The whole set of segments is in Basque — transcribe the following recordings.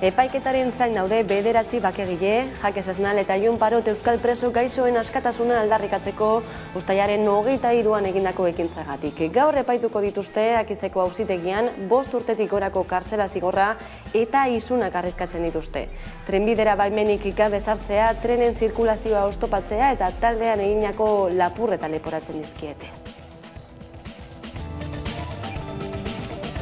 Epaiketaren zain daude 9 bakegile, Jakes Esnal eta Jon Parot euskal preso gaixoen askatasuna aldarrikatzeko uztailaren 23an egindako ekintzagatik. Gaur epaituko dituzte Akizeko auzitegian 5 urtetik gorako kartzela zigorra eta isunak arriskatzen dituzte. Trenbidera baimenik gabe sartzea, trenen zirkulazioa oztopatzea eta taldean eginako lapurreta leporatzen dizkiete.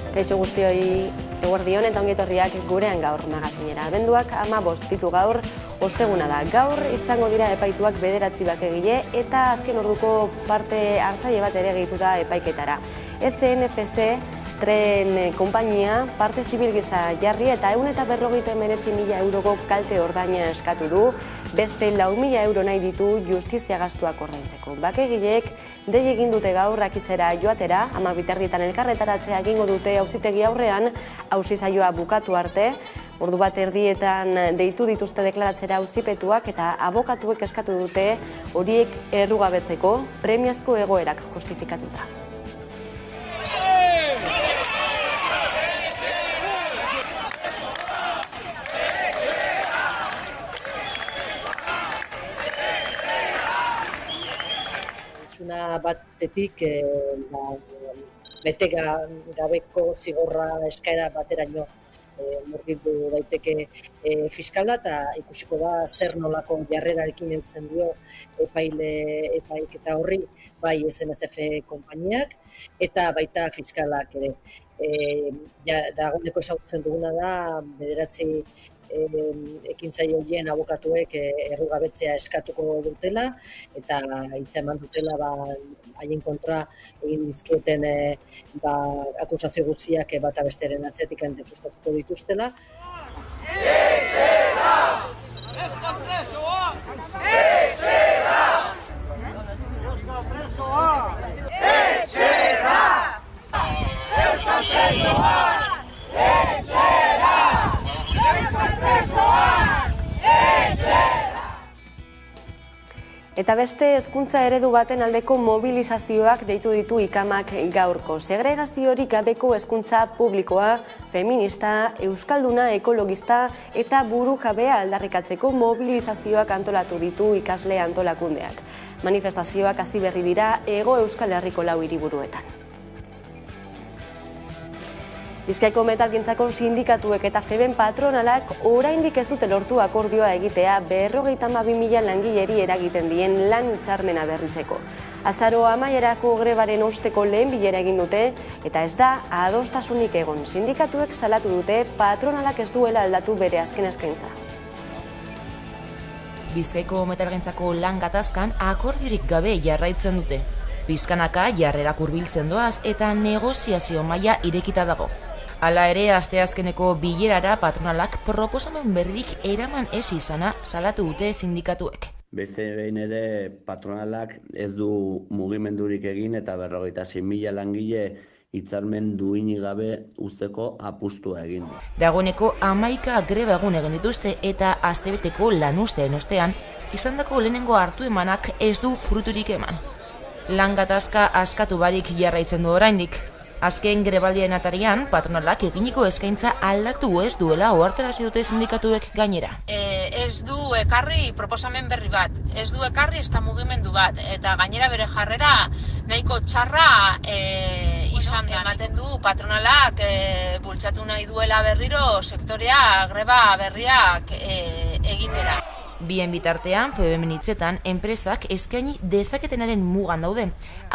Kaixo guztioi, eguerdion eta ongietorriak gurean gaur magazinera. Abenduak 15 ditu gaur, osteguna da. Gaur izango dira epaituak 9 bakegile eta azken orduko parte hartzaile bat ere gehitu da epaiketara. SNFC tren konpainia parte zibil gisa jarri eta 149.000 euroko kalte ordaina eskatu du, beste 4.000 euro nahi ditu justizia gastuak ordaintzeko. Bakegileek dei egin dute gaur Akizera joatera, 12 elkarretaratzea egingo dute auzitegi aurrean, auzi saioa bukatu arte. Ordu bat erdietan deitu dituzte deklaratzera auzipetuak eta abokatuek eskatu dute horiek errugabetzeko premiazko egoerak justifikatuta. Batetik bete gabeko zigorra eskaera bateraino murgildu daiteke fiskala eta ikusiko da zer nolako jarrerarekin heltzen dio epaiketa horri bai SNCF konpainiak eta baita fiskalak ere. Dagoeneko ezagutzen duguna da 9 ekintzaile horien abokatuek errugabetzea eskatuko dutela eta hitza eman dutela haien kontra egin dizkieten akusazio guztiak bata bestearen atzetik sustatuko dituztela. Etxera! Euskal presoa! Etxera! Euskal presoa! Etxera! Euskal presoa! Etxera! Eta beste hezkuntza eredu baten aldeko mobilizazioak deitu ditu ikamak gaurko. Segregaziorik gabeko hezkuntza publikoa, feminista, euskalduna, ekologista eta burujabea aldarrikatzeko mobilizazioak antolatu ditu ikasle antolakundeak. Manifestazioak hasi berri dira Hego Euskal Herriko 4 hiriburuetan. Bizkaiko metalgintzako sindikatuek eta FEBEN patronalak oraindik ez dute lortu akordioa egitea 52.000 langileri eragiten dien lan hitzarmena berritzeko. Azaro amaierako grebaren osteko lehen bilera egin dute eta ez da adostasunik egon. Sindikatuek salatu dute patronalak ez duela aldatu bere azken eskaintza. Bizkaiko metalgintzako lan gatazkan akordiorik gabe jarraitzen dute. Pizkanaka jarrerak hurbiltzen doaz eta negoziazio maila irekita dago. Hala ere, asteazkeneko bilerara patronalak proposamen berririk eraman ez izana salatu dute sindikatuek. Beste behin ere patronalak ez du mugimendurik egin eta 56.000 langile hitzarmen duinik gabe uzteko apustua egin du. Dagoeneko 11 greba egun egin dituzte eta astebeteko lanuzteen ostean izandako lehenengo hartu emanak ez du fruturik eman. Lan gatazka askatu barik jarraitzen du oraindik. Azken grebaldiaren atarian, patronalak eginiko eskaintza aldatu ez duela ohartarazi dute sindikatuek gainera. Ez du ekarri proposamen berri bat, ez du ekarri ezta mugimendu bat, eta gainera bere jarrera nahiko txarra izan da. Ematen du patronalak bultzatu nahi duela berriro sektorea greba berriak egitera. Bien bitartean, FEBEN hitzetan, enpresak eskaini dezaketenaren mugan daude.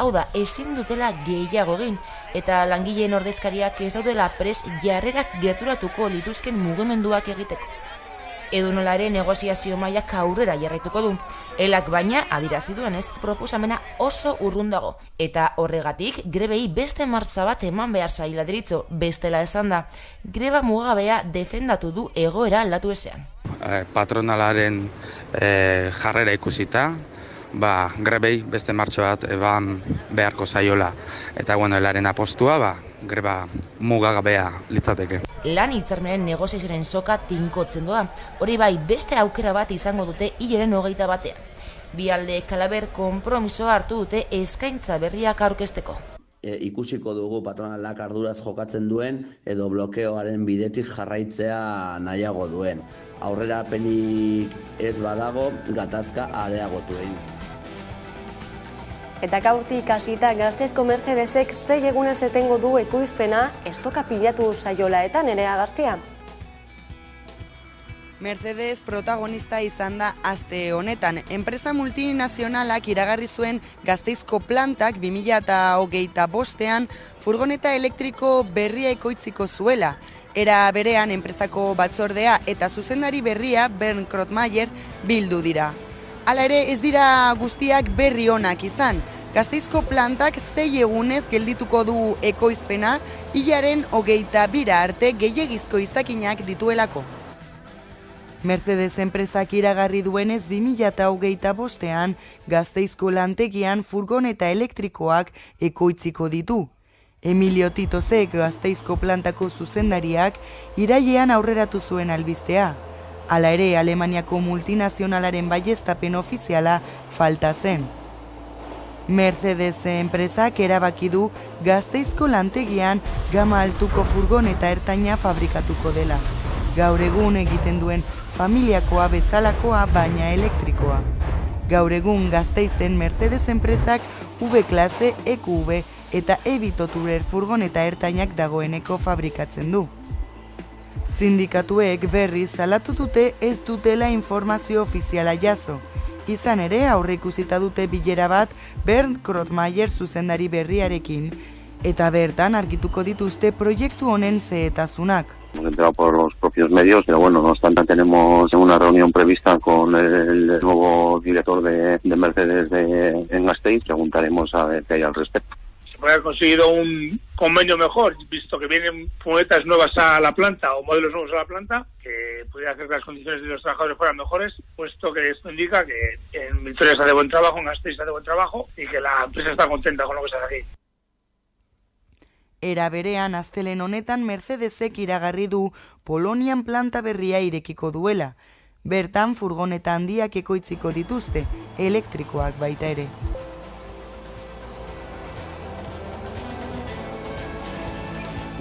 Hau da, ezin dutela gehiago egin, eta langileen ordezkariak ez daudela prest jarrerak gerturatuko lituzken mugimenduak egiteko. Edonola ere negoziazio mailak aurrera jarraituko du. Elak baina, adirazi duenez, proposamena oso urrun dago. Eta horregatik, grebei beste martza bat eman behar zaila deritzo, bestela esan da. Greba mugabea defendatu du egoera aldatu ezean. Patronalaren jarrera ikusita, grebei beste martxo bat eban beharko zaiola. Eta elaren apostua, greba mugagabea litzateke. Lan hitzarmenen negoziazioaren soka tinkotzen doa. Hori bai, beste aukera bat izango dute hilaren 21. Bi alde kalaber konpromisoa hartu dute eskaintza berriak aurkezteko. ikusiko dugu patronalak arduraz jokatzen duen edo blokeoaren bidetik jarraitzea nahiago duen. Aurrerapenik ez badago, gatazka areagotu egin. Eta gaurtik hasita Gasteizko Mercedesek 6 egunez etengo du ekoizpena estoka pilatu saiola eta Nerea García. Mercedes protagonista izan da aste honetan. Enpresa multinazionalak iragarri zuen Gasteizko plantak 2025ean furgoneta elektriko berria ekoitziko zuela. Era berean enpresako batzordea eta zuzendari berria Bernd Krotmayer bildu dira. Hala ere ez dira guztiak berri onak izan. Gasteizko plantak 6 egunez geldituko du ekoizpena, hilaren 22 arte gehiegizko izakinak dituelako. Mercedes enpresak iragarri duenez 2025ean Gasteizko lantegian furgoneta elektrikoak ekoitziko ditu. Emilio Titosek Gasteizko plantako zuzendariak irailean aurreratu zuen albistea. Hala ere, Alemaniako multinazionalaren baieztapen ofiziala falta zen. Mercedes enpresak erabaki du Gasteizko lantegian gama altuko furgoneta ertaina fabrikatuko dela. Gaur egun egiten duen familiakoa bezalakoa baina elektrikoa. Gaur egun Gasteizen Mercedes enpresak V-klase, EQV eta Evito Tourer furgoneta ertainak dagoeneko fabrikatzen du. Sindikatuek berriz salatu dute ez dutela informazio ofiziala jaso. Izan ere, aurreikusita dute bilera bat Bernd Krotmayer zuzendari berriarekin, eta bertan argituko dituzte proiektu honen xehetasunak. Hemos enterado por los propios medios, pero bueno, no obstante tenemos una reunión prevista con el nuevo director de Mercedes en Gasteiz. Preguntaremos a ver qué hay al respecto. Se puede haber conseguido un convenio mejor, visto que vienen furgonetas nuevas a la planta o modelos nuevos a la planta, que pudiera hacer que las condiciones de los trabajadores fueran mejores, puesto que esto indica que en Vitoria se hace buen trabajo, en Gasteiz se hace buen trabajo y que la empresa está contenta con lo que se hace aquí. Era berean astelen honetan Mercedesek iragarri du Polonian planta berria irekiko duela. Bertan furgoneta handiak ekoitziko dituzte, elektrikoak baita ere.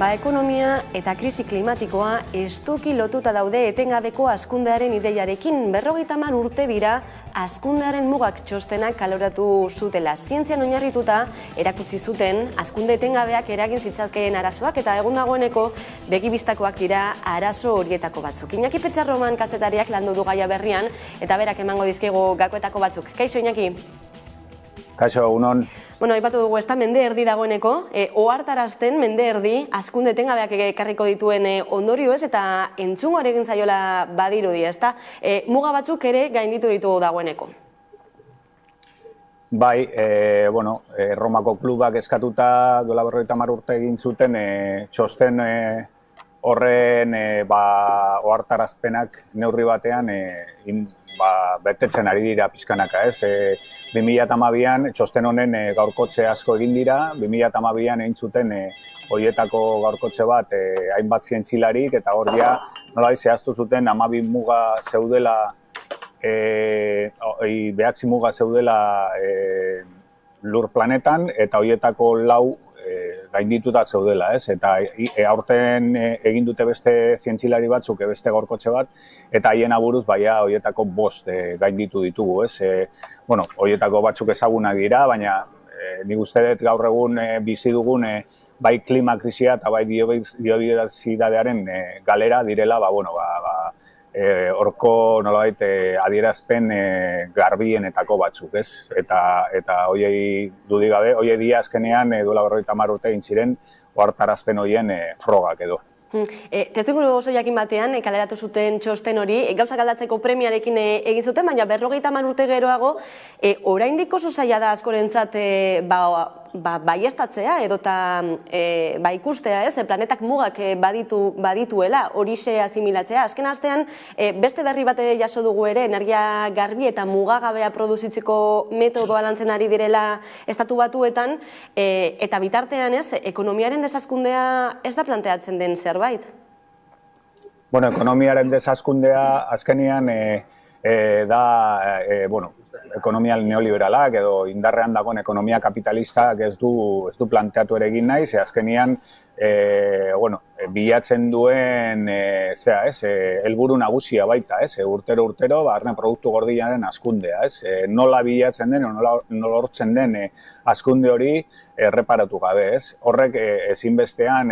Ekonomia eta krisi klimatikoa estuki lotuta daude etengabeko hazkundearen ideiarekin. 50 urte dira hazkundearen mugak txostenak kaloratu zutela. Zientzian oinarrituta erakutsi zuten hazkunde etengabeak eragin zitzakeen arazoak eta egun dagoeneko begibistakoak dira arazo horietako batzuk. Iñaki Petxarroman kazetariak landu du gaia berrian eta berak emango dizkigu gakoetako batzuk. Kaixo Iñaki? Kaixo, unon. Bueno, aipatu dugu, ez da mende erdi dagoeneko, ohartarazten mende erdi, hazkunde etengabeak ekarriko dituen ondorioez eta entzungo egin zaiola badirudi, ez da? Muga batzuk ere gainditu ditugu dagoeneko. Bai, Romako klubak eskatuta duela 50 urte egin zuten txosten horren ohartarazpenak neurri batean betetzen ari dira pixkanaka, ez? 2012an txosten honen gaurkotze asko egin dira, 2012an egin zuten horietako gaurkotze bat hainbat zientzilarik eta hor ja nolabait zehaztu zuten 12 muga zeudela, 9 muga zeudela lur planetan eta horietako 4 gaindituta zeudela, ez? Eta aurten egin dute beste zientzilari batzuk, beste gaurkotze bat, eta haien aburuz baia horietako 5 gainditu ditugu, ez? Horietako batzuk ezagunak dira, baina nik uste dut gaur egun bizi dugun bai klima krisia eta bai biodibertsitatearen galera direla, horko nolabait adierazpen garbienetako batzuk, ez? Eta hoiei dudik gabe, hoiei dia azkenean duela 50 urte egin ziren ohartarazpen horien frogak edo. Testuinguru oso jakin batean, kaleratu zuten txosten hori, gauzak aldatzeko premiarekin egin zuten, baina 50 urte geroago, oraindik oso zaila da askorentzat baiestatzea edota ikustea, ez? Planetak mugak badituela, horixe asimilatzea. Azken astean, beste berri bat jaso dugu ere, energia garbi eta mugagabea produzitzeko metodoa lantzen ari direla estatu batuetan, eta bitartean, ez, ekonomiaren desazkundea ez da planteatzen den zerbait? Ekonomiaren desazkundea azkenean da, ekonomia neoliberalak edo indarrean dagoen ekonomia kapitalistak ez du planteatu ere egin nahi, ze azkenian bilatzen duen helburu nagusia baita, urtero barne produktu gordinaren hazkundea, nola bilatzen den, nola lortzen den hazkunde hori erreparatu gabe, horrek ezinbestean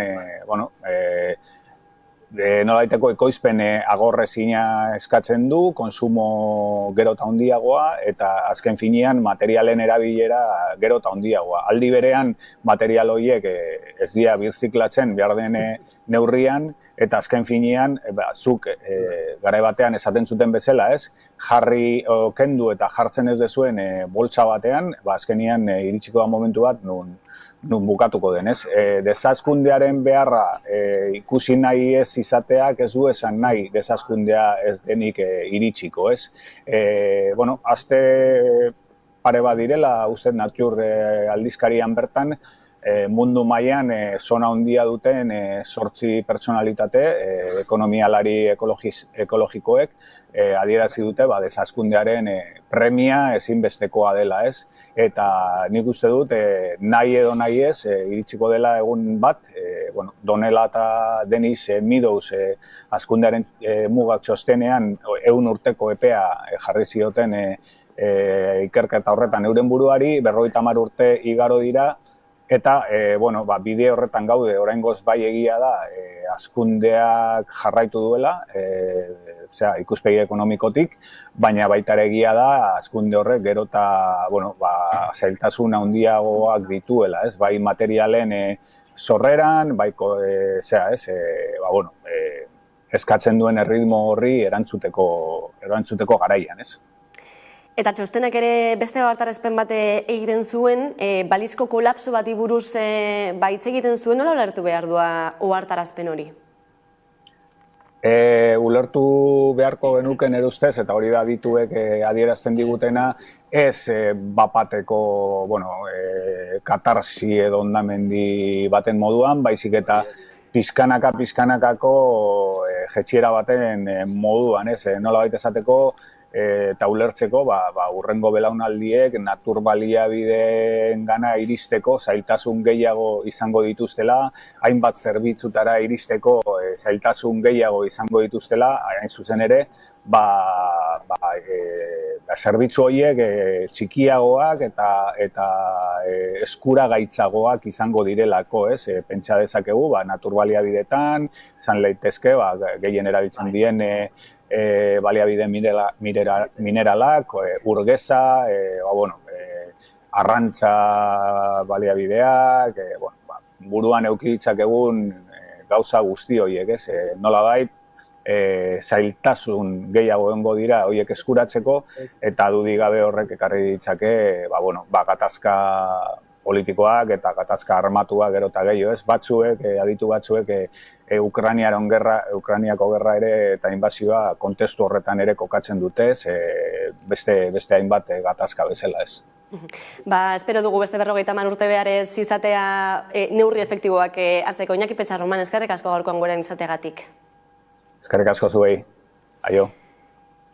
nolaiteko ekoizpen agorrezina eskatzen du, konsumo gero eta handiagoa, eta azken finean materialen erabilera gero eta handiagoa. Aldi berean material horiek ez dira birziklatzen behar den neurrian, eta azken finean, zuk garai batean esaten zuten bezala, jarri kendu eta jartzen ez dezuen boltsa batean, azkenian iritsiko da momentu bat, nun bukatuko denez. Desazkundearen beharra ikusi nahi ez izateak ez du esan nahi desazkundea ez denik iritsiko, aste pare bat direla, uste Nature aldizkarian bertan, mundu mailan zona handia duten 8 pertsonalitate, ekonomialari ekologikoek, adierazi dute desazkundearen premia ezinbestekoa dela, eta nik uste dut nahi edo nahi ez iritsiko dela egun bat, Donela eta Denis Meadows hazkundearen mugak txostenean 100 urteko epea jarri zioten ikerketa horretan euren buruari, 50 urte igaro dira, eta bide horretan gaude, oraingoz bai egia da, hazkundeak jarraitu duela, ikuspegi ekonomikotik, baina baita ere egia da, hazkunde horrek gero eta zailtasun handiagoak dituela, bai materialen sorreran, baiko, eskatzen duen erritmo horri erantzuteko garaian, Eta txostenak ere beste ohartarazpen bat egiten zuen, balizko kolapso bati buruz hitz egiten zuen, nola ulertu behar du ohartarazpen hori? Ulertu beharko genuken nire ustez, eta hori da adituek adierazten digutena, ez bapateko katarsi edo hondamendi baten moduan, baizik eta pizkanakako jetxiera baten moduan, nola baita esateko, eta ulertzeko urrengo belaunaldiek natur baliabideen gana iristeko zailtasun gehiago izango dituztela, hainbat zerbitzutara iristeko zailtasun gehiago izango dituztela, hain zuzen ere, zerbitzu horiek txikiagoak eta eskuragaitzagoak izango direlako, pentsa dezakegu, natur baliabidetan, izan leitezke, gehien erabiltzen dien baliabide mineralak, urgeza, arrantza baliabideak, buruan eduki ditzakegun gauza guzti horiek, nolabait, zailtasun gehiago egongo dira horiek eskuratzeko, eta dudik gabe horrek ekarri ditzake gatazka politikoak eta gatazka armatuak gero eta gehiago, aditu batzuek Ukrainiako gerra ere eta inbazioa kontestu horretan ere kokatzen dute, beste hainbat gatazka bezala ez. Espero dugu beste 50 urte behar ez izatea neurri efektiboak hartzeko. Iñaki Petxarroman, eskerrik asko gaurkoan gurean izateagatik. Eskerrik asko zuei, aio.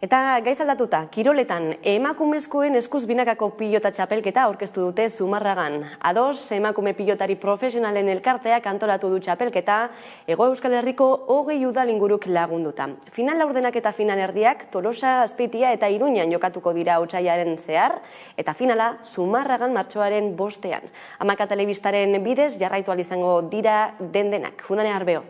Eta gaiz aldatuta, kiroletan, emakumezkoen eskuz binakako pilota txapelketa aurkeztu dute Zumarragan. Ados, emakume pilotari profesionalen elkarteak antolatu du txapelketa, Hego Euskal Herriko 20 udal inguruk lagunduta. Final laurdenak eta final erdiak Tolosa, Azpeitia eta Iruñan jokatuko dira otsailaren zehar, eta finala Zumarragan martxoaren 5ean. Amaka telebistaren bidez jarraitu ahal izango dira dendenak. Jundane Arbeo.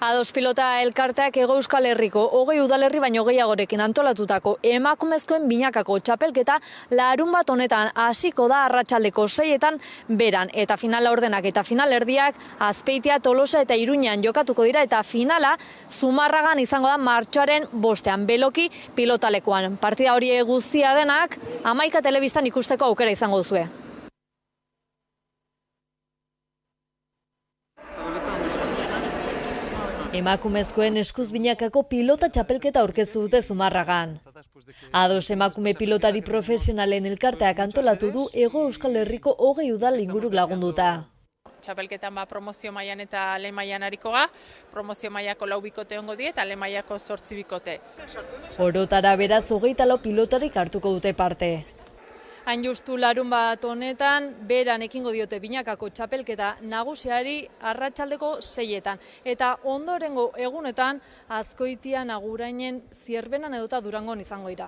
Ados pilota elkarteak Hego Euskal Herriko 20 udalerri baino gehiagorekin antolatutako emakumezkoen binakako txapelketa larunbat honetan hasiko da arratsaldeko 6etan beran, eta final laurdenak eta final erdiak Azpeitia, Tolosa eta Iruñan jokatuko dira, eta finala Zumarragan izango da martxoaren 5ean Beloki pilotalekuan. Partida hori guztia denak Amaika telebistan ikusteko aukera izango duzue. Emakumezkoen eskuz binakako pilota txapelketa aurkeztu dute Zumarragan. Ados emakume pilotari profesionalen elkarteak antolatu du Hego Euskal Herriko 20 udal inguruk lagunduta. txapelketan promozio mailan eta lehen mailan hariko ga, promozio mailako 4 bikote ongo die eta lehen mailako 8 bikote. Orotara beraz 24 pilotarik hartuko dute parte. Hain justu larun bat honetan, beran ekingo diote binakako txapelketa nagusiari arratsaldeko 6etan. Eta ondorengo egunetan, Azkoitian, Agurainen, Zierbenan edota Durangon izango dira.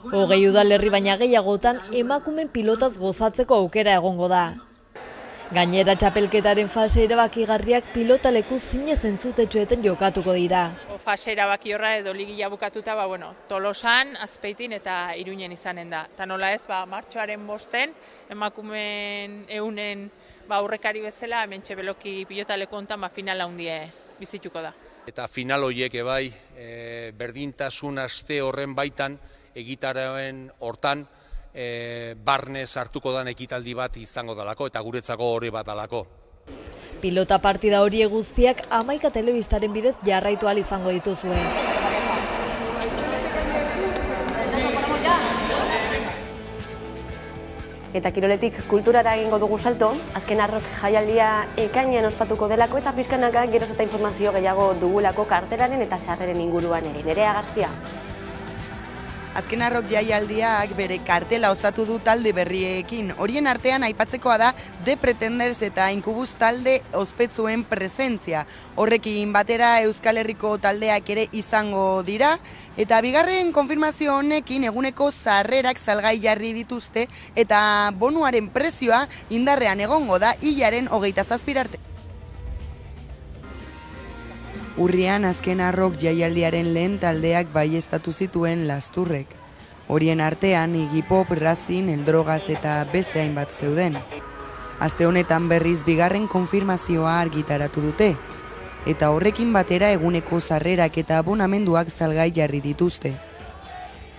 20 udalerri baina gehiagotan emakumen pilotaz gozatzeko aukera egongo da. Gainera txapelketaren fase erabakigarriak pilotaleku zinez entzutetxoetan jokatuko dira. Fase erabaki horra edo ligila bukatuta, Tolosan, Azpeitin eta Iruinen izanen da. Eta nola ez, martxoaren 5 emakumen eunen aurrekari bezala, hementxe beloki pilotaleku hontan finala handie bizituko da. Eta final horiek bai, berdintasun aste horren baitan, egitaren hortan, barne sartuko dan ekitaldi bat izango dalako eta guretzako hori bat dalako. Pilota partida hori guztiak 11 telebistaren bidez jarraitu ahal izango dituzue. Eta kiroletik kulturara egingo dugu salto, azken arrok jaialdia ekainean ospatuko delako eta pizkanaka geroz eta informazio gehiago dugulako karteraren eta sarreren inguruan ere. Nerea Garzia. Azken arrok jaialdiak bere kartela osatu du talde berriekin. Horien artean aipatzekoa da The Pretenders eta Incubus talde ospetsuen presentzia. Horrekin batera Euskal Herriko taldeak ere izango dira. Eta bigarren konfirmazio honekin eguneko sarrerak salgai jarri dituzte eta bonuaren prezioa indarrean egongo da hilaren 27 arte. Urrian azken arrok jaialdiaren lehen taldeak baieztatu zituen Lasturrek. Horien artean Iggy Pop, Racing, Eldrogaz eta beste hainbat zeuden. Aste honetan berriz bigarren konfirmazioa argitaratu dute. Eta horrekin batera eguneko sarrerak eta abonamenduak salgai jarri dituzte.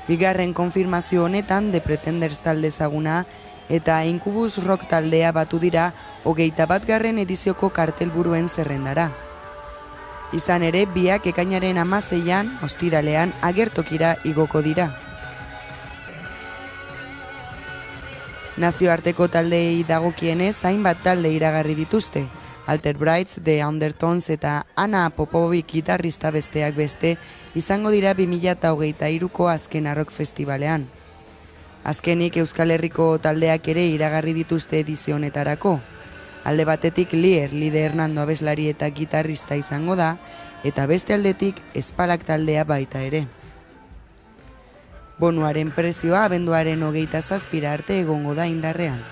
Bigarren konfirmazio honetan The Pretenders talde ezaguna eta Incubus Rock taldea batu dira 21. edizioko kartelburuen zerrendara. Izan ere, biak ekainaren 16an, ostiralean, agertokira igoko dira. Nazioarteko taldeei dagokienez, hainbat talde iragarri dituzte. Alter Brights, The Undertones eta Ana Popovic gitarrista besteak beste izango dira 2023ko azken arrok festivalean. Azkenik Euskal Herriko taldeak ere iragarri dituzte edizio honetarako. Alde batetik Lier, Lide Hernando abeslari eta gitarrista izango da, eta beste aldetik Espalak taldea baita ere. Bonuaren prezioa abenduaren 27 arte egongo da indarrean.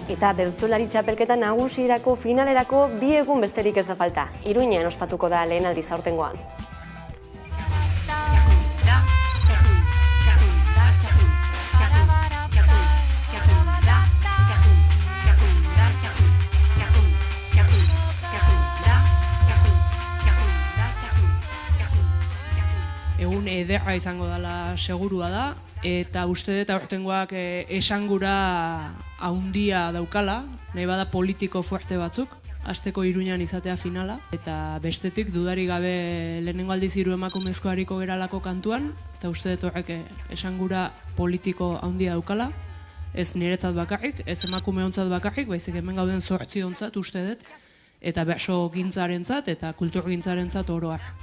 Eta bertsolari txapelketa nagusirako finalerako 2 egun besterik ez da falta. Iruinen ospatuko da lehen aldiz aurtengoan. Egun ederra izango dela segurua da, eta uste dut aurtengoak esangura haundia daukala, nahi bada politiko fuerte batzuk, asteko Iruñan izatea finala, eta bestetik dudari gabe lehenengo aldiz 3 emakumezko hariko geralako kantuan, eta uste dut horrek esangura politiko haundia daukala, ez niretzat bakarrik, ez emakume ontzat bakarrik, baizik hemen gauden 8 ontzat uste dut, eta berso gintzarentzat eta kultur gintzarentzat oro har.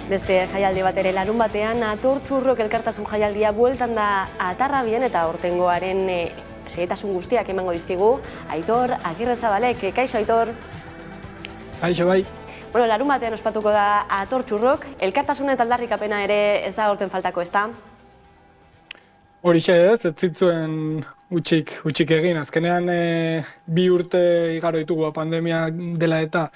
Beste jaialdi bat ere larun batean, Atortxurrok elkartasun jaialdia bueltan da Atarrabien eta aurtengoaren xehetasun guztiak emango dizkigu. Aitor Agirrezabalek, kaixo Aitor? Kaixo bai. Bueno, larun batean ospatuko da Atortxurrok, elkartasun eta aldarrikapena ere ez da aurten faltako, ez da? Horixe ez zitzuen utxik egin. Azkenean 2 urte igaro ditugu pandemia dela eta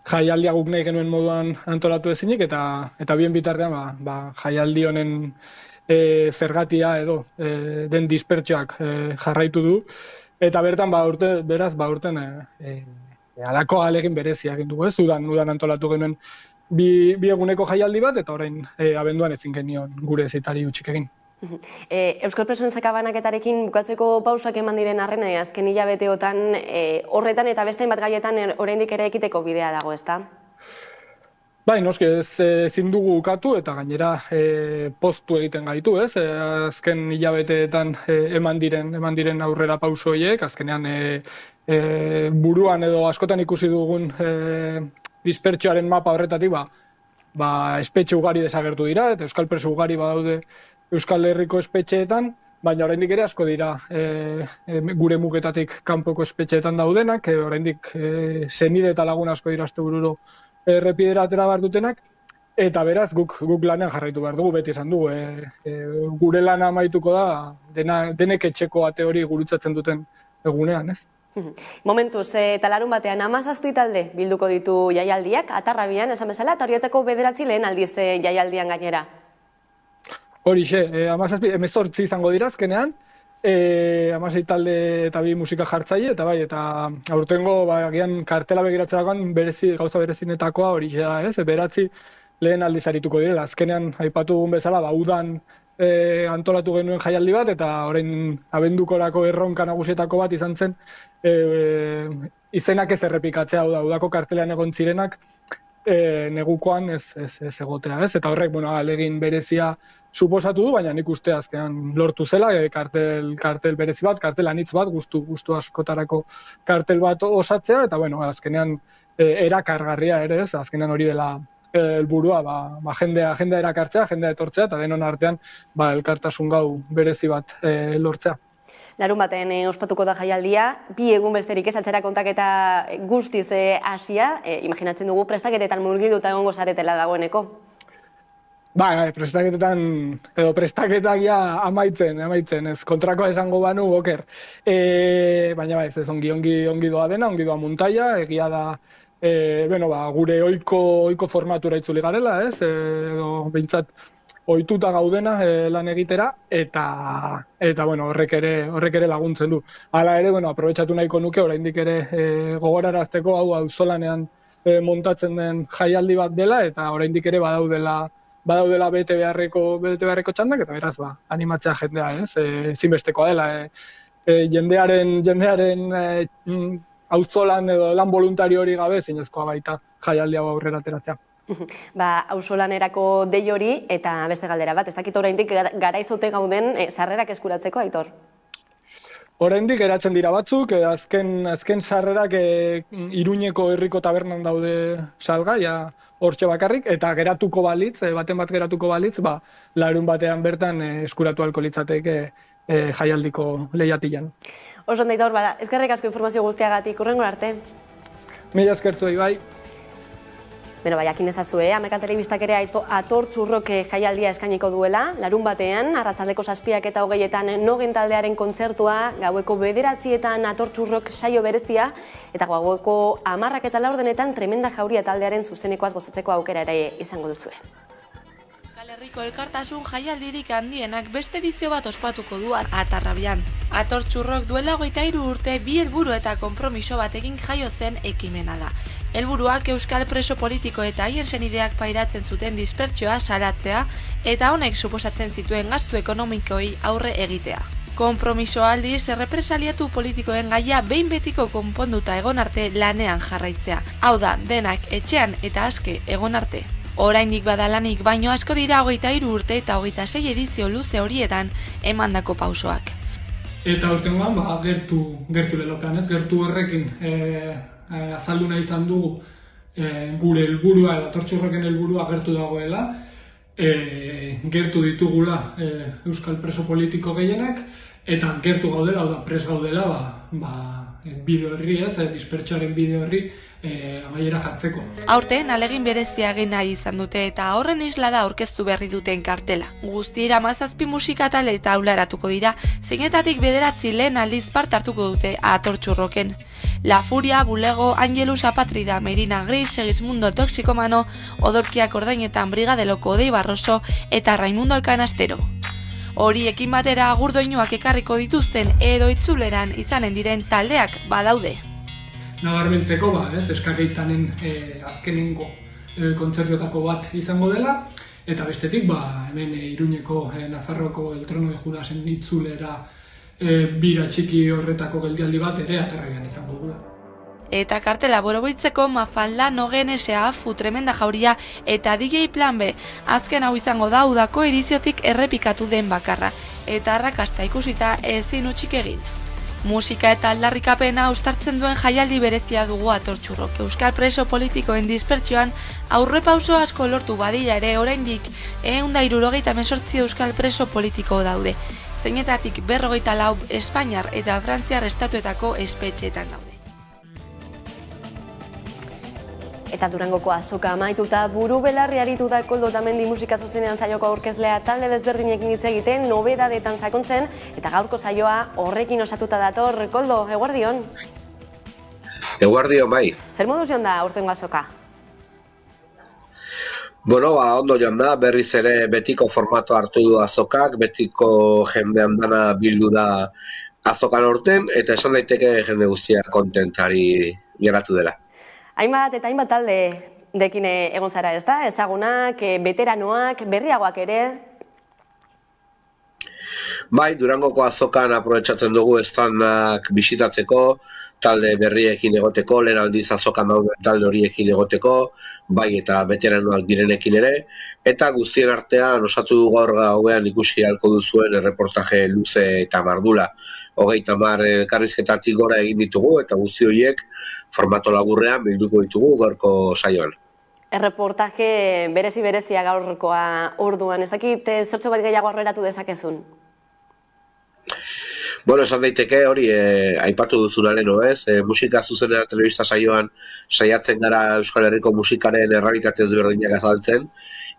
jaialdia guk nahi genuen moduan antolatu ezinik, eta bien bitartean jaialdi honen zergatia edo den dispertsioak jarraitu du. Eta bertan urten alako alegin berezia egin dugu, ez? Udan antolatu genuen 2 eguneko jaialdi bat, eta orain abenduan ezin genion gure zitari utxik egin. Euskal Presoen sakabanaketarekin bukatzeko pausak eman diren arren, azken hilabeteotan horretan eta beste hainbat gaietan oraindik ere ekiteko bidea dago, ezta? Bai, noski ezin dugu ukatu eta gainera poztu egiten gaitu, ez? Azken hilabeteetan eman diren aurrera pauso horiek, azkenean buruan edo askotan ikusi dugun dispertsioaren mapa horretatik, espetxe ugari desagertu dira, eta euskal preso ugari badaude Euskal Herriko espetxeetan, baina oraindik ere asko dira gure mugetatik kanpoko espetxeetan daudenak, oraindik senide eta lagun asko dira astebururo errepidera atera behar dutenak, eta beraz guk lanean jarraitu behar dugu, beti esan dugu. Gure lana amaituko da, denek etxeko ate hori gurutzatzen duten egunean, ez? Momentuz, eta larun batean 17 talde bilduko ditu jaialdiak, Atarrabian, esan bezala, eta horietako 9 lehen aldiz jaialdian gainera. Horixe, 18 izango dira azkenean, 16 talde eta 2 musika jartzaile, eta bai, eta aurtengo agian kartela begiratzerakoan gauza berezinetakoa horixe da, ez? 9 lehen aldiz arituko direla, azkenean aipatu dugun bezala, udan antolatu genuen jaialdi bat, eta orain abendukorako erronka nagusietako bat izan zen, izenak ez errepikatzea, udako kartelean egon zirenak, negukoan ez egotea, ez? Eta horrek, alegin berezia suposatu du, baina nik uste azkenan lortu zela, kartel berezi bat, kartel anitz bat, gustu askotarako kartel bat osatzea, eta azkenean erakargarria ere, ez? Azkenan hori dela helburua, jendea erakartzea, jendea etortzea, eta denon artean elkartasun gau berezi bat lortzea. Larun baten ospatuko da jaialdia, 2 egun besterik ez atzera kontaketa guztiz hasia, imaginatzen dugu prestaketetan murgilduta egongo zaretela dagoeneko. Prestaketetan, edo prestaketak ja amaitzen, ez kontrakoa esango banu, oker. Baina ez ongi doa dena, ongi doa muntaia, egia da, gure ohiko formatura itzuli garela, ez, edo behintzat ohituta gaudena lan egitera, eta horrek ere laguntzen du. Hala ere, aprobetxatu nahiko nuke, oraindik ere gogorarazteko hau auzolanean montatzen den jaialdi bat dela, eta oraindik ere badaudela bete beharreko txandak, eta beraz, animatzea jendea, ez? Ezinbestekoa dela, jendearen auzolan edo lan voluntario hori gabe, zinezkoa baita jaialdi hau aurrera ateratzea. Auzolanerako dei hori, eta beste galdera bat, ez dakit oraindik garaizote gauden sarrerak eskuratzeko, Aitor? Oraindik geratzen dira batzuk, azken sarrerak Iruñeko herriko tabernan daude salgai, hortxe bakarrik, eta geratuko balitz, baten bat geratuko balitz, larun batean bertan eskuratu ahalko litzateke jaialdiko lehiatilan. Oso ondo, Aitor, eskerrik asko informazio guztiagatik, hurrengora arte. Mila eskertzuei, bai. Jakin ezazue, Ameka Telebistak ere Atortxurrok jaialdia eskainiko duela, larun batean, arratsaldeko 7 eta 20etan Nogen taldearen kontzertua, gaueko 9etan Atortxurrok saio berezia, eta gaueko 10 eta 4 Tremenda Jauria taldearen zuzenekoaz gozatzeko aukera ere izango duzue. Euskal Herriko elkartasun jaialdirik handienak beste edizio bat ospatuko du Atarrabian. Atortxurrok duela 23 urte 2 helburu eta konpromiso batekin jaio zen ekimena da. Helburuak euskal preso politiko eta haien senideak pairatzen zuten dispertsioa salatzea eta honek suposatzen zituen gastu ekonomikoi aurre egitea. Konpromiso aldiz, errepresaliatu politikoen gaia behin betiko konponduta egon arte lanean jarraitzea. Hau da, denak etxean eta aske egon arte. Oraindik badalanik baino asko dira 23 urte eta 26 edizio luze horietan emandako pausoak. Eta aurtengoan, gertu lelopean, ez? Gertu horrekin azaldu nahi izan dugu gure helburua, Atortxurroken helburua gertu dagoela, gertu ditugula euskal preso politiko gehienak, eta gertu gaudela, hau da, pres gaudela, bide horri, dispertsioaren bide horri amaiera jartzeko. Aurten alegin berezia egin nahi izan dute eta horren isla da aurkeztu berri duten kartela. Guztiera 17 musika talde eta aularatuko dira, zeinetatik 9 lehen aldiz parte hartuko dute Atortxurroken. La Furia, Bulego, Angelus Apatrida, Merina Gris, Segismundo Toxikomano, Odolkiak Ordainetan, Brigadeloko Odei Barroso eta Raimundo Alkanastero. Horiekin batera agurdoinuak ekarriko dituzten edo itzuleran izanen diren taldeak badaude. Nabarmentzeko, eskakeitanen azkenengo kontzertuetako bat izango dela, Eta bestetik, hemen Iruñeko Nafarroko El Trono de Jurasen itzulera bira txiki horretako geldialdi bat ere Atarraian izango dugula. Eta kartela borobiltzeko Mafalda, Nogen, S.A.F.U, Tremenda Jauria eta DJ Plan B. Azken hau izango da udako ediziotik errepikatu den bakarra. Eta arrakasta ikusita ezin utzik egin. Musika eta aldarrikapena uztartzen duen jaialdi berezia dugu Atortxurrok. Euskal preso politikoen dispertsioan aurrepauso asko lortu badira ere oraindik 178 euskal preso politiko daude. Zeinetatik 54 Espainiar eta Frantziar estatuetako espetxeetan daude. Eta Durangoko azoka amaituta buru belarri aritu da Koldo Otamendi musika zuzenean saioko aurkezlea talde desberdinekin hitz egiten, nobedadetan sakontzen, eta gaurko saioa horrekin osatuta dator. Koldo, eguerdion? Eguerdion, bai. Zer modu zion da aurtengo azoka? Bueno, ondo joan da, berriz ere betiko formato hartu du azokak, betiko jendean dana bildu da azokan aurten, eta esan daiteke jende guztia kontentari geratu dela. Hainbat eta hainbat talde dekin egon zara, ez da? Ezagunak, veteranoak, berriagoak ere? Bai, Durangoko azokan aprobetxatzen dugu estandak bisitatzeko, talde berriekin egoteko, lehen aldiz azokan dauden talde horiekin egoteko, bai eta veteranoak direnekin ere, eta guztien artean osatu du gaur gauean ikusi ahalko duzuen erreportaje luze eta mardula. 30 elkarrizketatik gora egin ditugu eta guzti horiek formato laburrean bilduko ditugu gaurko saioan. Erreportaje berezia gaurkoa orduan, ez dakit zertxo bat gehiago aurreratu dezakezun? Bueno, esan daiteke hori aipatu duzunaren, ez? Musika zuzenean telebista saioan saiatzen gara Euskal Herriko musikaren errealitate ezberdinak azaltzen,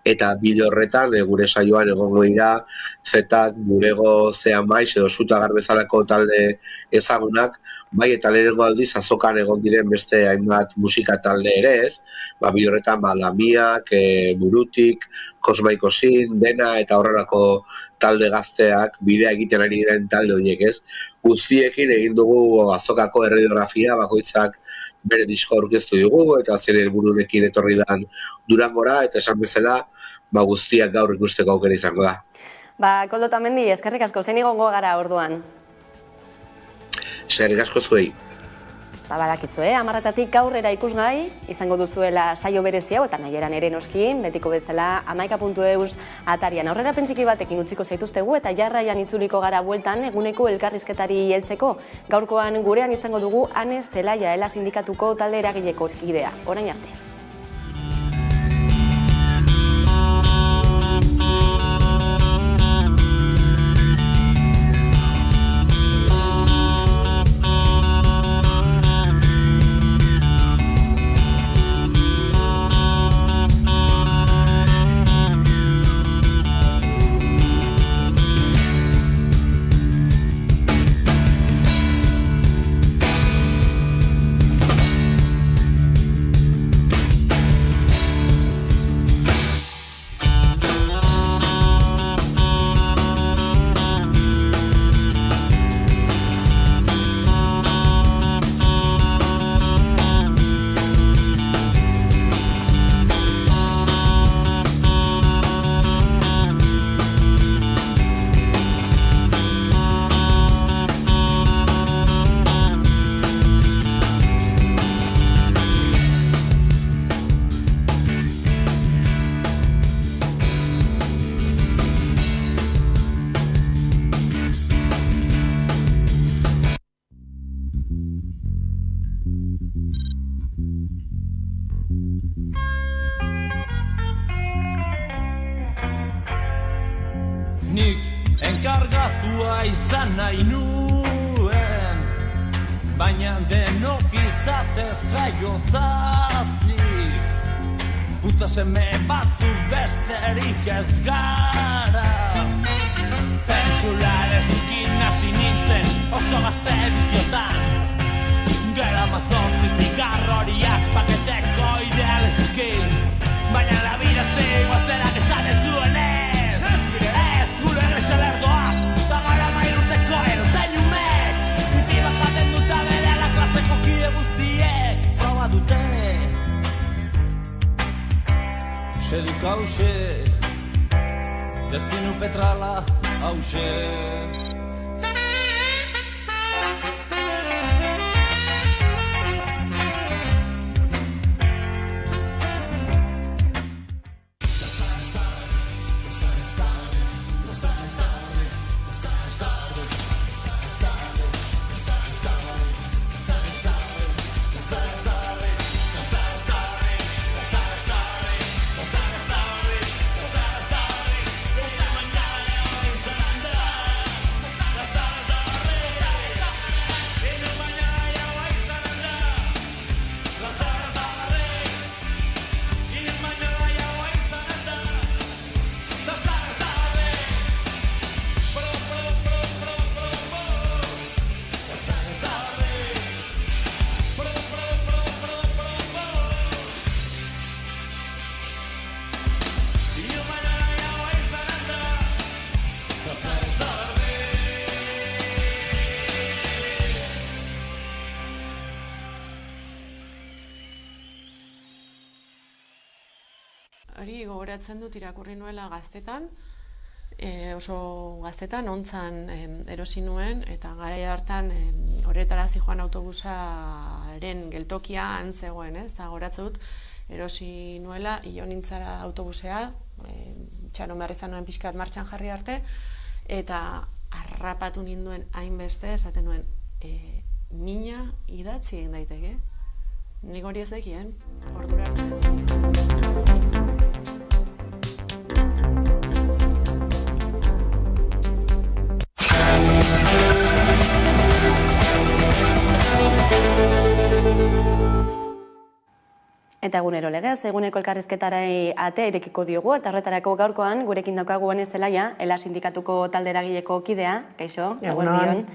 eta bideo horretan gure saioan egongo dira Zetak, Burego, Zean Maiz edo Sutagar bezalako talde ezagunak, bai eta lehenengo aldiz azokan egon diren beste hainbat musika talde ere, ez? Bideo horretan Lamiak, Burutik, Kosmaikosin, Dena eta horrelako talde gazteak bidea egiten ari diren talde horiek, ez? Guztiekin egin dugu azokako erradiografia, bakoitzak bere disko aurkeztu dugu eta zer helbururekin etorri dan Durangora, eta esan bezala guztiak gaur ikusteko aukera izango da. Koldo Otamendi, eskerrik asko, zein egongo gara orduan? Eskerrik asko zuei. Badakitzu, 10:00 aurrera ikusgai, izango duzuela saio berezi hau, eta nahieran ere noskin, betiko bezala amaika.eus atarian. Aurrera pentsiki batekin utziko zaituztegu, eta jarraian itzuliko gara bueltan eguneko elkarrizketari heltzeko. Gaurkoan gurean izango dugu Anez Zelaia Ela sindikatuko talde eragileko kidea. Orain arte. Nik enkargatua izan nahi nuen, baina denok izatez jaiotzatik, puta seme batzuk besterik ez gara. Pentsulareskin hasi nintzen oso gazte biziotan, gero mazortzi zigarroriak paketeko idealeskin, baina la vida seigo zerak ezan ez zuen ez gure egresalerdoa, eta gara mailurteko erozain umek, iba jaten duta bere ala klaseko kide guztiek, proba dute, sedik hause, destinu petrala hause. Hori gogoratzen dut irakurri nuela gaztetan, oso gaztetan, ontzan erosi nuen, eta garai hartan horretara zijoan autobusaren geltokia han zegoen, eta gogoratzen dut erosi nuela, io nintzara autobusea, txaron behar izan nuen pixkat martxan jarri arte, eta harrapatu ninduen hainbeste, esaten nuen, mina idatzi egin daiteke. Nik hori ez dekien, ordura arte. Eta egunero legez, eguneko elkarrizketara ate irekiko diogu, eta horretarako gaurkoan gurekin daukagu Ane Zelaia, ELA sindikatuko talde eragileko kidea, kaixo, eguerdion.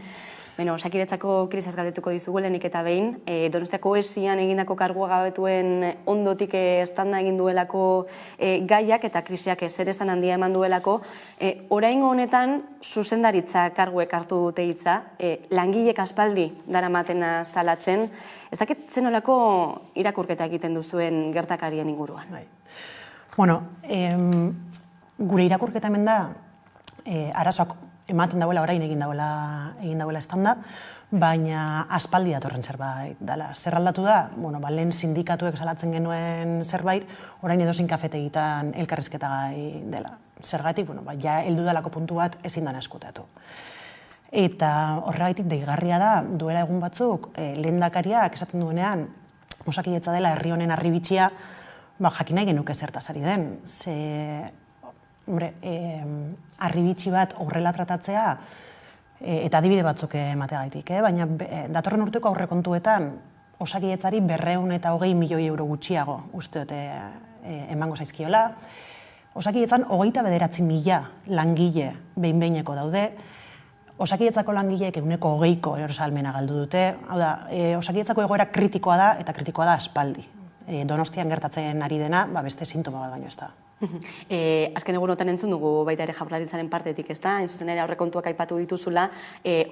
Osakidetzako krisaz galdetuko dizugu lehenik eta behin, Donostiako esian egindako kargua gabetuen ondotik estanda egin duelako gaiak eta krisiak zer esan handia eman duelako, oraingo honetan zuzendaritza karguek hartu dute hitza, langilek aspaldi daramatena zalatzen, ez dakit zenolako irakurketa egiten duzuen gertakarien inguruan? Bueno, gure irakurketa hemen da, arazoak ematen dauela orain egin dauela estanda, baina aspaldi datorren zerbait dela. Zer aldatu da, lehen sindikatuek salatzen genuen zerbait, orain edozein kafetegitan elkarrizketa gai dela. Zergatik, ja heldu dalako puntu bat ezin dana eskutatu. Eta horregaitik deigarria da, duela egun batzuk, lehendakariak esaten duenean, Osakidetza dela herri honen harribitxia, jakin nahi genuke zertaz ari den. Harribitxi bat horrela tratatzea, eta adibide batzuk emateagaitik, baina datorren urteko aurrekontuetan Osakidetzari 220 milioi euro gutxiago uste dute emango zaizkiola. Osakidetzan 29.000 langile behin-behineko daude, Osakidetzako langileek 120ko erosalmena galdu dute, hau da, Osakidetzako egoera kritikoa da, eta kritikoa da aspaldi. Donostian gertatzen ari dena, beste sintoma bat baino ez da. Azken egunotan entzun dugu baita ere Jaurlaritzaren partetik, ez da? Hain zuzen ere aurrekontuak aipatu dituzula,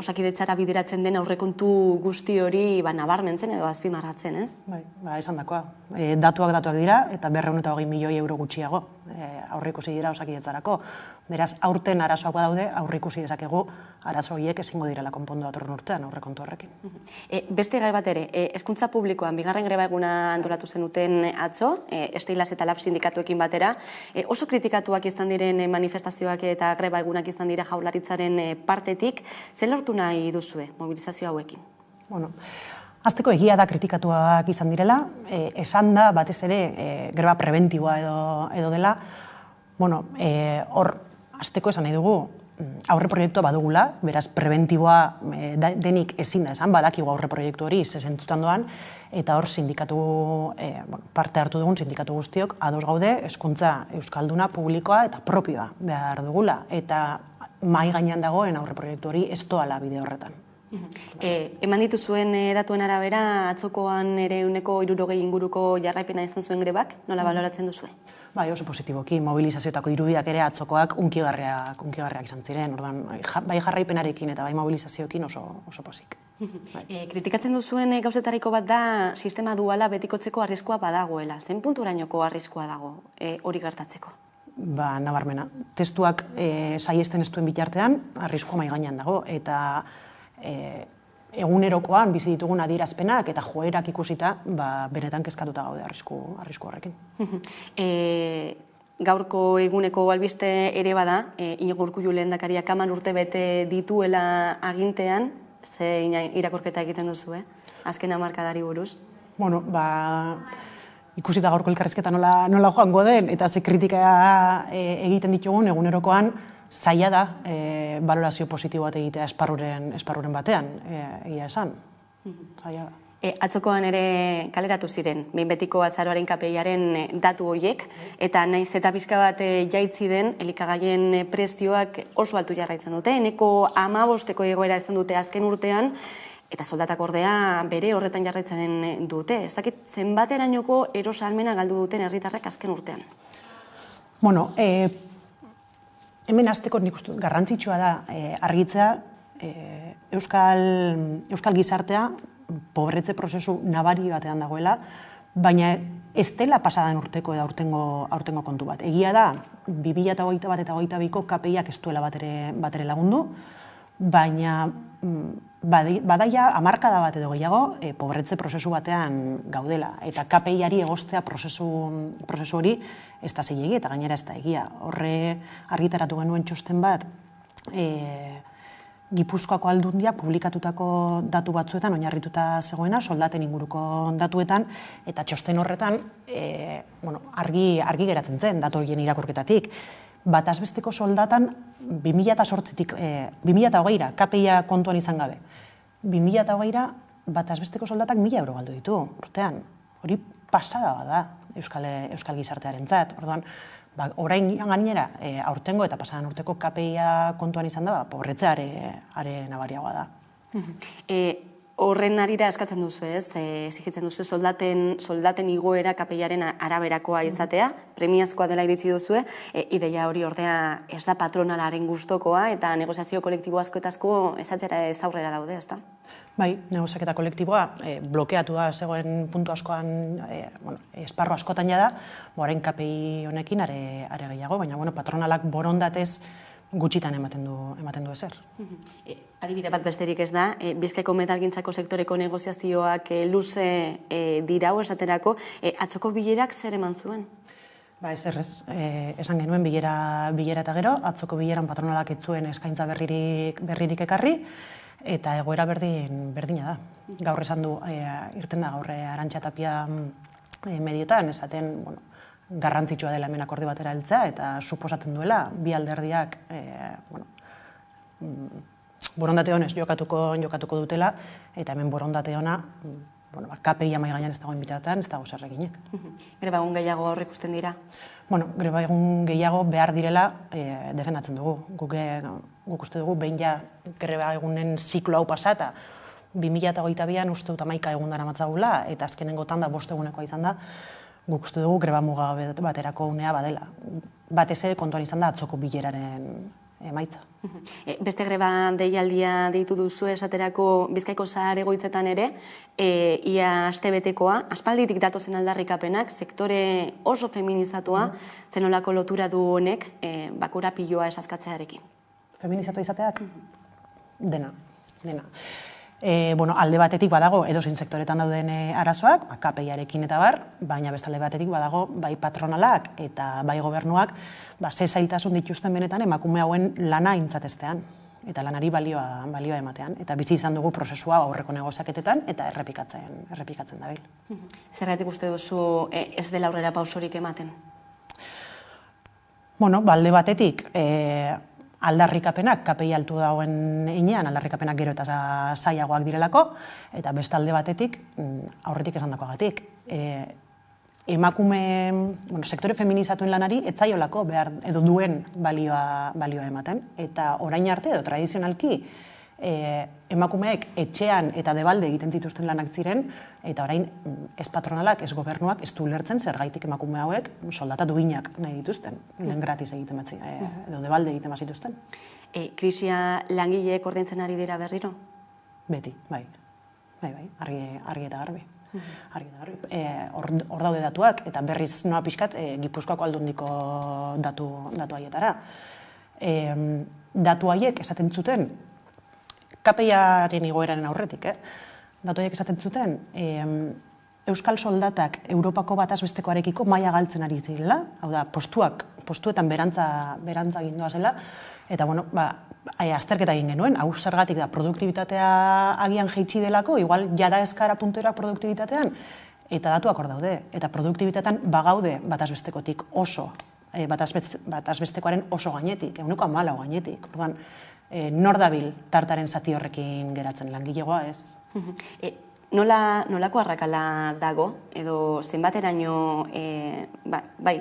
Osakidetzara bideratzen den aurrekontu guzti hori nabarmentzen edo azpimarratzen, ez? Bai, esan dakoa. Datuak dira, eta 220 milioi euro gutxiago aurreikusi dira Osakidetzarako. Beraz, aurten arazoak daude, aurreikusi dezakegu arazo horiek ezingo direla konpondu datorren urtean aurrekontu horrekin. Beste gai bat ere, hezkuntza publikoan bigarren greba eguna antolatu zenuten atzo, Steilas eta Lab sindikatuekin batera, oso kritikatuak izan diren manifestazioak eta greba egunak izan dira Jaurlaritzaren partetik, zer lortu nahi duzue mobilizazio hauekin? Azteko egia da kritikatuak izan direla, esan da batez ere greba preventiboa edo dela, hor azteko esan nahi dugu, aurre proiektua badugula, beraz preventiboa denik ezin da esan, badakigu aurre proiektu hori zezentutan doan, eta hor sindikatu, parte hartu dugun sindikatu guztiok, ados gaude, hezkuntza euskalduna, publikoa eta propioa behar dugula, eta mahai gainean dagoen aurre proiektu hori ez doala bide horretan. Eman dituzuen datuen arabera, atzokoan ere 60% inguruko jarraipena izan zuen grebak, nola baloratzen duzue? Bai, oso positiboki, mobilizazioetako irudiak ere atzokoak unkigarriak izan ziren, bai jarraipenarekin eta bai mobilizazioekin oso pozik. Kritikatzen duzuen gauzetariko bat da sistema duala betikotzeko arriskua badagoela. Zen punturainoko arriskua dago hori gertatzeko? nabarmena. Testuak saiesten ez duen bitartean, arriskua mahai gainean dago, eta egunerokoan bizi ditugun adierazpenak eta joerak ikusita, benetan kezkatuta gaude arrisku horrekin. Gaurko eguneko albiste ere bada, Iñigo Urkullu lehendakariak 10 urte bete dituela agintean, ze irakurketa egiten duzu, azken hamarkadari buruz? Bueno, ikusita gaurko elkarrizketa nola joango den, eta ze kritika egiten ditugun egunerokoan, zaila da balorazio positibo bat egitea esparruren batean, egia esan. Zaila da. Atzokoan ere kaleratu ziren, behin betiko azaroaren KPI-aren datu horiek, eta naiz eta pixka bat jaitzi den, elikagaien prezioak oso altu jarraitzen dute, eneko 15ko egoera izan dute azken urtean, eta soldatak ordea bere horretan jarraitzen dute. Ez dakit zenbaterainoko erosalmena galdu duten herritarrek azken urtean? Bueno, hemen hasteko nik uste garrantzitsua da argitzea euskal gizartea pobretze prozesu nabari batean dagoela, baina ez dela pasadan urteko eta aurtengo kontu bat. Egia da, 2021 eta 2022ko KPIak ez duela batere lagundu, baina badaia hamarkada bat edo gehiago pobretze prozesu batean gaudela. Eta KPI-ari egostea prozesu hori ez da zilegi eta gainera ez da egia. Horre argitaratu genuen txosten bat, Gipuzkoako Aldundiak publikatutako datu batzuetan oinarrituta zegoena, soldaten inguruko datuetan, eta txosten horretan argi geratzen zen datu horien irakurketatik. Batazbesteko soldatan 2008ra, KPIa kontuan izan gabe, 2008ra batazbesteko soldatak 1.000 euro galdu ditu, urtean. Hori pasada bada euskal gizartearentzat. Orduan, orain gainera, aurtengo eta pasadan urteko KPIa kontuan izan da, pobretzea are nabariagoa da. Horren arira eskatzen duzu, exigitzen duzu soldaten igoera KPIaren araberakoa izatea, premiazkoa dela iritzi duzu, ideia hori ordea ez da patronalaren gustokoa eta negoziazio kolektibo asko eta asko ezatzera ez aurrera daude, ez da? Bai, negoziaketa kolektiboa blokeatu da zegoen puntu askoan, esparro askotan jada, orain KPI honekin are gehiago, baina patronalak borondatez gutxitan ematen du ezer. Adibide bat besterik ez da, Bizkaiko metalgintzako sektoreko negoziazioak luze dirau esaterako, atzoko bilerak zer eman zuen? Ba, ez errez. Esan genuen bilera eta gero, atzoko bileran patronalak ez zuen eskaintza berririk ekarri, eta egoera berdina da. Gaur esan du, irten da gaur Arantxa Tapia mediotan, esaten, garrantzitsua dela hemen akordio batera heltzea, eta suposatzen duela, bi alderdiak borondate honez jokatuko dutela, eta hemen borondate hona, KPI mahai gainean ez dagoen bitartean, ez dago zer eginek. Greba egun gehiago aurre ikusten dira? Greba egun gehiago behar direla defendatzen dugu. Guk uste dugu, behin ja greba egunen ziklo hau pasata, 2022an uste dut 11 egun dara matzagula, eta azkenengo tanda 5 egunekoa izan da, guk uste dugu greba muga baterako unea badela. Batez ere kontuan izan da atzoko bileraren emaitza. Beste greba deialdia deitu duzu esaterako Bizkaiko zahar egoitzetan ere, ia astebetekoa, aspalditik datozen aldarrikapenak, sektore oso feminizatua, zenolako lotura du honek korapiloa esaskatzearekin. Feminizatu izateak? Dena. Alde batetik badago edozein sektoretan dauden arazoak, KPIarekin eta bar, baina bestalde batetik badago bai patronalak eta bai gobernuak ze zailtasun dituzten benetan emakume hauen lana aintzatestean eta lanari balioa ematean. Eta bizi izan dugu prozesua aurreko negoziaketetan eta errepikatzen dabil. Zergatik uste duzu ez dela aurrera pausorik ematen? Alde batetik aldarrikapenak, KPI altu dagoen heinean, aldarrikapenak gero eta zailagoak direlako, eta bestalde batetik, aurretik esandakoagatik, emakume, sektore feminizatuen lanari etzaiolako behar edo duen balioa ematen, eta orain arte edo tradizionalki emakumeek etxean eta debalde egiten dituzten lanak ziren, eta orain ez patronalak, ez gobernuak, ez du ulertzen zergaitik emakume hauek soldata duinak nahi dituzten, lehen gratis egiten edo debalde egiten bazituzten. Krisia langileek ordaintzen ari dira berriro? Beti, bai, argi eta garbi. Hor daude datuak, eta berriz noa pixkat Gipuzkoako Aldundiko datu haietara. Datu haiek esaten zuten, KPI-aren igoeraren aurretik, datu haiek esaten zuten, euskal soldatak Europako bataz bestekoarekiko maila galtzen ari zirela, hau da, postuetan berantza gindoa zela, eta, bueno, azterketa egin genuen, hau zergatik da, produktibitatea agian jeitsi delako, igual jada eskara puntuerak produktibitatean, eta datuak hor daude, eta produktibitatean bagaude bataz bestekotik oso, bataz bestekoaren oso gainetik, 14 gainetik, orduan, nor dabil tartaren zati horrekin geratzen langilegoa, ez? Nolako arrakala dago, edo zenbateraino,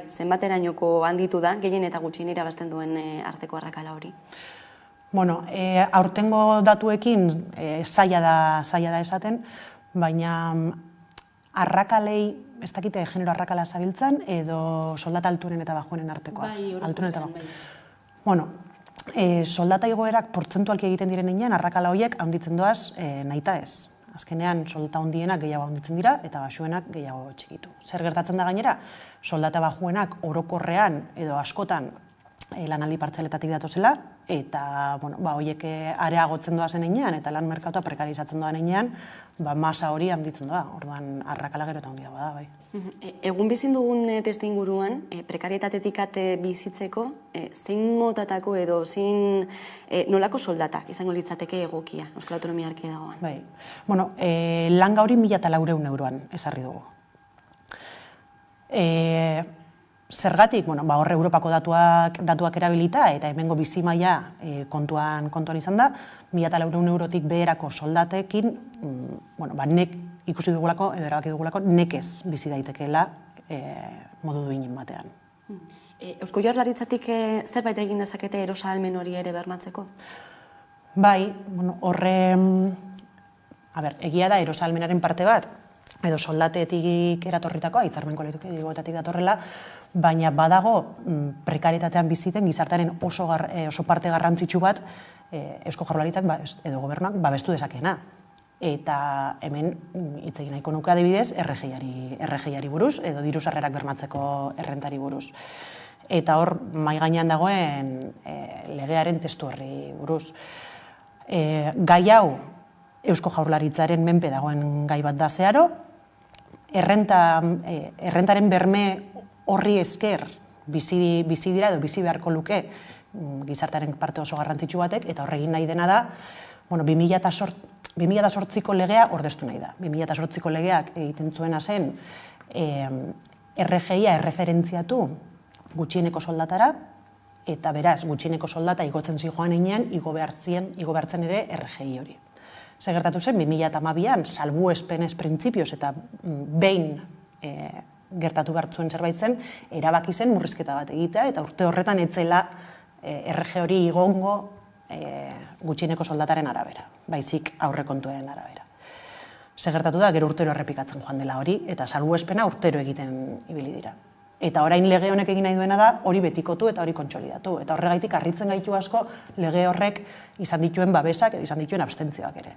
zenbaterainoko handitu da, gehien eta gutxien irabazten duen arteko arrakala hori? Bueno, aurtengo datuekin zaila da esaten, baina arrakalei, ez dakite genero arrakala zabiltzan, edo soldata alturen eta bajuenen artekoa. Alturen eta bajuenen. Bueno, soldata igoerak portzentualki egiten diren heinean, arrakala horiek handitzen doaz nahita ez. Azkenean, soldata handienak gehiago handitzen dira, eta baxuenak gehiago txikitu. Zer gertatzen da gainera, soldata bajuenak orokorrean edo askotan lanaldi partzeletatik datozela, eta horiek areagotzen doazen heinean, eta lan merkatua prekarizatzen doan heinean, masa hori handitzen doa, orduan arrakala gero eta handia bada, bai. Egun bizin dugun testu inguruan, prekarietatetik bizitzeko, zein motatako edo zein nolako soldata izango litzateke egokia Euskal Autonomia Erkidegoan? Bai, bueno, langa hori 1.400 euroan ezarri dugu. Zergatik, horre Europako datuak erabilita, eta hemengo bizi maila kontuan izan da, 1.400 eurotik beherako soldatekin, nek ikusi dugulako, edo erabaki dugulako, nekez bizi daitekeela modu duinen batean. Eusko Jaurlaritzatik zerbait egin dezakete erosahalmen hori ere bermatzeko? Bai, egia da erosahalmenaren parte bat, edo soldatetik eratorritakoa, hitzarmen kolektiboetatik datorrela, baina badago prekaritatean biziten gizartearen oso parte garrantzitsu bat Eusko Jaurlaritzak edo gobernuak babestu dezakeena. Eta hemen hitz egin nahiko nuke adibidez RGI-ari buruz, edo diru sarrerak bermatzeko errentari buruz. Eta hor, mahai gainean dagoen legearen testu horri buruz. Gai hau Eusko Jaurlaritzaren menpe dagoen gai bat da zeharo, errentaren berme horri esker bizi dira edo bizi beharko luke gizartearen parte oso garrantzitsu batek, eta horregin nahi dena da, 2008ko legea ordeztu nahi da. 2008ko legeak egiten zuena zen RGI-a erreferentziatu gutxieneko soldatara, eta beraz, gutxieneko soldata igotzen zijoan heinean, igo behartzen ere RGI hori. Zer gertatu zen, 2012an, salbuespenez printzipioz eta behin gertatu bertzuen zerbait zen, erabaki zen murrizketa bat egitea, eta urte horretan etzela RG hori igongo gutxieneko soldataren arabera, baizik aurrekontuen arabera. Zer gertatu da, gero urtero errepikatzen joan dela hori, eta salbuespena urtero egiten ibili dira. Eta orain lege honek egin nahi duena da, hori betikotu eta hori kontsolidatu. Eta horregaitik harritzen gaitu asko lege horrek izan dituen babesak, izan dituen abstentzioak ere.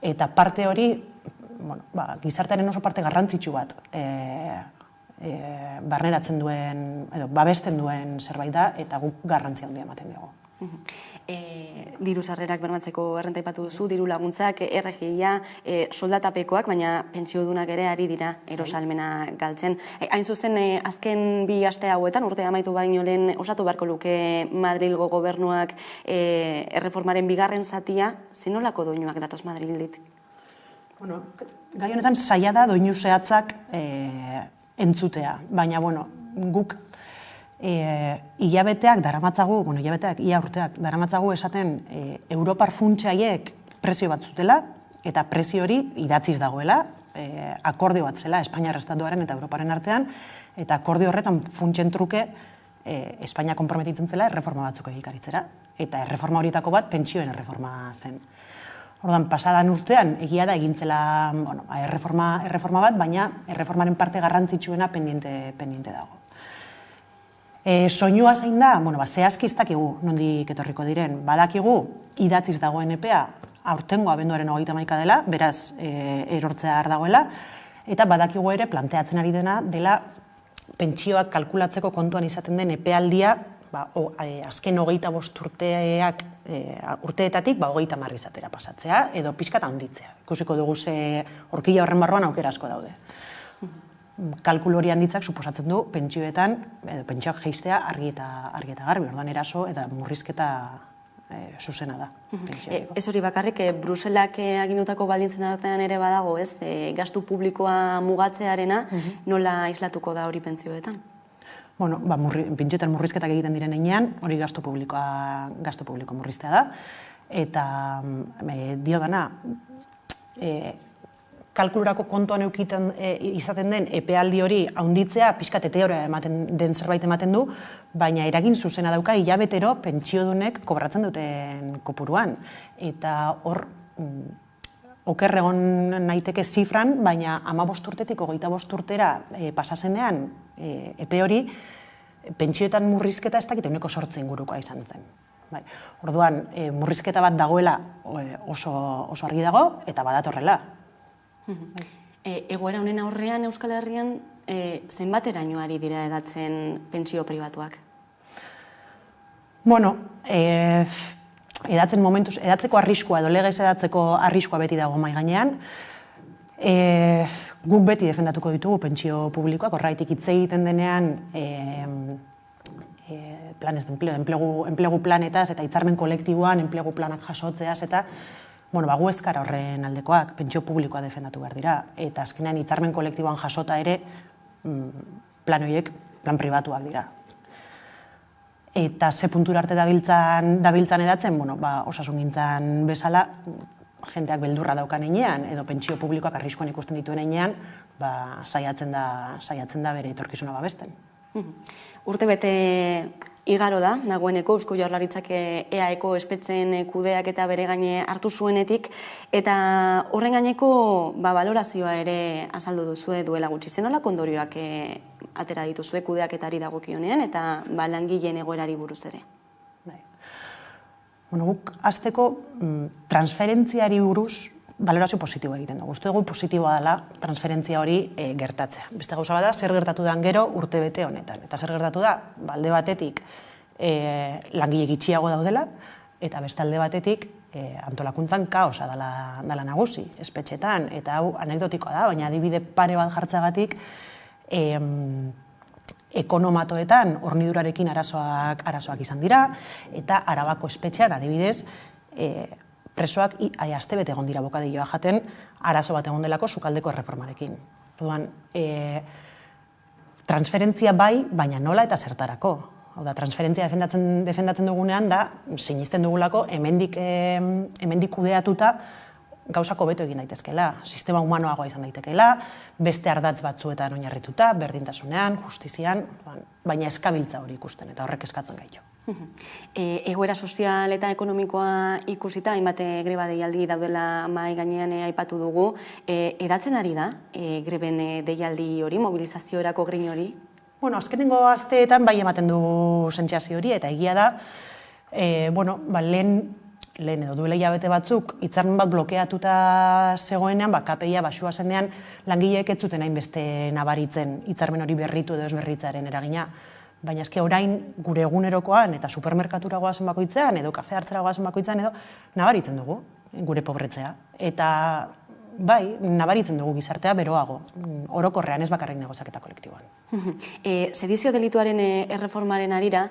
Eta parte hori, gizartearen oso parte garrantzitsu bat barneratzen duen, edo babesten duen zerbait da, eta guk garrantzia handia ematen dugu. Diru sarrerak bermatzeko errenta aipatu duzu, diru laguntzak, RGI-a, soldatapekoak, baina pentsiodunak ere ari dira erosahalmena galtzen. Hain zuzen, azken 2 aste hauetan, urte amaitu baino lehen osatu beharko luke Madrilgo gobernuak erreformaren 2. zatia, zenolako doinuak datoz Madrildik? Gai honetan zaila da doinu zehatzak entzutea, baina guk hilabeteak daramatzagu, ia urteak daramatzagu esaten Europar funtsaiek prezio bat zutela, eta prezio hori idatziz dagoela, akordio bat zela Espainiar Estatuaren eta Europaren artean, eta akordio horretan funtsen truke Espainia konprometitzen zela erreforma batzuk egikaritzera, eta erreforma horietako bat pentsioen erreforma zen. Orduan, pasadan urtean egia da egintzela erreforma bat, baina erreformaren parte garrantzitsuena pendiente dago. Soinua zein da, zehazki ez dakigu nondik etorriko diren. Badakigu idatziz dagoen epea aurtengo abenduaren 31 dela, beraz erortzea dagoela, Eta badakigu ere planteatzen ari dena dela pentsioak kalkulatzeko kontuan izaten den epealdia azken 25 urteetatik 30 izatera pasatzea edo pixkat handitzea. Ikusiko dugu ze horquilla horren barruan aukera asko daude. Kalkulu hori handitzak suposatzen du pentsioetan, pentsioak jeistea argi eta garbi, orduan eraso eta murrizketa zuzena da. Ez hori bakarrik, Bruselak agindutako baldintzen artean ere badago, ez? Gastu publikoa mugatzearena nola islatuko da hori pentsioetan? Bueno, pentsioetan murrizketak egiten diren heinean, hori gastu publiko murriztea da. Eta dio dana, kalkulurako kontuan izaten den epealdi hori haunditzea, pixkat eteora den zerbait ematen du, baina eragin zuzena dauka hilabetero pentsiodunek kobratzen duten kopuruan. Eta hor, oker egon naiteke zifran, baina 15 urtetik 25 urtera pasazenean epe hori, pentsioetan murrizketa ez dakit 8% ingurukoa izan zen. Orduan, murrizketa bat dagoela oso argi dago, eta badatorrela. Egoera honen aurrean Euskal Herrian zenbateraino ari dira edatzen pentsio pribatuak? Bueno, edatzeko arriskua edo legez edatzeko arriskua beti dago mahai gainean. Guk beti defendatuko ditugu pentsio publikoak, horraitik hitz egiten denean planes de empleo, enplegu planetaz eta hitzarmen kolektiboan enplegu planak jasotzeaz eta gu ez gara horren aldekoak, pentsio publikoa defendatu behar dira, eta azkenean hitzarmen kolektiboan jasota ere plan horiek plan pribatuak dira. Eta ze puntura arte dabiltzan edatzen, osasungintzan bezala, jendeak beldurra daukan heinean, edo pentsio publikoak arriskuan ikusten dituen heinean, saiatzen da bere etorkizuna babesten. Urte bete igaro da, nagoeneko Eusko Jaurlaritzak EAeko espetxeen kudeak eta bere gaine hartu zuenetik, eta horren gaineko balorazioa ere azaldu duzue duela gutxi. Zenola kondorioak atera dituzue kudeaketari dagokionean eta langileen egoerari buruz ere? Guk hasteko transferentziari buruz balorazio positiboa egiten dugu. Uste dugu positiboa dela transferentzia hori gertatzea. Beste gauza bada, zer gertatu den gero urte bete honetan. Eta zer gertatu da, alde batetik langile gitxiago daudela, eta beste alde batetik antolakuntzan kaosa dela nagusi, espetxetan. Eta hau anekdotikoa da, baina adibide pare bat jartzagatik, ekonomatoetan hornidurarekin arazoak izan dira, eta Arabako espetxean adibidez, presoak astebete egon dira bokadilloa jaten arazo bat egon delako sukaldeko erreformarekin. Orduan, transferentzia bai, baina nola eta zertarako. Hau da, transferentzia defendatzen dugunean da, sinisten dugulako, hemendik kudeatuta gauzako beto egin daitezkeela, sistema humanoagoa izan daitekeela, beste ardatz batzuetan oinarrituta, berdintasunean, justizian, baina eskabiltza hori ikusten, eta horrek eskatzen gaitu. Egoera sozial eta ekonomikoa ikusita, hainbat greba deialdi daudela mahai gainean aipatu dugu, edatzen ari da greben deialdi hori, mobilizaziorako grin hori? Bueno, azkenengo asteetan bai ematen du sentsazio hori, eta egia da, lehen edo duela hilabete batzuk, hitzarmen bat blokeatuta zegoenean, KPIa basua zenean, langileek ez zuten hainbeste nabaritzen hitzarmen hori berritu edo ez berritzaren eragina. Baina eske orain gure egunerokoan eta supermerkatura goazen bakoitzean edo kafe hartzera goazen bakoitzean edo nabaritzen dugu gure pobretzea. Eta bai, nabaritzen dugu gizartea beroago, orokorrean ez bakarrik negoziaketa kolektiboan. Sedizio delituaren erreformaren arira,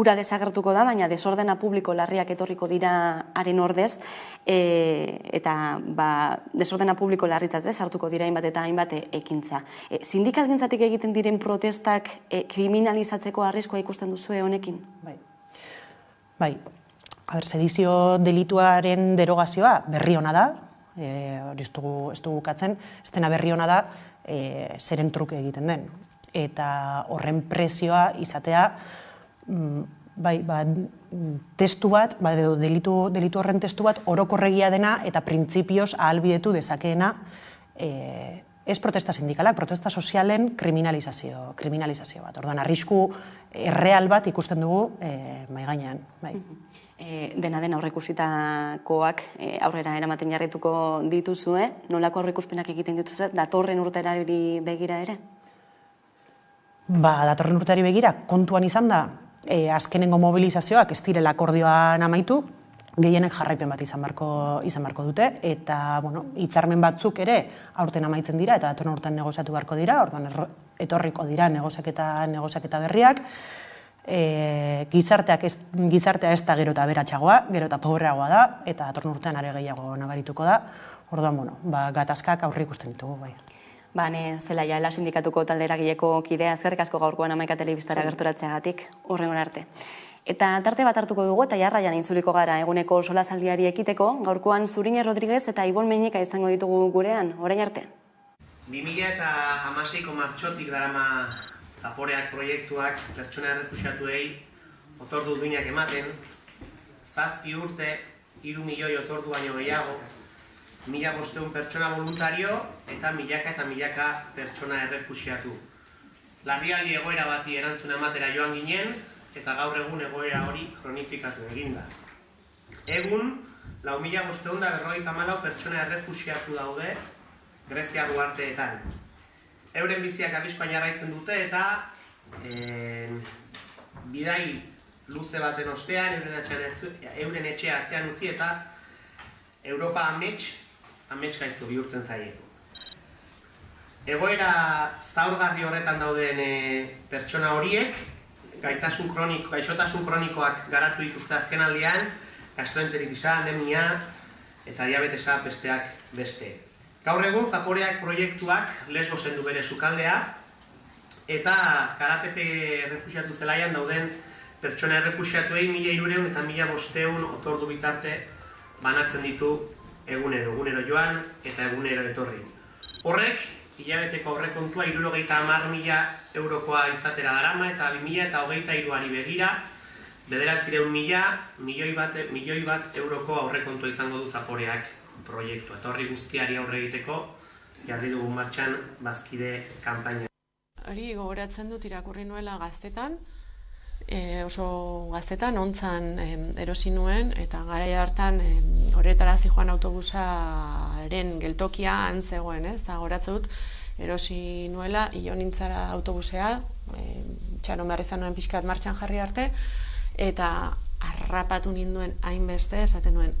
ura desagertuko da, baina desordena publiko larriak etorriko dira haren ordez, eta desordena publiko larritzatez hartuko dira hainbat eta hainbat ekintza. Sindikalgintzatik egiten diren protestak kriminalizatzeko arriskoa ikusten duzue honekin? Bai. Sedizio delituaren derogazioa berri ona da, hori ez dugu bukatzen, ez dena berri ona da, zeren truke egiten den. Eta horren prezioa izatea, testu bat, delitu horren testu bat, orokorregia dena eta printzipioz ahalbidetu dezakeena, ez protesta sindikalak, protesta sozialen kriminalizazio bat. Orduan, arrisku erreal bat ikusten dugu mahai gainean. dena den aurreikusitakoak aurrera eramaten jarrituko dituzue, nolako aurreikuspenak egiten dituzue, datorren urterari begira ere? Datorren urteari begira, kontuan izan da, azkenengo mobilizazioak ez direla akordioan amaitu, gehienek jarraipen bat izan beharko dute, eta hitzarmen batzuk ere aurten amaitzen dira, eta datorren urtean negoziatu beharko dira, orduan etorriko dira negoziaketa berriak, gizartea ez da gero eta aberatsagoa, gero eta pobreagoa da, eta datorren urtean are gehiago nabarituko da, orduan, gatazkak aurre ikusten ditugu, bai. Ne Zelaia, Ela sindikatuko talde eragileko kidea, eskerrik asko gaurkoan Hamaika telebistara gerturatzeagatik, hurrengora arte. Eta tarte bat hartuko dugu eta jarraian intzuliko gara eguneko solasaldiari ekiteko, gaurkoan Zurine Rodriguez eta Ibon Meñika izango ditugu gurean, orain arte. 2016ko martxotik darama Zaporeak proiektuak pertsona errefuxiatuei otordu duinak ematen, 7 urte, 3 milioi otordu baino gehiago, 1.500 pertsona voluntario eta milaka pertsona errefuxiatu. Larrialdi egoera bati erantzuna ematera joan ginen, eta gaur egun egoera hori kronifikatu eginda. Egun, 4.554 pertsona errefuxiatu daude Greziar uharteetan. Euren biziak arriskuan jarraitzen dute eta bidai luze baten ostean, euren etxea atzean utzi eta Europa amets gaizto bihurtzen zaie. Egoera zaurgarri horretan dauden pertsona horiek, gaixotasun kronikoak garatu dituzte azkenaldian, gastroenteritisa, anemia eta diabetesa besteak beste. Gaur egun Zaporeak proiektuak Lesbosen du bere sukaldea eta Karatepe errefuxiatu zelaian dauden pertsona errefuxiatuei 1.300 eta 1.500 otordu bitarte banatzen ditu egunero joan eta egunero etorri. Horrek, hilabeteko aurrekontua 70.000 eurokoa izatera darama eta 2023ari begira 900.000 milioi bat euroko aurrekontua izango du Zaporeak proiektua. Eta horri guztiari aurre egiteko jarri dugun martxan bazkide kanpaina. Hori gogoratzen dut irakurri nuela Gaztetan, oso Gaztetan ontzan erosi nuen eta garai hartan horretara zijoan autobusaren geltokia han zegoen, eta gogoratzen dut erosi nuela, hilo nintzara autobusea, txaron behar izan nuen pixkat martxan jarri arte, eta harrapatu ninduen hainbeste, esaten nuen,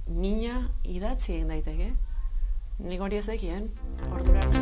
mina idatzi egin daiteke. Nik hori ez ekien, ordura arte.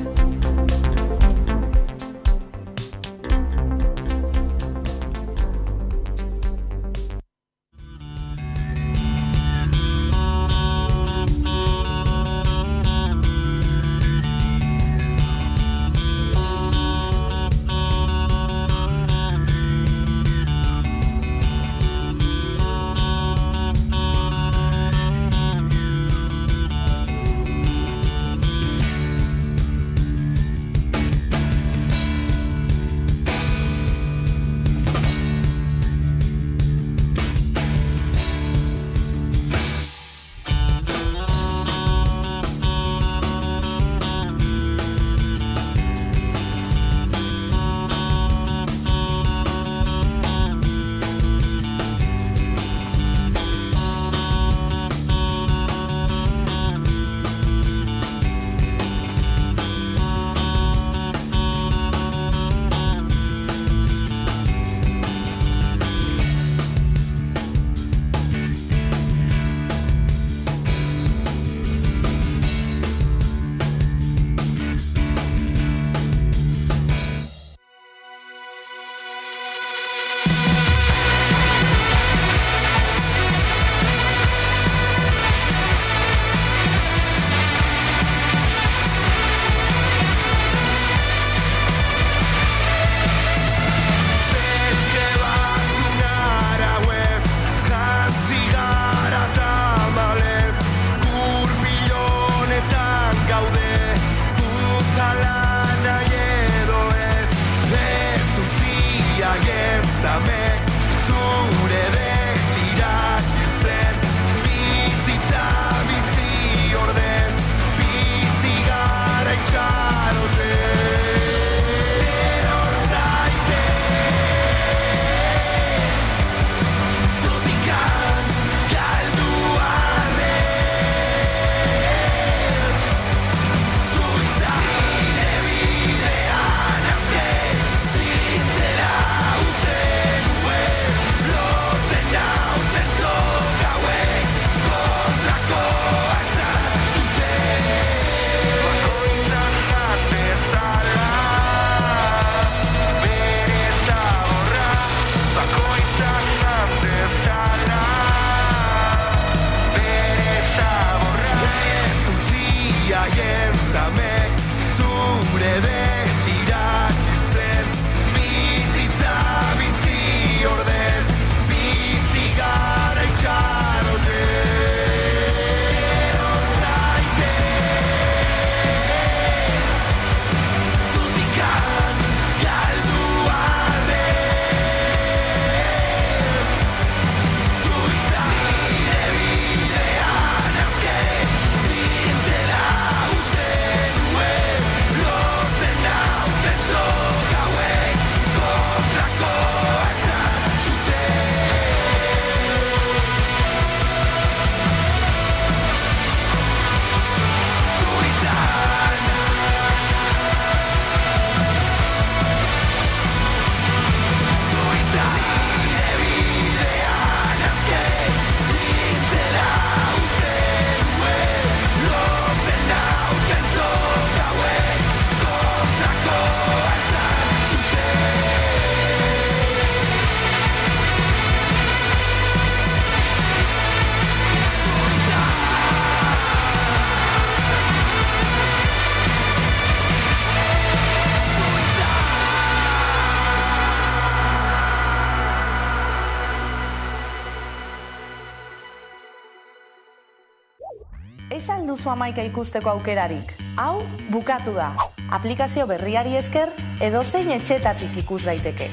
baduzu Hamaika ikusteko aukerarik. Hau, bukatu da. Aplikazio berriari esker, edozein etxetatik ikus daiteke.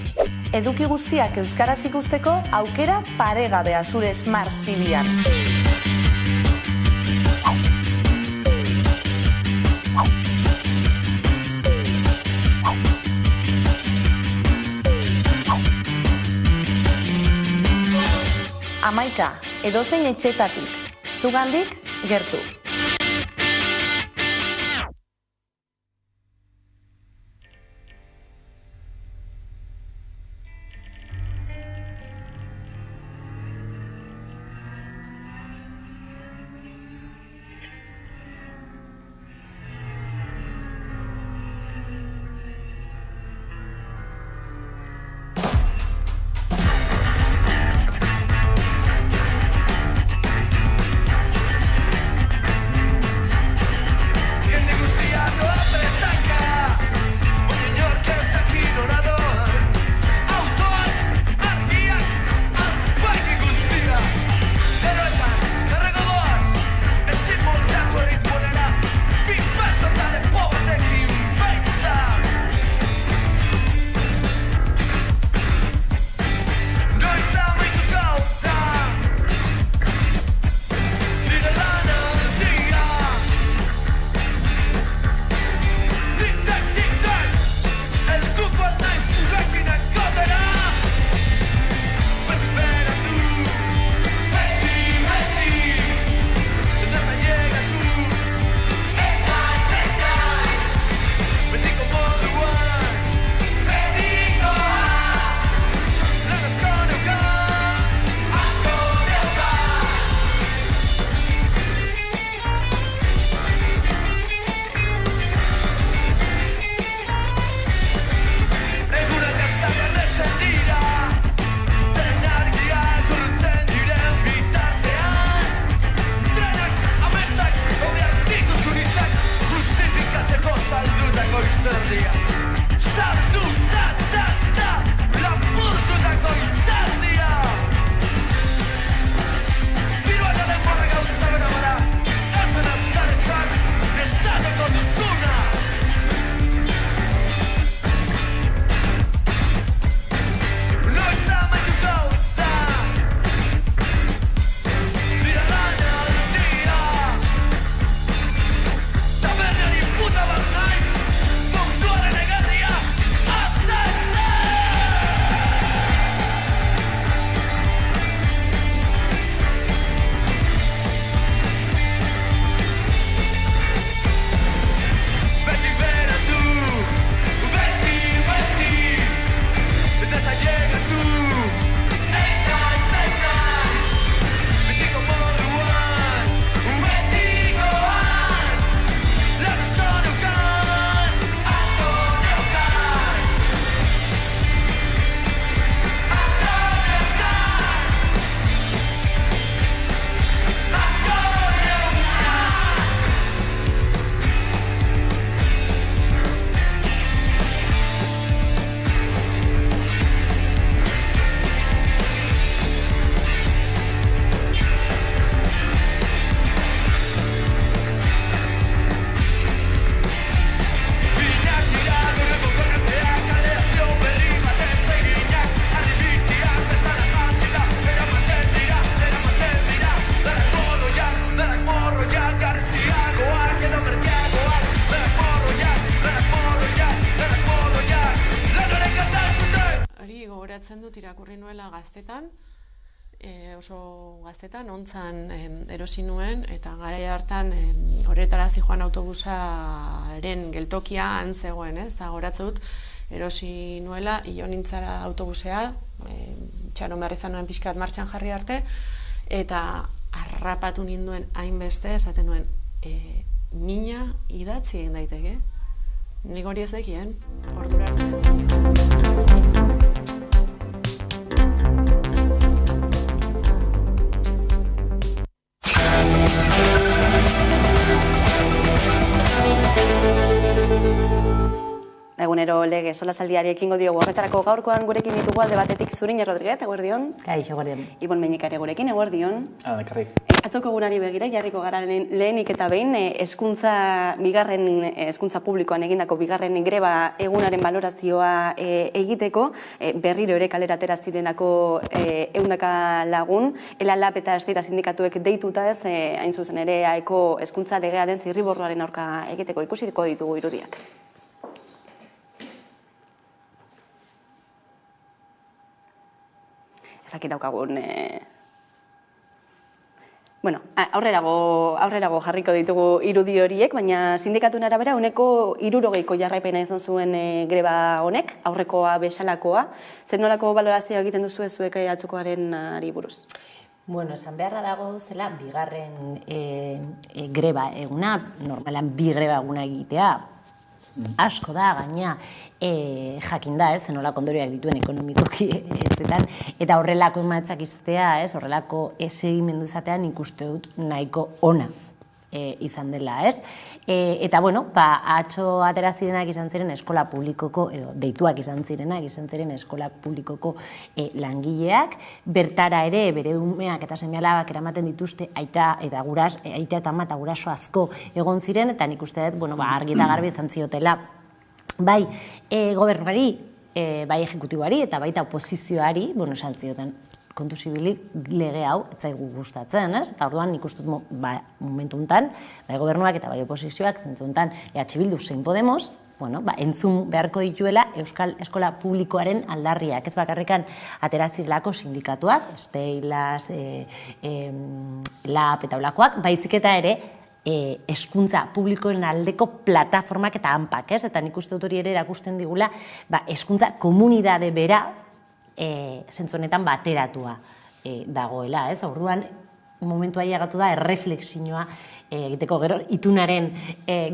Eduki guztiak euskaraz ikusteko aukera paregabea zure Smart TV-an. Hamaika, edozein etxetatik, zugandik gertu. gogoratzen dut irakurri nuela gaztetan, oso gaztetan, ontzan erosi nuen, eta garai hartan horretara zijoan autobusaren geltokia han zegoen, eta gogoratzen dut erosi nuela, hilo nintzara autobusea, txaron behar izan nuen pixkat martxan jarri arte, eta harrapatu ninduen hainbeste, esaten nuen, mina idatzi egin daiteke. Nik hori ez dekien, ordura Egunero lege solasaldiari ekingo diogu horretarako gaurkoan gurekin ditugu alde batetik Zuriñe Rodríguez, eguerdion. Kaixo, eguerdion. Ibon Meñikari gurekin, eguerdion. Dekarrik. Atzoko egunari begira, jarriko gara lehenik eta behin, hezkuntza publikoan egindako bigarren greba egunaren balorazioa egiteko, berriro ere kalera atera zirenako 100 lagun, LALAB eta Estira sindikatuek deituta ez, hain zuzen ere aeko hezkuntza legearen zirriborroaren aurka egiteko ikusiko ditugu irudiak. Ezakit daukagun... Bueno, aurrerago jarriko ditugu irudi horiek, baina sindikatuen arabera 60% jarraipena izan zuen greba honek, aurrekoa bezalakoa. Zer nolako balorazioa egiten duzu zuek atzokoaren ari buruz? Bueno, esan beharra dago zela bigarren greba eguna, normalan bi greba eguna egitea, asko da, gaina, jakin da, zenolako ondorioak dituen ekonomikoki etzetan, eta horrelako emaitzak izatea, horrelako segimendu izatea nik uste dut nahiko ona izan dela, Eta, bueno, atzo atera zirenak izan ziren eskola publikoko, edo deituak izan ziren eskola publikoko langileak, bertara ere bere umeak eta seme-alabak eramaten dituzte aita eta ama eta guraso asko egon ziren, eta nik uste dut, argi eta garbi izan ziotela, bai gobernuari, bai ejekutiboari eta baita oposizioari, esan zioten, kontu zibilik lege hau ez zaigu gustatzen, eta orduan nik uste dut momentu honetan, bai gobernuak eta bai oposizioak zentzu honetan EH Bildu zein Podemos, entzun beharko dituela Euskal Eskola Publikoaren aldarriak, ez bakarrikan aterazirelako sindikatuak, Steilas, LAB eta olakoak, baizik eta ere hezkuntza publikoen aldeko plataformak eta hanpak, eta nik uste dut hori ere erakusten digula hezkuntza komunidade bera zentzu honetan bateratua dagoela, orduan momentua ailegatu da erreflexioa egiteko gero itunaren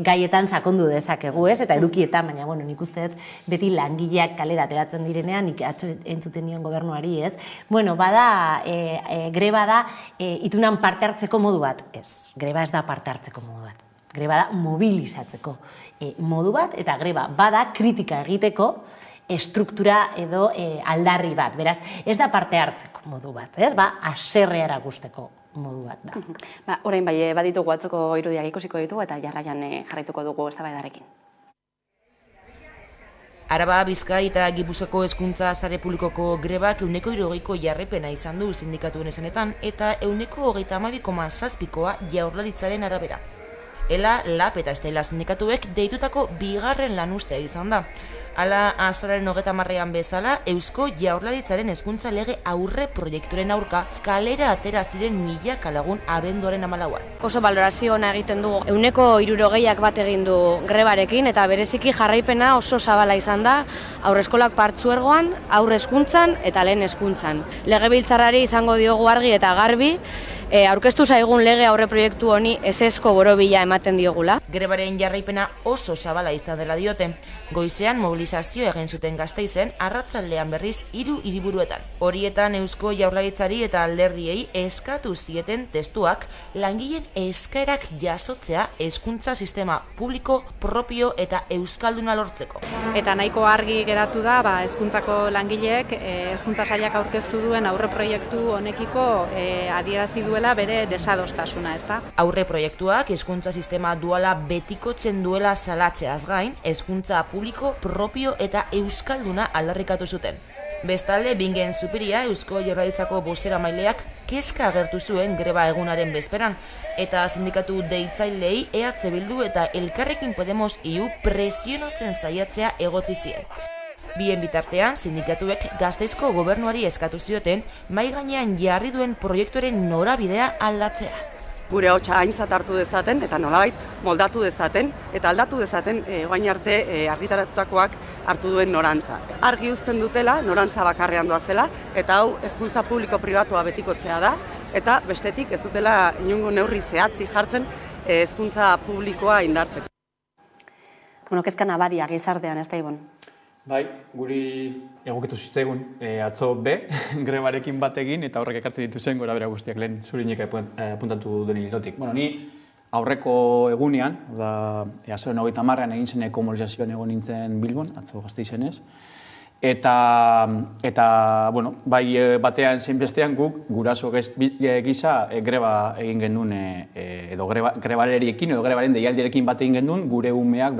gaietan sakondu dezakegu, eta edukietan, baina nik uste dut beti langileak kalera ateratzen direnean, nik atzo entzuten nion gobernuari, bada, greba da itunan parte hartzeko modu bat, greba ez da parte hartzeko modu bat, greba da mobilizatzeko modu bat, eta greba bada kritika egiteko estruktura edo aldarri bat, beraz, ez da parte hartzeko modu bat, haserrea erakusteko modu bat da. Orain bai, baditugu atzoko irudiak ikusiko ditugu eta jarraian jarraituko dugu eztabaidarekin. Araba, Bizkai eta Gipuzkoako hezkuntza sare publikoko grebak 60% jarraipena izan du sindikatuen esanetan eta 32,7%koa Jaurlaritzaren arabera. Ela, LAB eta Estela sindikatuek deitutako bigarren lanustea izan da. Hala, azararen 30ean bezala, Eusko Jaurlaritzaren hezkuntza lege aurre proiekturen aurka kalera atera ziren milaka lagun abenduaren 14an. Oso balorazio ona egiten dugu. 60% bat egin du grebarekin eta bereziki jarraipena oso zabala izan da haurreskolak partzuergoan, haur hezkuntzan eta lehen hezkuntzan. Legebiltzarrari izango diogu argi eta garbi, aurkeztu zaigun lege aurre proiektu honi ezezko borobila ematen diogula. Grebaren jarraipena oso zabala izan dela diote. Goizean mobilizazio egin zuten Gasteizen, arratzaldean berriz 3 hiriburuetan. Horietan Eusko Jaurlaritzari eta alderdiei eskatu zieten testuak langileen eskaerak jasotzea hezkuntza sistema publiko, propio eta euskalduna lortzeko. Eta nahiko argi geratu da, hezkuntzako langileek hezkuntza sailak aurkeztu duen aurre proiektu honekiko adierazi duela bere desadostasuna, ezta? Aurre proiektuak hezkuntza sistema duala betikotzen duela salatzeaz gain, hezkuntza publiko, propio eta euskalduna aldarrikatu zuten. Bestalde, Bingen Zupiria Eusko Jaurlaritzako bozeramaileak kezka agertu zuen greba egunaren bezperan, eta sindikatu deitzaileei EH Bildu eta Elkarrekin Podemos EU presionatzen saiatzea egotzi zien. Bien bitartean, sindikatuek Gasteizko gobernuari eskatu zioten mahai gainean jarri duen proiektuaren norabidea aldatzea. Gure hotsa aintzat hartu dezaten eta nolabait moldatu dezaten eta aldatu dezaten orain arte argitaratutakoak hartu duen norantza. Argi uzten dutela norantza bakarrean doazela eta hau hezkuntza publiko pribatua betikotzea da eta bestetik ez dutela inongo neurri zehatzi jartzen hezkuntza publikoa indartzeko. Kezka nabaria gizartean, ez da Ibon? Bai, guri egokitu zitzaigun atzo grebarekin bat egin eta horrek ekartzen dituzen gora bera guztiak lehen Zurinek apuntatu duen ildotik. Ni aurreko egunean, azaroan 30ean egin zeneko mobilizazioan egon nintzen Bilbon, atzo Gasteizenez, eta bai batean zein bestean guk guraso gisa greba egin genuen, edo grebaleriekin edo grebaren deialdiarekin bat egin genuen gure umeak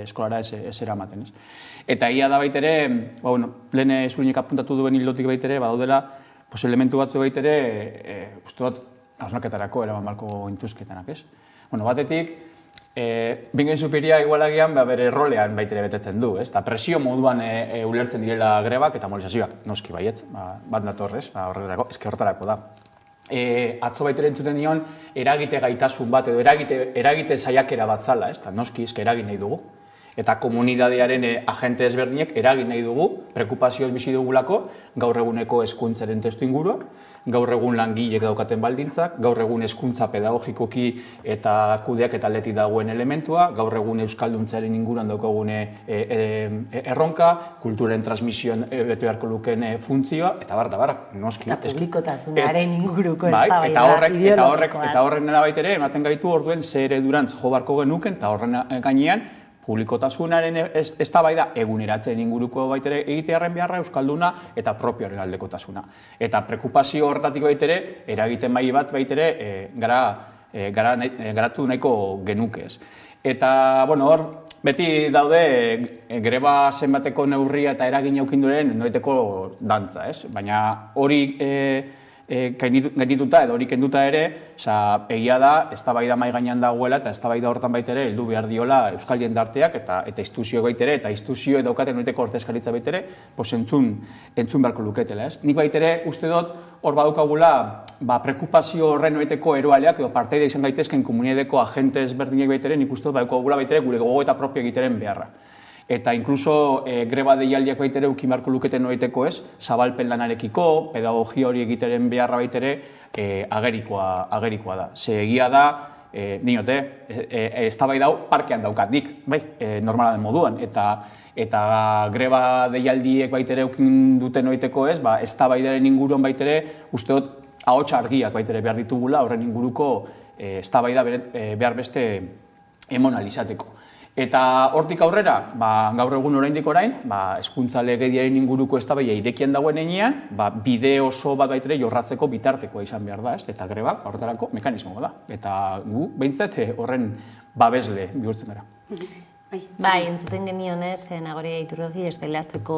eskolara ez eramaten. Eta ia da baitere, lehen zurinek apuntatu duen hildotik baitere, badaudela elementu batzu baitere, uste dut, hausnaketarako eraman balko intuzketanak, ez? Batetik, bingen superia igualagian bere rolean baitere betetzen du, ez? Eta presio moduan ulertzen direla grebak eta mobilizazioak, noski baietz, bat datorrez, horretarako da. Atzo baitere entzuten dion, eragite gaitasun bat edo eragite saiakera bat zala, ez? Noski eragin nahi dugu. Eta komunidadearen agente ezberdinek eragin nahi dugu, preokupazioz bizi dugulako, gaur eguneko hezkuntzaren testu inguruak, gaur egun langilek daukaten baldintzak, gaur egun hezkuntza pedagogikoki eta kudeak eta aldetik dagoen elementua, gaur egun euskalduntzearen inguruan daukagune erronka, kulturen transmisioan bete beharko luken funtzioa, eta bar, noski. Eta publikotasunaren inguruko eztabaida. Eta horren nena baitere, ematen gaitu orduen zer edurantz jo barko genuken, eta horren gainean, publikotasunaren eztabaida eguneratzen inguruko baitere egitearen beharra euskalduna eta propioaren aldekotasuna. Eta preokupazio horretatik baitere, eragiten mai bat baitere garatu nahiko genukez. Eta, hor, beti daude greba zenbateko neurria eta eragin aukinduren noiteko dantza, ez? Baina hori gaindituta edo hori kenduta ere, egia da, eztabaida mai gainean dagoela eta eztabaida hortan baitere heldu behar diola euskal jendarteak eta instituzio baitere, eta instituzio daukaten noiteko ordezkaritza baitere, entzun beharko luketela, ez? Nik baitere uste dut hor badukagula preokupazio horren noiteko eroaleak edo parteide izan gaitezken komunidadeko agente ezberdinek baitere, nik uste dut badukagula baitere gure gogo eta propio egiteren beharra. Eta inkluso greba deialdiak baitere ukin beharko luketen noiteko ez, zabalpen lanarekiko, pedagogia hori egiteren beharra baitere agerikoa da. Ze egia da, dinote, eztabaida hau parkean daukat nik, normala den moduan, eta greba deialdiek baitere ukin duten noiteko ez, eztabaidaren inguruan baitere, uste dut, ahots argiak baitere behar ditugula, horren inguruko eztabaida behar beste emonalizateko. Eta hortik aurrera, gaur egun oraindik orain, hezkuntza legediaren inguruko eztabaida irekian dagoen heinean, bide oso bat baitere jorratzeko bitartekoa izan behar da, eta greba horretarako mekanismoa da. Eta gu, behintzat, horren babesle bihurtzen gara. Bai, entzuten genionez, Nagore Iturriozi, estelazteko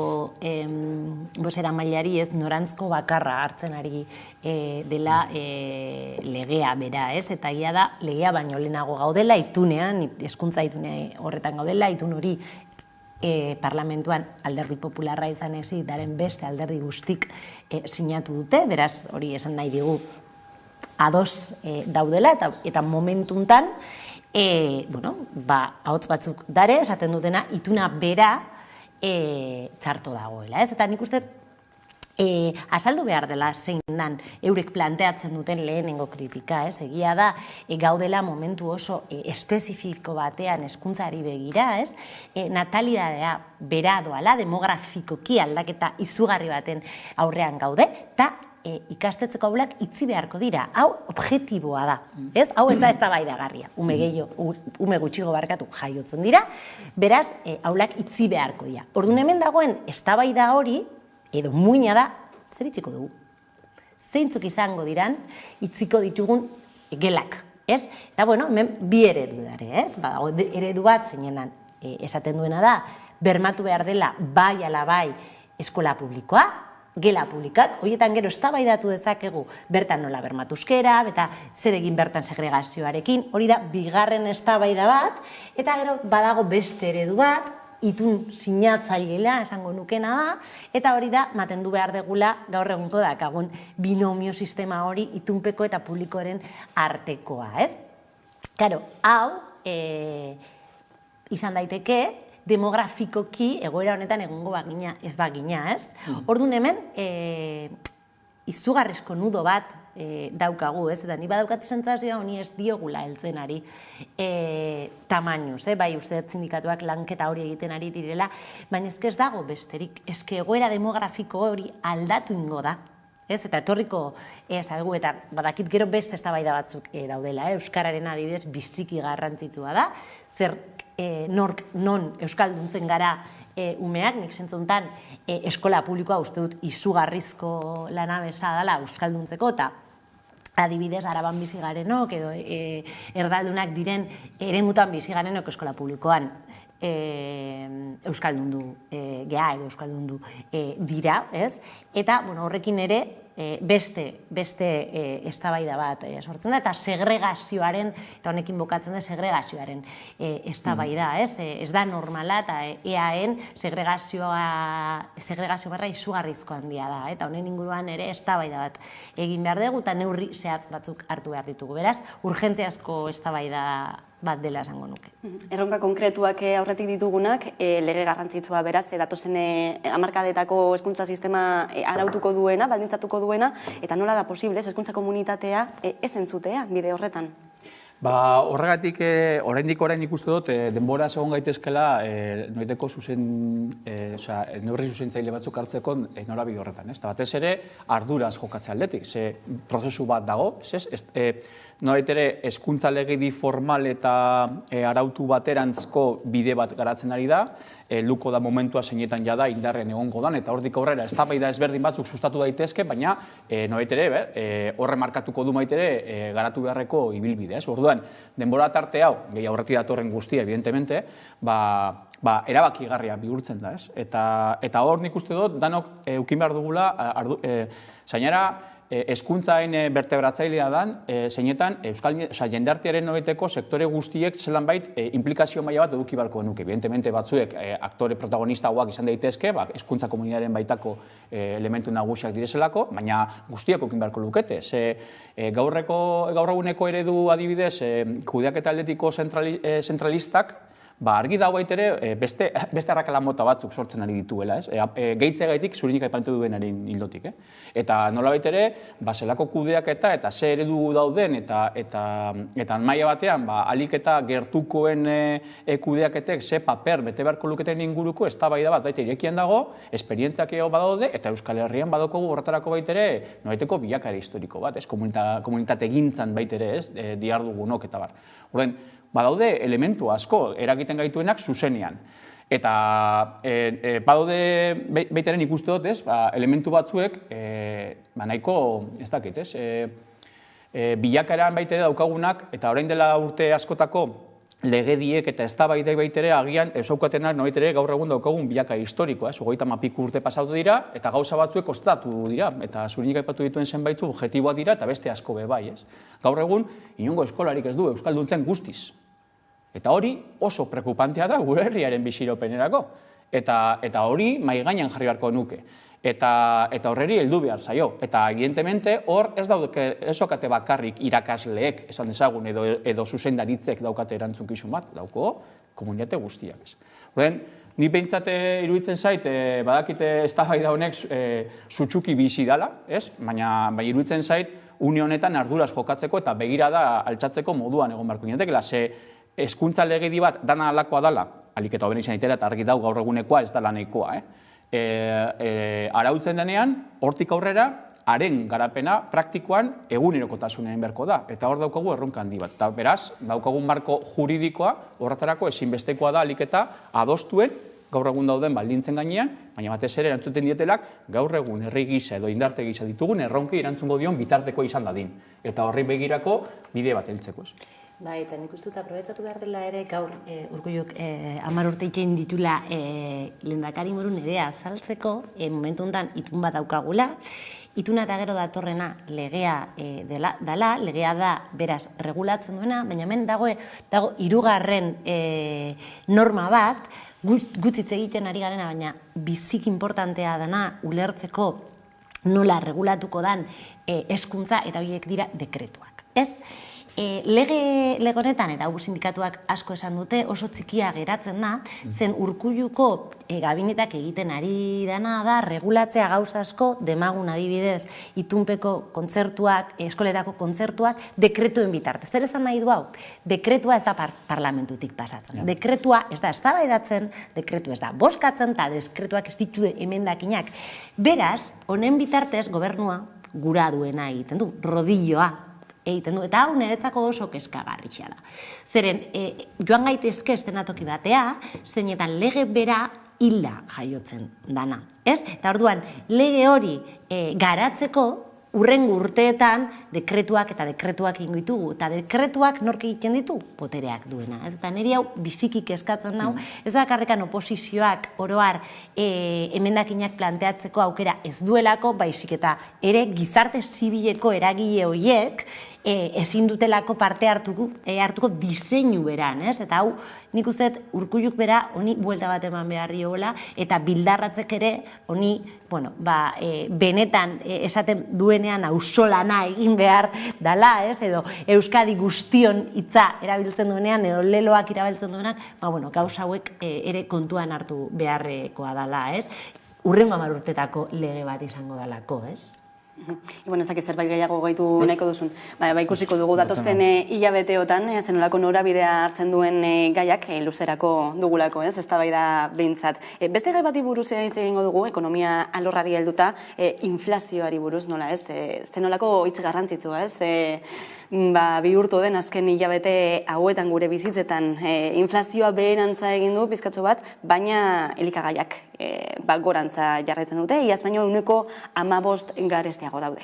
bosera mailari ez norantzko bakarra hartzen ari dela legea bera, ez? Eta ia da, legea baino lehenago gaudela, itunean, hezkuntza itune horretan gaudela, itun hori parlamentuan alderdi popularra izan ezi, daren beste alderdi guztik sinatu dute, beraz, hori esan nahi digu ados daudela, eta momentuntan, ahots batzuk dare, esaten dutena, ituna bera txarto dagoela, ez? Eta nik uste azaldu behar dela zein dan eurek planteatzen duten lehenengo kritika, ez? Egia da, gaudela momentu oso espezifiko batean hezkuntzari begira, ez? Natalidadea bera doala, demografikoki aldaketa izugarri baten aurrean gaude, eta ikastetxeko aulak itzi beharko dira. Hau objektiboa da. Hau ez da eztabaidagarria. Ume gutxigo barkatu jaiotzen dira, beraz, aulak itzi beharko dira. Orduan hemen dagoen eztabaida hori, edo muina da, zer itziko dugu? Zeintzuk izango diran, itziko ditugun gelak. Eta, hemen bi eredu dare, ez? Badago eredu bat, zeinenan esaten duena da, bermatu behar dela bai ala bai eskola publikoa, gela publikak, horietan gero eztabaidatu dezakegu bertan nola bermatuzkera, eta zer egin bertan segregazioarekin, hori da bigarren eztabaida bat, eta gero badago beste eredu bat, itun sinatzaileela esango nukena da, eta hori da maten du behar degula gaur egunko dakagun binomio sistema hori itunpeko eta publikoaren artekoa, ez? Karo, hau izan daiteke, demografikoki egoera honetan egongo bagina, ez bagina, ez? Orduan hemen, izugarrizko nudo bat daukagu, ez? Eta ni badaukat sentsazioa honi ez diogula heltzen ari tamainuz, bai uste sindikatuak lanketa hori egiten ari direla, baina ez dago besterik, egoera demografiko hori aldatu ingo da. Eta etorriko zaigu, eta badakit gero beste eztabaida batzuk daudela, euskararen adibidez biziki garrantzitsua da, zer nork non euskalduntzen gara umeak, nik zentzuntan eskola publikoa uste dut izugarrizko lanabesa dela euskalduntzeko, eta adibidez Araban bizi garenok edo erdaldunak diren eremutan bizi garenok eskola publikoan euskaldundu geha edo euskaldundu dira, ez? Eta horrekin ere beste eztabaida bat sortzen da, eta segregazioaren, eta honekin bokatzen da segregazioaren eztabaida, ez? Ez da normala, eta EAen segregazio barra izugarrizko handia da, eta honen inguruan ere eztabaida bat egin behar dugu, eta neurri zehatz batzuk hartu behar ditugu. Beraz, urgentziazko eztabaida bat dela esango nuke. Erronka konkretuak aurretik ditugunak, lege garrantzitsua beraz, datozen hamarkadetako hezkuntza sistema arautuko duena, baldintzatuko duena, eta nola da posible, hezkuntza komunitatea ez entzutea bide horretan? Horregatik, oraindik uste dut, denbora egon gaitezkela noiteko neurri zuzentzaile batzuk hartzeko norabide horretan. Eta batez ere, arduraz jokatzea aldetik, ze prozesu bat dago, nolait ere, hezkuntza legedi formal eta arautu baterantzko bide bat garatzen ari da, luko da momentua zeinetan jada indarren egongo dan, eta hortik aurrera eztabaida ezberdin batzuk sustatu daitezke, baina nolait ere, horre markatuko du ere garatu beharreko ibilbide. Orduan, denbora tarte hau, gehi aurretik datorren guztia, evidentemente, erabakigarria bihurtzen da, ez? Eta hor nik uste dut, danok eukin behar dugula, zainara, hezkuntzaen bertebratzailea dan, zeinetan, jendartearen noliteko sektore guztiek zelan bait implikazio maila bat eduki barko genuke. Evidentemente batzuek aktore protagonista hauak izan daitezke, hezkuntza komunitatearen baitako elementu nagusiak direzelako, baina guztiak eukin beharko lukete. Gaur eguneko eredu adibidez, kudeaketa aldetiko zentralistak, argi dago baitere beste arrakala mota batzuk sortzen ari dituela, gehitzeagaitik zurinik aipantu duenaren hildotik. Eta nola baitere, zelako kudeaketa eta ze eredu dauden eta maila batean, alik eta gertukoen kudeaketek ze paper bete beharko luketen inguruko eztabaida bat baita irekian dago, esperientziak badaude, eta Euskal Herrian badokogu horretarako baitere noiteko bilakare historiko bat, komunitate gintzan baitere, diardugunok eta bar. Badaude elementu asko eragiten gaituenak zuzenean. Eta badaude baitaren ikuste dut, elementu batzuek nahiko, ez dakit, bilakaran baitere daukagunak, eta orain dela urte askotako legediek eta eztabaidai baitere agian ezaukatenak noitere gaur egun daukagun bilakaera historikoa, 30 urte pasatu dira, eta gauza batzuek ostatu dira, eta zurinik aipatu dituen zenbaitzu objektiboak dira, eta beste asko bai, ez? Gaur egun, inongo eskolarik ez du euskalduntzen guztiz. Eta hori oso prekupantea da gure herriaren biziropenerako. Eta hori mai gainean jarri beharko nuke. Eta horreri heldu behar zaio. Eta evidentemente hor ez daukate bakarrik irakasleek esan dezagun edo zuzendaritzek daukate erantzunkizun bat, dauko komunitate guztiak ez. Ni behintzat iruditzen zait, badakite eztabaida honek sutsuki bizi dela, baina iruditzen zait une honetan arduraz jokatzeko eta begirada altxatzeko moduan egon beharko ginatekela, ze hezkuntza legedi bat dana alakoa dela, alik eta hoben izan itera eta argi dau gaur egunekoa ez dela nahikoa. Arautzen denean, hortik aurrera, haren garapena praktikoan egunerokotasunen berko da. Eta hor daukagu erronka handi bat. Eta beraz, daukagu marko juridikoa, horretarako ezinbestekoa da alik eta adostuen, gaur egun dauden baldintzen gainean, baina batez ere erantzuten dietelak, gaur egun herri gisa edo indarte gisa ditugun erronki erantzungo dion bitartekoa izan dadin. Eta horri begirako bide bat heltzeko. Eta nik uste dut aprobetsatu behar dela ere, gaur Urkulluk 10 urte itxein ditula lehendakari moru nerea azaltzeko, momentu honetan itun bat daukagula, ituna eta gero datorrena legea dela, legea da beraz regulatzen duena, baina hemen dago 3. norma bat, gutzitz egiten ari garena, baina bizik importantea dena ulertzeko nola regulatuko dan hezkuntza eta horiek dira dekretuak. Ez? Lege honetan, eta hau sindikatuak asko esan dute, oso txikia geratzen da, zen Urkulluko gabinetak egiten ari dana da, regulatzea gauza asko, demagun adibidez, itunpeko kontzertuak, eskoletako kontzertuak, dekretuen bitartez. Zer esan nahi du hau? Dekretua ez da parlamentutik pasatzen. Dekretua ez da eztabaidatzen, dekretua ez da bozkatzen, eta dekretuak ez ditu emendakinak. Beraz, honen bitartez, gobernua, gura duena egiten du, rodilloa egiten du, eta hau niretzako oso kezkagarria da. Zeren, joan gaitezke eszenatoki batea, zeinetan lege bera hilda jaiotzen dana, ez? Eta orduan, lege hori garatzeko, urrengo urteetan dekretuak egin ditugu, eta dekretuak nork egiten ditu? Botereak duena. Eta niri hau biziki kezkatzen nau, ez da bakarrekan oposizioak oroar emendakinak planteatzeko aukera ez duelako, baizik eta ere gizarte zibileko eragile horiek ezin dutelako parte hartuko diseinu beran, ez? Eta hau, nik uste Urkulluk bera honi buelta bat eman behar diola, eta bildarratzek ere honi, benetan esaten duenean auzolana egin behar dala, ez? Edo Euskadi guztion hitza erabiltzen duenean, edo leloak erabiltzen duenean, gauza hauek ere kontuan hartu beharrekoa dala, ez? Hurrengo 10 urtetako lege bat izango dalako, ez? Ez dakit zerbait gehiago gaitu nahiko duzun. Ikusiko dugu datozten hilabeteotan, zenolako norabidea hartzen duen gaiak luzerako dugulako, ez da behintzat. Beste gai bati buruz hitz egingo dugu, ekonomia alorrari helduta, inflazioari buruz, nola ez? Zenolako hitz garrantzitsua, ez? Bi urte den azken hilabete hauetan gure bizitzetan inflazioa beherantza egin du pizkatxo bat, baina elikagaiak gorantza jarraitzen dute, iaz baino 15% garestiago daude.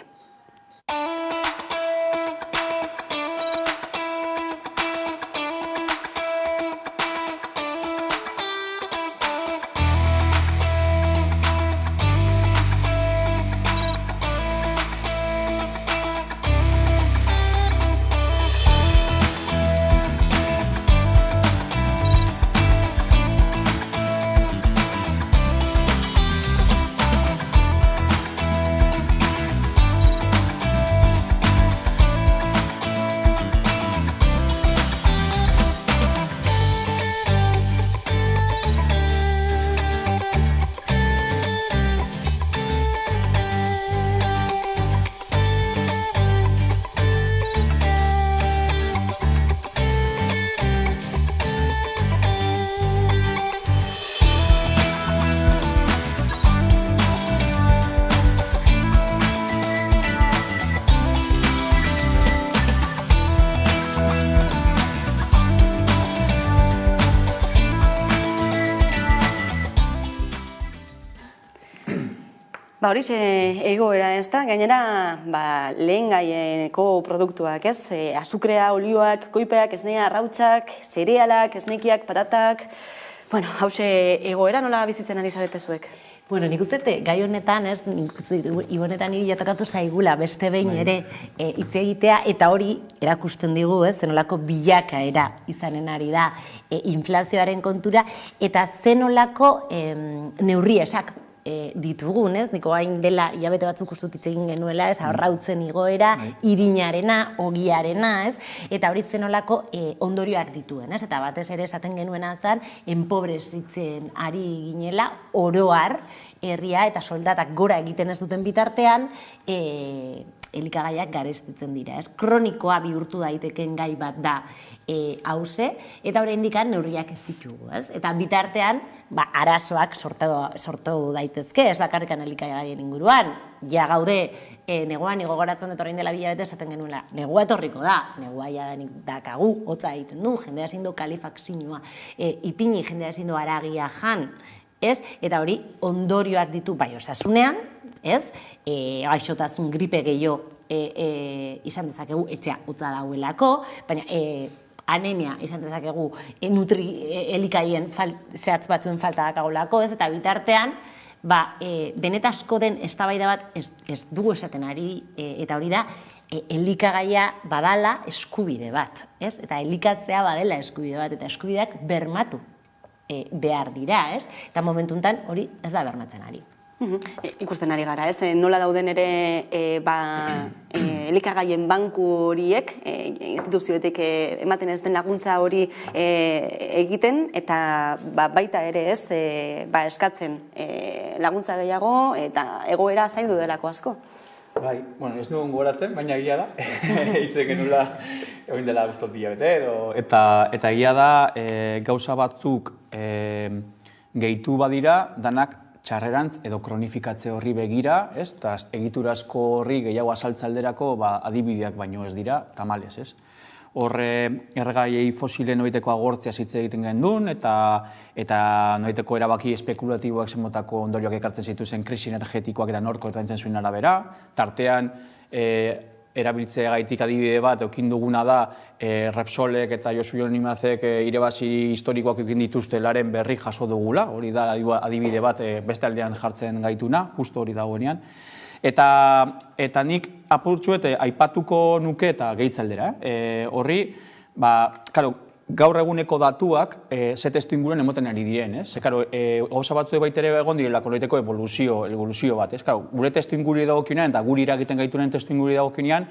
Horixe egoera ez da, gainera lehen gaieko produktuak, ez? Azukrea, olioak, koipeak, esnea, arrautzak, zerealak, esnekiak, patatak... Hauxe egoera nola bizitzen ari zaretezuek? Nik uste gai honetan, Ibonetan hiri jatokatu zaigula beste behin ere hitz egitea, eta hori erakusten digu, zenolako bilakaera izanen ari da inflazioaren kontura, eta zenolako neurriesak ditugun, niko hain dela hilabete batzuk ustut hitz egin genuela, arrautzen igoera, irinarena, ogiarena, eta hori zenolako ondorioak dituen, eta batez ere esaten genuena zen, enpobrezitzen ari ginela, oroar, herria eta soldatak gora egiten ez duten bitartean, elikagaiak garestitzen dira. Kronikoa bihurtu daiteken gai bat da hauze, eta oraindik neurriak ez ditugu. Eta bitartean, arazoak sortu daitezke, ez bakarrikan elikagaien inguruan. Ja gaude, neguan gogoratzen dut orain dela bilabete esaten genuela, negua etorriko da, negua jadanik dakagu, hotza egiten du, jendea ezin du kalifakzinua, ipini jendea ezin du haragia jan, eta hori ondorioak ditu bai osasunean, gaixotasun gripe gehiago izan dezakegu etxea utza dauelako, baina anemia izan dezakegu elikaien zehatz batzuen falta dakagolako, eta bitartean benetazko den eztabaida bat ez dugu esaten ari, eta hori da elikagaia badala eskubide bat, eta elikatzea badela eskubide bat, eta eskubideak bermatu behar dira, eta momentu honetan hori ez da bermatzen ari. Ikusten ari gara, nola dauden ere elikagaien banku horiek, instituzioetek ematen ez den laguntza hori egiten, eta baita ere eskatzen laguntza gehiago, eta egoera zaildu delako asko. Bai, ez nuen gogoratzen, baina egia da, hitzek genula egin dela guztot bilabete, eta egia da gauza batzuk gehitu badira, danak txarrerantz edo kronifikatze horri begira, ez? Eta egiturazko horri gehiago azaltzalderako adibideak baino ez dira, tamalez, ez? Horre ergaiei fosilen noiteko agortzea hitz egiten gendun, eta noiteko erabaki espekulatiboak zenbotako ondorioak ekartzen zituzen krisi energetikoak eta norko eta zuen arabera. Tartean, erabiltzeagaitik adibide bat, eukin duguna da, Repsolek eta Josu Jon Imazek irebazi historikoak eukin dituztelaren berri jaso dugula, hori da adibide bat beste aldean jartzen gaituna, justo hori dagoenean. Eta nik apurtxuet aipatuko nuke eta gehitzaldera. Horri, gaur eguneko datuak ze testu inguruan emoten ari diren, ez? Gauza batzu baitere egon direlako noiteko evoluzio bat, ez? Gure testu inguru dagokionean eta guri iragiten gaitunen testu inguru dagokionean,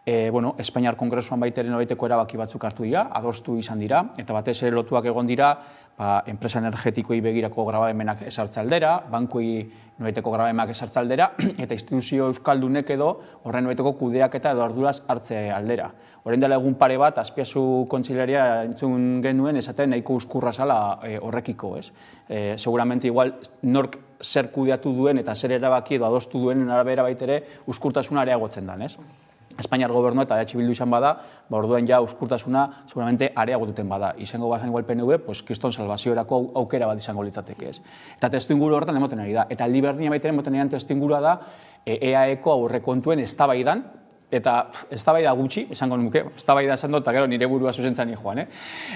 Espainiar Kongresuan baitere noiteko erabaki batzuk hartu dira, adostu izan dira, eta batez ere lotuak egon dira, enpresa energetikoi begirako grabamenak esartze aldera, bankuei noiteko grabamenak esartze aldera, eta instituzio euskaldunek edo horren noiteko kudeak edo arduraz hartze aldera. Horren dela egun pare bat, Azpiazu Kontseilaria entzun genuen esaten nahiko uskurra zala horrekiko, ez? Seguramente igual nork zer kudeatu duen eta zer erabaki edo adostu duen arabera baitere uskurtasuna areagotzen dan, ez? Espainiar gobernua eta EH Bildu izan bada, orduan ja uskurtasuna seguramente areagotuten bada. Izango bazan igual PNV, kriston salvaziorako aukera bat izango litzateke, ez? Eta testu inguru horretan emoten ari da. Eta aldi berdina baiteren emoten ari testu ingurua da EAeko aurrekontuen eztabaidan, eta eztabaida gutxi, esango nuke, eztabaida esan dut, eta gero nire burua zuzentzan joan,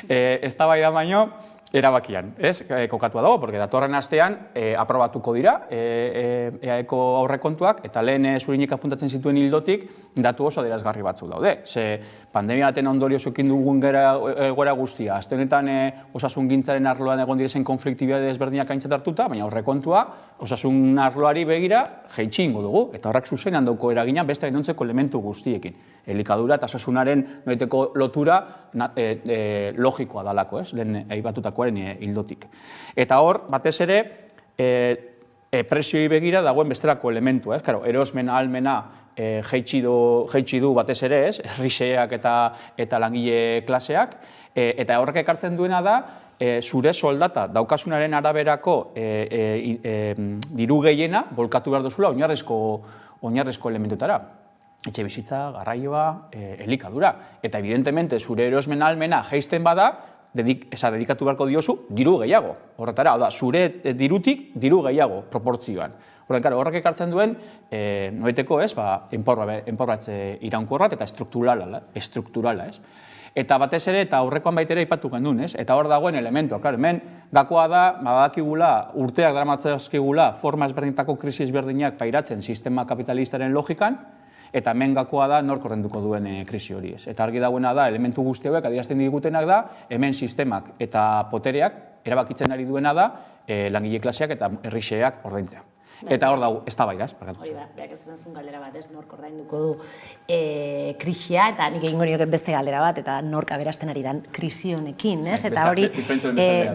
eztabaida baino, erabakian, ez? Kokatua dago, porque datorren astean aprobatuko dira EAeko aurrekontuak, eta lehen Zurinek apuntatzen zituen hildotik datu oso adierazgarri batzuk daude. Ze pandemia baten ondorio zukin dugun egoera guztia, aste honetan osasungintzaren arloan egon direzen konfliktibidade ezberdinak aintzat hartuta, baina aurrekontua osasun arloari begira jaitsi ingo dugu, eta horrek zuzenean dauko eragina beste gainontzeko elementu guztiekin. Elikadura eta osasunaren noiteko lotura logikoa dalako, ez? Lehen aipatutakoaren hildotik. Eta hor, batez ere, prezioi begira dagoen bestelako elementua, ez? Erosmen ahalmena jaitsi du batez ere, ez? Herriseak eta langile klaseak, eta horrek ekartzen duena da, zure soldata daukasunaren araberako diru gehiena bolkatu behar duzula oinarrezko elementutara. Etxe bizitza, garraioa, elikadura. Eta evidentemente zure erosmen ahalmena jaisten bada, dedikatu beharko diozu diru gehiago. Horretara, zure dirutik diru gehiago proportzioan. Horrek ekartzen duen, noiteko ez, enporratze iraunkorrat eta estrukturala, ez? Eta batez ere, eta aurrekoan baitere aipatu gendun, ez? Eta hor dagoen elementua, hemen gakoa da, badakigula, urteak daramatzazkigula, forma ezberdintako krisi ezberdinak pairatzen sistema kapitalistaren logikan, eta hemen gakoa da nork ordainduko duen krisi hori, ez? Eta argi dagoena da, elementu guzti hauek adierazten digutenak da, hemen sistemak eta potereak erabakitzen ari duena da, langile klaseak eta herrixeak ordaintzea. Eta hor dago, eztabaida, ez? Hori da, berak ez zuen galdera bat, ez? Nork ordainduko du krisia, eta nik egingo nioke beste galdera bat, eta nork aberasten ari dan krisi honekin, ez? Eta hori,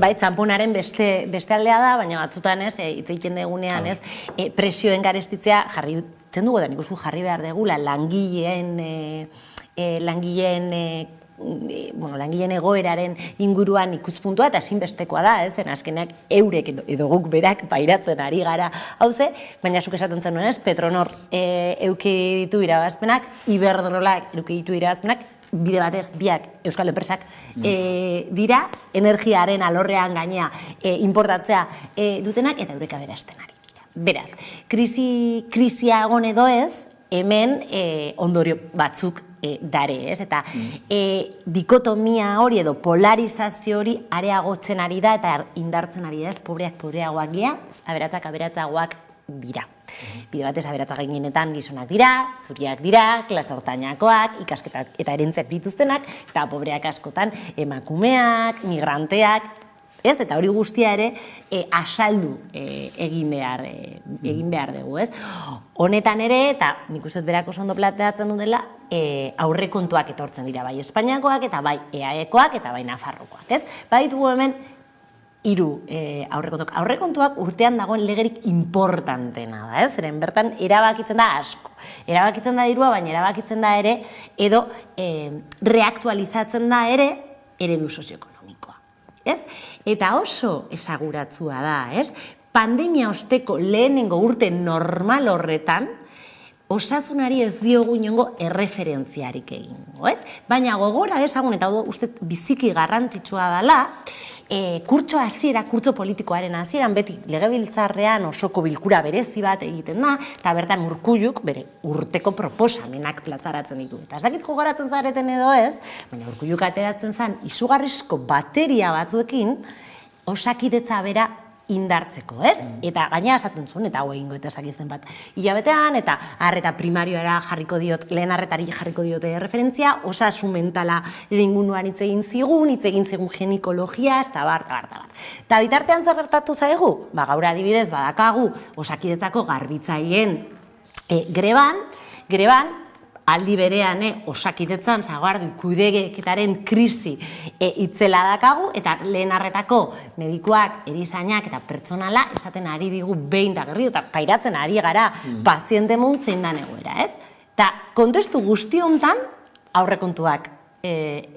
bai, txamponaren beste aldea da, baina batzutan, ez? Hitz egiten dugunean, ez? Presioen garestitzea jarri dugu, da nik uste jarri behar degula langileen egoeraren inguruan ikuspuntua eta ezinbestekoa da, ez? Azkenak eurek edo guk berak pairatzen ari gara hauze, baina zuk esaten zenuen, ez? Petronor euki ditu irabazpenak, Iberdrolak euki ditu irabazpenak, bide batez biak euskal enpresak dira, energiaren alorrean gainea importatzea dutenak eta eurek aberasten ari dira. Beraz, krisia egon edo ez, hemen ondorio batzuk dare, ez? Eta dikotomia hori edo polarizazio hori areagotzen ari da eta indartzen ari da, ez? Pobreak pobreagoak dira, aberatsagoak dira. Bide batez aberatsa gehienetan gizonak dira, zuriak dira, klase hortainakoak, ikasketak eta erentziak dituztenak, eta pobreak askotan emakumeak, migranteak, ez? Eta hori guztia ere asaldu egin behar dugu, ez? Honetan ere, eta nik uste berak oso ondo planteatzen du dela, aurrekontuak etortzen dira, bai Espainiakoak eta bai EAEkoak eta bai Nafarrokoak, ez? Baditugu hemen 3 aurrekontuak. Aurrekontuak urtean dagoen legerik importantena da, ez? Zeren bertan erabakitzen da asko. Erabakitzen da dirua, baina erabakitzen da ere, edo reaktualizatzen da ere eredu sozioekonomikoa, ez? Eta oso esaguratzua da, ez? pandemia osteko lehenengo urte normal horretan, osasunari ez diogu inongo erreferentziarik egingo, Baina gogora ezagun, eta uste biziki garrantzitsua dela, kurtso politikoaren hasieran beti legebiltzarrean osoko bilkura berezi bat egiten da, eta bertan Urkulluk bere urteko proposamenak plazaratzen ditu. Eta ez dakit gogoratzen zareten edo ez, baina Urkulluk ateratzen zen izugarrizko bateria batzuekin Osakidetza bera indartzeko, Eta gaina esaten zuen, eta hau egingo eta esakitzen bat hilabetean, eta arreta primarioara jarriko diot, lehen arretari jarriko diote referentzia, osasun mentala inguruan hitz egin zigun ginikologia, eta bar. Eta bitartean zer gertatu zaigu? Gaur adibidez badakagu Osakidetzako garbitzaileen greban, aldi berean Osakidetzan zagardu kudeaketaren krisi itzela dakagu, eta lehen arretako medikuak, erizainak eta pertsonala esaten ari digu behin da gerri, eta pairatzen ari gara paziente mun zein dan egoera, Eta kontestu guzti hontan aurrekontuak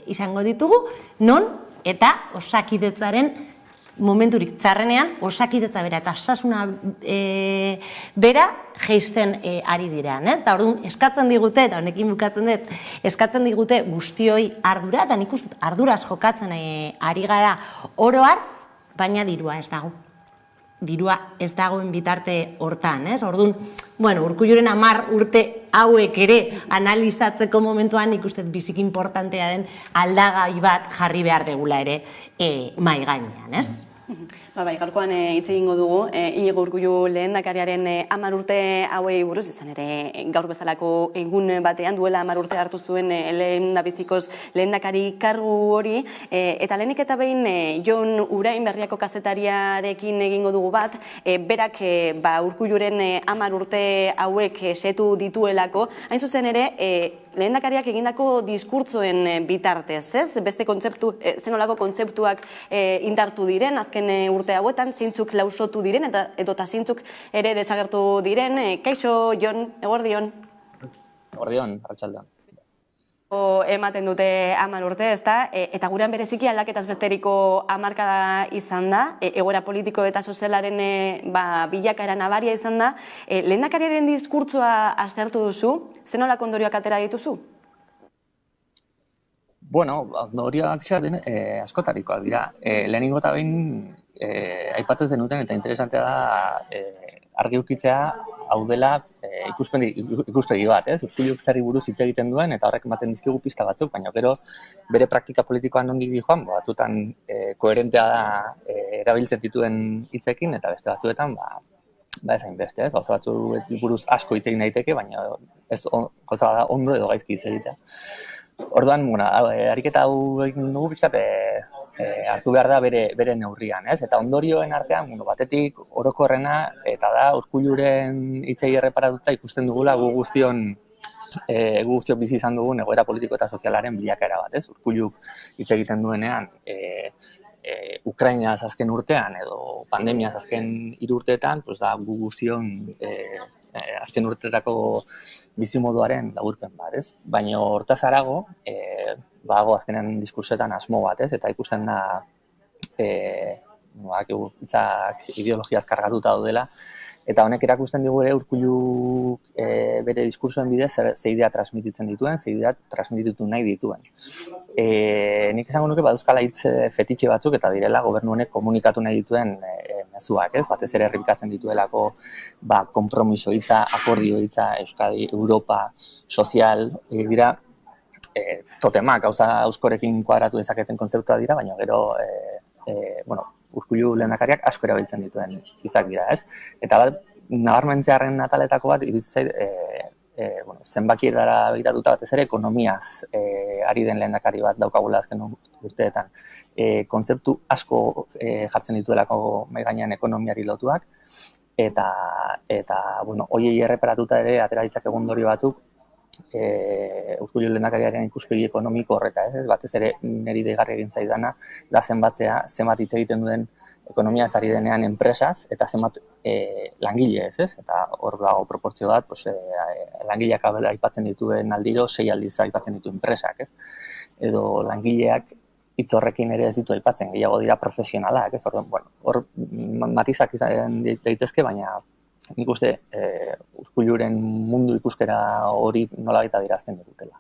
izango ditugu, non eta Osakidetzaren momenturik txarrenean, Osakidetza bera eta osasuna bera geisten ari direan, Eta orduan eskatzen digute, eta honekin bukatzen dut, eskatzen digute guztioi ardura, eta nik uste arduraz jokatzen ari gara oroar, baina dirua ez dago. Dirua ez dagoen bitarte hortan, Orduan, Urkulluren 10 urte hauek ere analizatzeko momentuan nik uste biziki importantea den aldagai bat jarri behar degula ere mahai gainean, Bai, gaurkoan hitz egingo dugu, Iñigo Urkullu lehendakariaren 10 urte hauei buruz, izan ere gaur bezalako egun batean duela 10 urte hartu zuen lehendabizikoz lehendakari kargu hori, eta lehenik eta behin Jon Urain Berriako kazetariarekin egingo dugu bat, berak Urkulluren 10 urte hauek setu dituelako, hain zuzen ere, lehendakariak egindako diskurtsoen bitartez, Beste kontzeptu, zenolako kontzeptuak indartu diren, azken urte hauetan, zintzuk lausotu diren, edota zintzuk ere desagertu diren. Kaixo, Jon, eguerdion? Eguerdion, arratsaldean. Ematen dute 10 urte, eta gurean bereziki aldaketaz besteriko hamarkada izan da, egoera politiko eta sozialaren bilakaera nabaria izan da. Lehendakariaren diskurtsoa aztertu duzu, zenolako ondorioak atera dituzu? Ondorioak askotarikoak dira. Lehenengo eta behin aipatzen zenuten eta interesantea da argi ukitzea hau dela ikuspegi bat, Urkulluk zerri buruz hitz egiten duen eta horrek ematen dizkigu pista batzuk, baina gero bere praktika politikoan nondik dijoan, batzutan koherentea da erabiltzen dituen hitzekin eta beste batzuetan ezain beste, gauza batzu buruz asko hitz egin daiteke, baina ez gauza da ondo edo gaizki hitz egitea. Orduan, ariketa hau egin dugu pixkat hartu behar da bere neurrian, Eta ondorioen artean, batetik orokorrena, eta da Urkulluren hitzei erreparatuta ikusten dugula gu guztion bizi izan dugun egoera politiko eta sozialaren bilakaera bat, Urkulluk hitz egiten duenean, Ukrainaz azken urtean edo pandemiaz azken 3 urteetan, da gu guztion azken urteetako bizimoduaren laburpen bat, Baina hortaz harago, bago azkenean diskursetan asmo bat, Eta ikusten da hitzak ideologiaz kargatuta daudela, eta honek erakusten digu ere Urkulluk bere diskursoen bidez ze idea transmititzen dituen, ze idea transmititu nahi dituen. Nik esango nuke baduzkala hitz fetitxe batzuk eta direla gobernu honek komunikatu nahi dituen mezuak, batez ere errepikatzen dituelako konpromiso hitza, akordio hitza, Euskadi, Europa, sozial, dira totemak, gauza euskorekin kuadratu dezaketen kontzeptua dira, baina gero Urkullu lehendakariak asko erabiltzen dituen hitzak dira, Eta nabarmentzearen ataletako bat, iruditzen zenbakietara begiratuta batez ere ekonomiaz ari den lehendakari bat daukagula azken urteetan. Kontzeptu asko jartzen dituelako mahai gainean ekonomiari lotuak, eta horiei erreparatuta ere atera ditzake ondorio batzuk Urkullu lehendakariaren ikuspegi ekonomiko horreta, batez ere niri deigarri egin zaidana da zenbat hitz egiten duen ekonomiaz ari denean enpresaz eta zenbat langile eta hor dago proportzio bat, langileak aipatzen dituen aldiro 6 aldiz aipatzen ditu enpresak, edo langileak hitz horrekin ere ez ditu aipatzen, gehiago dira profesionalak, hor matizak izan daitezke, baina nik uste Urkulluren mundu ikuskera hori nolabait adierazten dutela.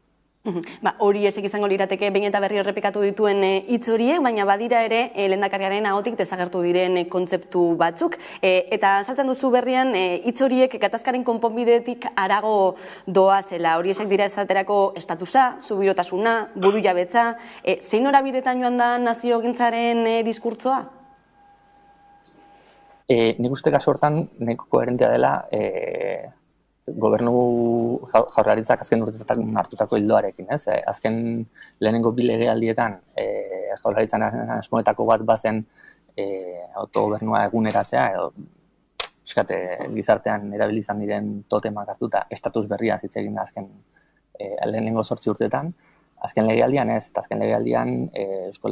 Hori esek izango lirateke behin eta berri errepikatu dituen hitz horiek, baina badira ere lehendakariaren ahotik desagertu diren kontzeptu batzuk. Eta saltzen duzu berrian hitz horiek gatazkaren konponbidetik harago doazela. Hori esek dira esaterako estatusa, subiratasuna, burujabetza. Zein norabidetan joan da naziogintzaren diskurtsoa? Nik uste kasu hortan nahiko koherentea dela gobernu jaurlaritzak azken urteetan hartutako ildoarekin, ez? Azken lehenengo bi legealdietan jaurlaritzan asmoetako bat bazen autogobernua eguneratzea edo gizartean erabili izan diren totemak hartuta estatus berria hitz egin da azken lehenengo 8 urteetan. Azken legealdian ez, eta azken legealdian Eusko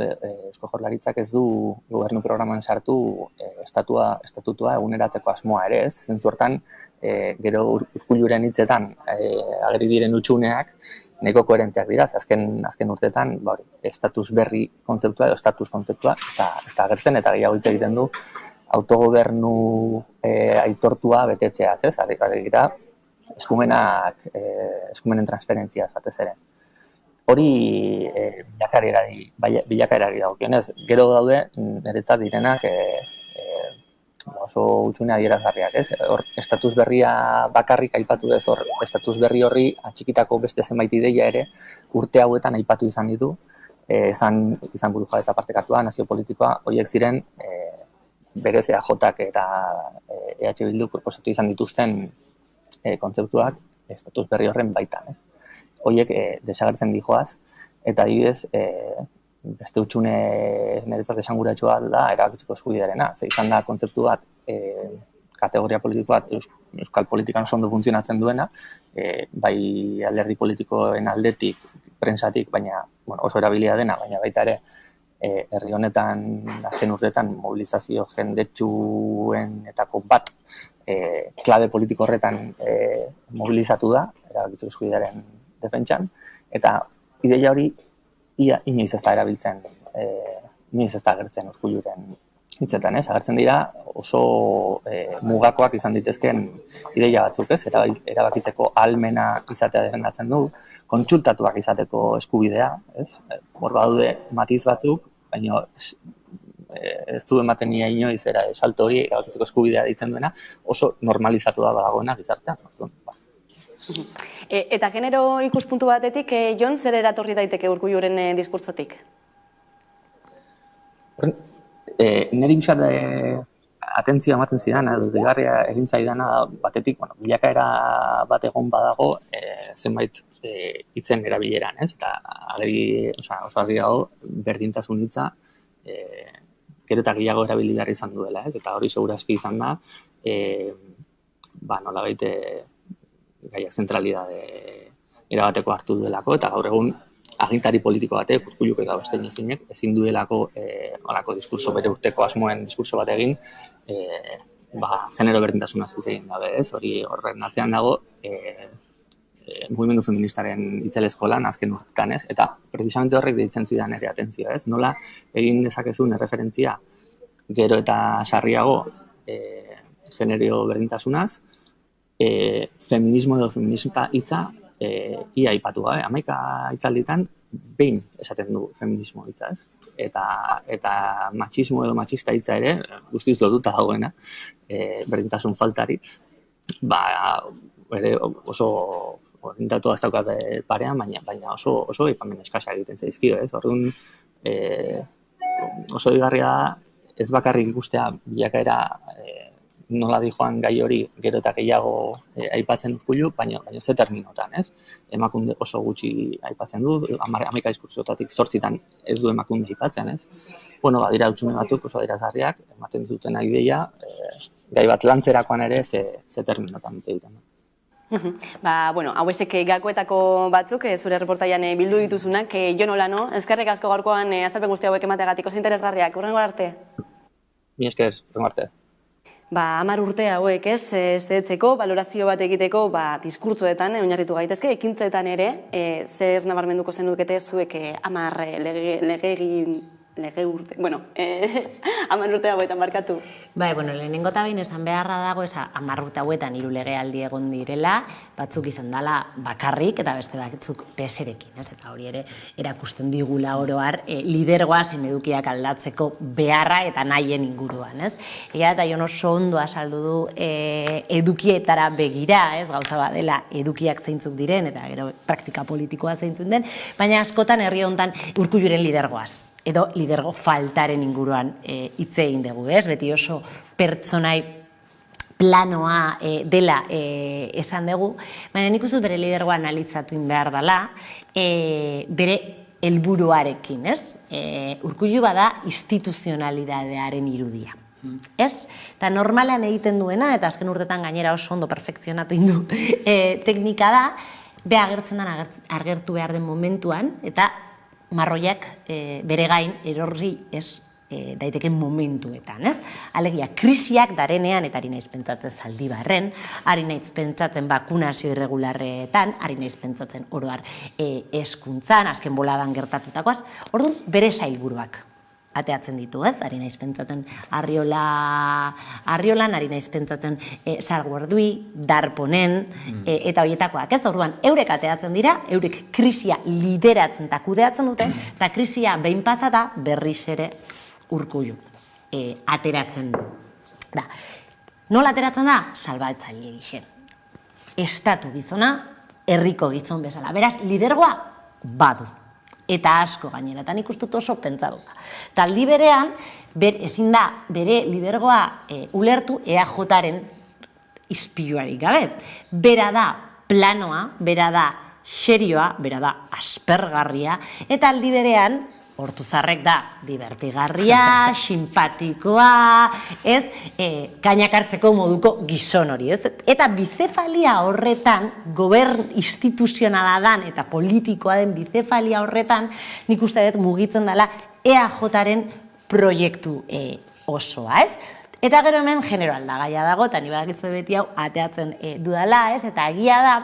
Jaurlaritzak ez du gobernu programan sartu estatutua eguneratzeko asmoa ere ez. Zentzu hortan, gero Urkulluren hitzetan ageri diren hutsuneak nahiko koherenteak dira, azken urteetan estatus berri kontzeptua edo estatus kontzeptua ez da agertzen eta gehiago hitz egiten du autogobernu aitortua betetzeaz, ez? Agira, eskumenen transferentziaz batez ere. Hori bilakaerari dagokionez. Gero daude, niretzat direnak oso hutsune adierazgarriak, ez? Hor, estatus berria bakarrik aipatu dez, hor, estatus berri horri atxikitako beste zenbait ideia ere urte hauetan aipatu izan ditu, izan burujabetza partekatua, nazio politikoa, horiek ziren berez EAJak eta EH Bildu proposatu izan dituzten kontzeptuak estatus berri horren baitan, ez? Horiek desagertzen dijoaz, eta adibidez, beste hutsune niretzat esanguratsua da erabakitzeko eskubidearena. Izan da kontzeptu bat, kategoria politiko bat euskal politikan oso ondo funtzionatzen duena, bai alderdi politikoen aldetik, prentsatik, baina oso erabilia dena, baina baita ere herri honetan azken urteetan mobilizazio jendetsuenetako bat klabe politiko horretan mobilizatu da, erabakitzeko eskubidearen defentsan, eta ideia hori inoiz ez da erabiltzen, inoiz ez da agertzen Urkulluren hitzetan, ez? Agertzen dira oso mugakoak izan ditezken ideia batzuk, ez? Erabakitzeko ahalmena izatea defendatzen du, kontsultatuak izateko eskubidea, ez? Hor badaude matiz batzuk, baina ez du ematen nia inoiz salto hori erabakitzeko eskubidea ditzen duena, oso normalizatu da badagoena gizartean. Eta genero ikuspuntu batetik, Jon, zer eratorri daiteke Urkulluren diskurtsotik? Niri bizar atentzioa ematen zidan, deigarria egin zaidana batetik, bilakaera bat egon badago zenbait hitzen erabileran, ez? Eta oso argi dago berdintasun hitza gero eta gehiago erabili behar izan duela, ez? Eta hori segurazki izan da, nolabait gaiak zentralidade erabateko hartu duelako, eta gaur egun agintari politiko batek, Urkulluk eta beste inozinek, ezin duelako olako diskurso bere urteko asmoen diskurso bat egin, genero berdintasuna hitz egin gabe, ez? Hori horren atzean dago mugimendu feministaren itzelezko lan azken urtetan, ez? Eta precisamente horrek deitzen zidan ere atentzioa, ez? Nola egin dezakezun erreferentzia gero eta sarriago genero berdintasunaz, feminismo edo feminista hitza ia aipatu gabe, 11 hitzalditan behin esaten du feminismo hitza, ez? Eta matxismo edo matxista hitza ere, guztiz lotuta dagoena, berdintasun faltari, ere oso orientatu ez daukat parean, baina oso aipamen eskasa egiten zaizkio, ez? Orduan, oso digarria da, ez bakarrik ikustea bilakaera nola dijoan gai hori gero eta gehiago aipatzen Urkullu, baina ze terminotan, ez? Emakunde oso gutxi aipatzen du, 11 diskurtsotatik 8 ez du emakunde aipatzen, ez? Dira hutsune batzuk oso adierazgarriak, ematen duten ideia, gai bat lantzerakoan ere ze terminotan hitz egiten. Hauesek gakoetako batzuk, zure reportaian bildu dituzunak, Jon Olano, eskerrik asko gaurkoan azalpen guzti hauek emateagatik, oso interesgarriak, hurrengo arte? Mi esker, hurrengo arte. 10 urte hauek ez detzeko, valorazio bat egiteko diskurtsoetan oinarritu gaitezke, ekintzetan ere, zer nabarmenduko zenukete zuek 10 lege urte, 10 urte hauetan markatu. Bai, lehenengo eta behin esan beharra dago, 10 urte hauetan 3 legealdi egon direla, batzuk izan dela bakarrik eta beste batzuk peserekin, ez? Eta hori ere erakusten digula oroar lidergoa zen edukiak aldatzeko beharra eta nahien inguruan, ez? Egia eta Jon oso ondo azaldu du edukietara begira, ez? Gauza bat dela edukiak zeintzuk diren eta gero praktika politikoa zeintzuk den, baina askotan herri honetan Urkulluren lidergoaz edo lidergo faltaren inguruan hitz egin dugu, ez? Beti oso pertsonai planoa dela esan dugu, baina nik uste bere lidergoa analitzatu behar dela, bere helburuarekin, ez? Urkullu bada instituzionalidadearen irudia. Ez? Eta normalean egiten duena, eta azken urtetan gainera oso ondo perfekzionatu indu teknika da, agertzen den agertu behar den momentuan, eta marroiak bere gain erorri ez daiteken momentuetan, ez? Alegia, krisiak darenean, eta ari naiz pentsatzen Zaldibarren, ari naiz pentsatzen bakunazio irregularretan, ari naiz pentsatzen oroar hezkuntzan, azken boladan gertatutakoaz, orduan bere sailburuak ateatzen ditu, ez? Ari naiz pentsatzen Arriolan, ari naiz pentsatzen Salguardui, Darponen, eta horietakoak, ez? Orduan, eurek ateatzen dira, eurek krisia lideratzen eta kudeatzen dute, eta krisia behin pasata berriz ere Urkullu ateratzen da. Nola ateratzen da? Salbatzaile gixen. Estatu gizona, herriko gizon bezala. Beraz, lidergoa badu. Eta asko gainera, eta nik uste dut oso pentsatuta. Taldi berean, ezin da bere lidergoa ulertu EAJaren ispiluarik gabe. Bera da planoa, bera da serioa, bera da aspergarria, eta aldi berean, Ortuzarrek da divertigarria, simpatikoa, ez? Kainak hartzeko moduko gizon hori, ez? Eta bizefalia horretan, gobern instituzionala dan eta politikoa den bizefalia horretan, nik uste dut mugitzen dela EAJaren proiektu osoa, ez? Eta gero hemen genero aldagaia dago, eta ni badakitzu beti hau ateatzen dudala, ez? Eta egia da,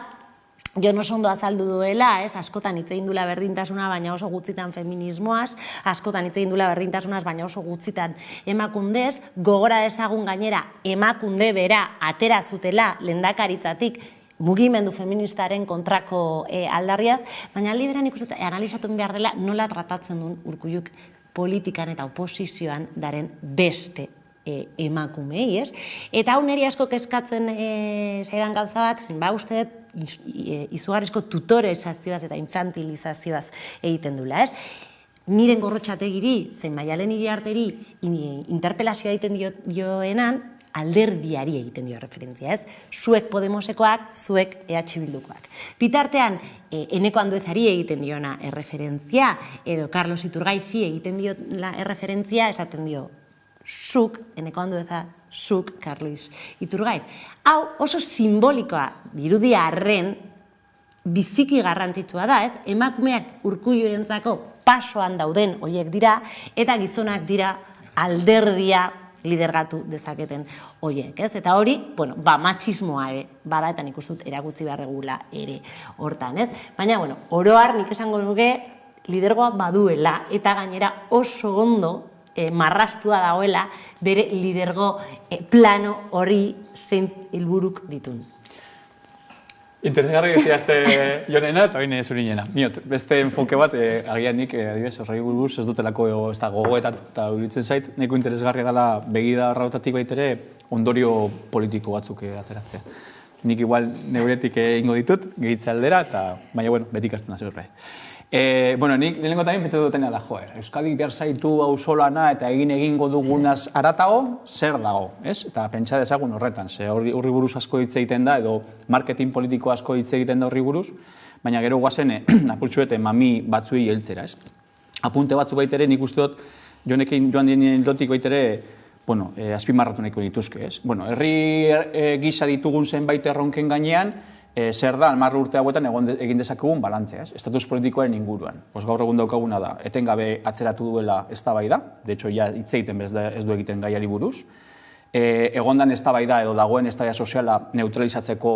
Jon oso ondo azaldu duela, ez? Askotan hitz egin dula berdintasuna, baina oso gutxitan feminismoaz, askotan hitz egin dula berdintasunaz, baina oso gutxitan emakundez, gogora dezagun gainera emakunde bera atera zutela lehendakaritzatik mugimendu feministaren kontrako aldarriaz, baina liberan ikusten analizatu behar dela nola tratatzen duen Urkulluk politikan eta oposizioan daren beste emakumei, ez? Eta hau niri asko kezkatzen zaidan gauza bat, uste dut izugarrizko tutorizazioaz eta infantilizazioaz egiten dula, ez? Miren Gorrotxategiri, zein Maialen Iriarteri interpelazioa egiten dioenan, alderdiari egiten dio referentzia, ez? Zuek Podemosekoak, zuek EH Bildukoak. Bitartean, Eneko Anduezari egiten diona erreferentzia, edo Carlos Iturgaizi egiten dio erreferentzia, esaten dio, zuk, Eneko Andueza, zuk, Carlos Iturgaiz. Hau oso simbolikoa dirudia arren biziki garrantzitsua da, ez? Emakumeak Urkullurentzako pasoan dauden horiek dira, eta gizonak dira alderdia lidergatu dezaketen horiek, ez? Eta hori, matxismoa ere bada, eta nik uste dut erakutsi behar dugula ere hortan, ez? Baina, oroar nik esango nuke lidergoa baduela, eta gainera oso ondo marrastua dagoela bere lidergo plano hori zein helburuk ditun. Interesgarri geziazte Jonena eta oine zurinena. Beste enfoke bat, agian nik, adibes, horregi buruz ez dutelako ez da gogoetan eta uritzen zait, neko interesgarria dela begida rautatik baitere ondorio politiko batzuk ateratzea. Nik igual neuretik ingo ditut, gehitze aldera, baina beti ikasten hasi horre. Nik lehenengo tamien pentsatu dutena da, Euskadi behar zaitu auzolana eta egingo dugunaz aratago, zer dago, ez? Eta pentsa dezagun horretan, ze horri buruz asko hitz egiten da, edo marketing politiko asko hitz egiten da horri buruz, baina gero guazen apurtxuete mami batzuei heltzera, ez? Apunte batzu baitere nik uste dut, jonekin joan dien lotik baitere, azpimarratu nahiko dituzke, ez? Herri gisa ditugun zenbait erronken gainean, zer da, 10 urte hauetan egin dezakegun balantzea, ez? Estatus politikoaren inguruan. Gaur egun daukaguna da, etengabe atzeratu duela eztabaida, de hecho, hitz egiten ez du egiten gaiari buruz, egondan eztabaida edo dagoen eztabaida soziala neutralizatzeko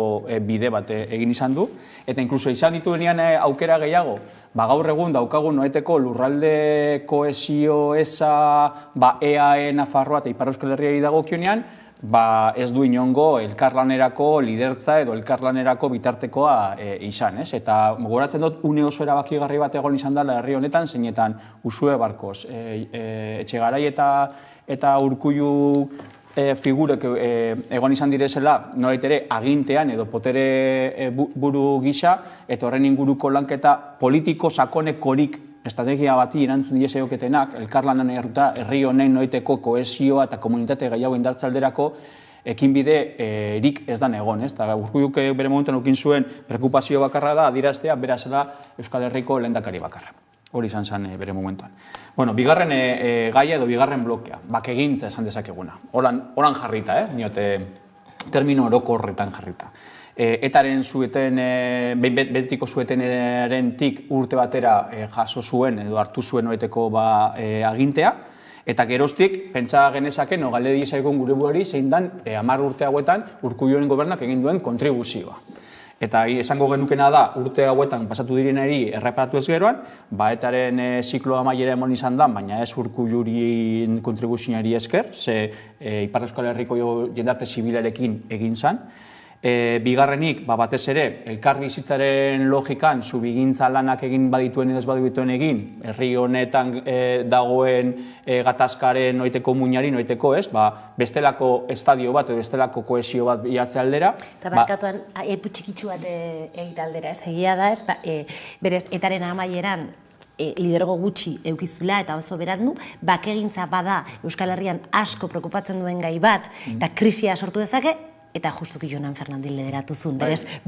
bide bat egin izan du, eta inkluso izan dituenean aukera gehiago, gaur egun daukagun noeteko lurralde kohesio eza EAE Nafarroa eta Ipar Euskal Herriari dagokionean, ez du inongo elkarlanerako lidertza edo elkarlanerako bitartekoa izan, ez? Eta gogoratzen dut une oso erabakigarri bat egon izan dela herri honetan, zeinetan Usue Barkos, Etxegarai eta Urkullu figurek egon izan direzela, norait ere agintean edo potere buru gisa, eta horren inguruko lanketa politiko sakonekorik estrategia bati erantzun dieseoketenak, elkarlanan erruta herri honen noiteko kohesioa eta komunitate gehiago indartzalderako ekinbide erik ez dan egon, ez? Eta Urkulluk bere momentuan ukin zuen preokupazio bakarra da, adieraztea bera zela Euskal Herriko lehendakari bakarra. Hori izan zen bere momentuan. Bueno, bigarren gaia edo bigarren blokea, bakegintza esan dezakeguna. Horan jarrita, niote termino orokorretan jarrita. Etaren zueten, betiko zuetenaren tik urte batera jaso zuen edo hartu zuen noeteko agintea, eta geroztik, pentsa genezake, galde diezaikon gure buruari, zein dan 10 urte hauetan Urkulluren gobernak egin duen kontribuzioa. Eta esango genukena da, urte hauetan pasatu direnari erreparatu ez geroan, etaren ziklo amaiera emon izan da, baina ez Urkulluren kontribuzioari esker, ze Ipar Euskal Herriko jendarte zibilarekin egin zan. Bigarrenik, batez ere, elkar bizitzaren logikan, zubigintza lanak egin badituen edo ez badituen egin, herri honetan dagoen gatazkaren noiteko muinari, noiteko ez, bestelako estadio bat edo bestelako kohesio bat bilatze aldera. Eta barkatuan, epu txikitsu bat egite aldera, ez egia da, ez, berez, etaren amaieran, lidergo gutxi eukizula eta oso berandu, bakegintza bada Euskal Herrian asko preokupatzen duen gai bat, eta krisia sortu dezake, eta justuki Jonan Fernandin lederatu zuen.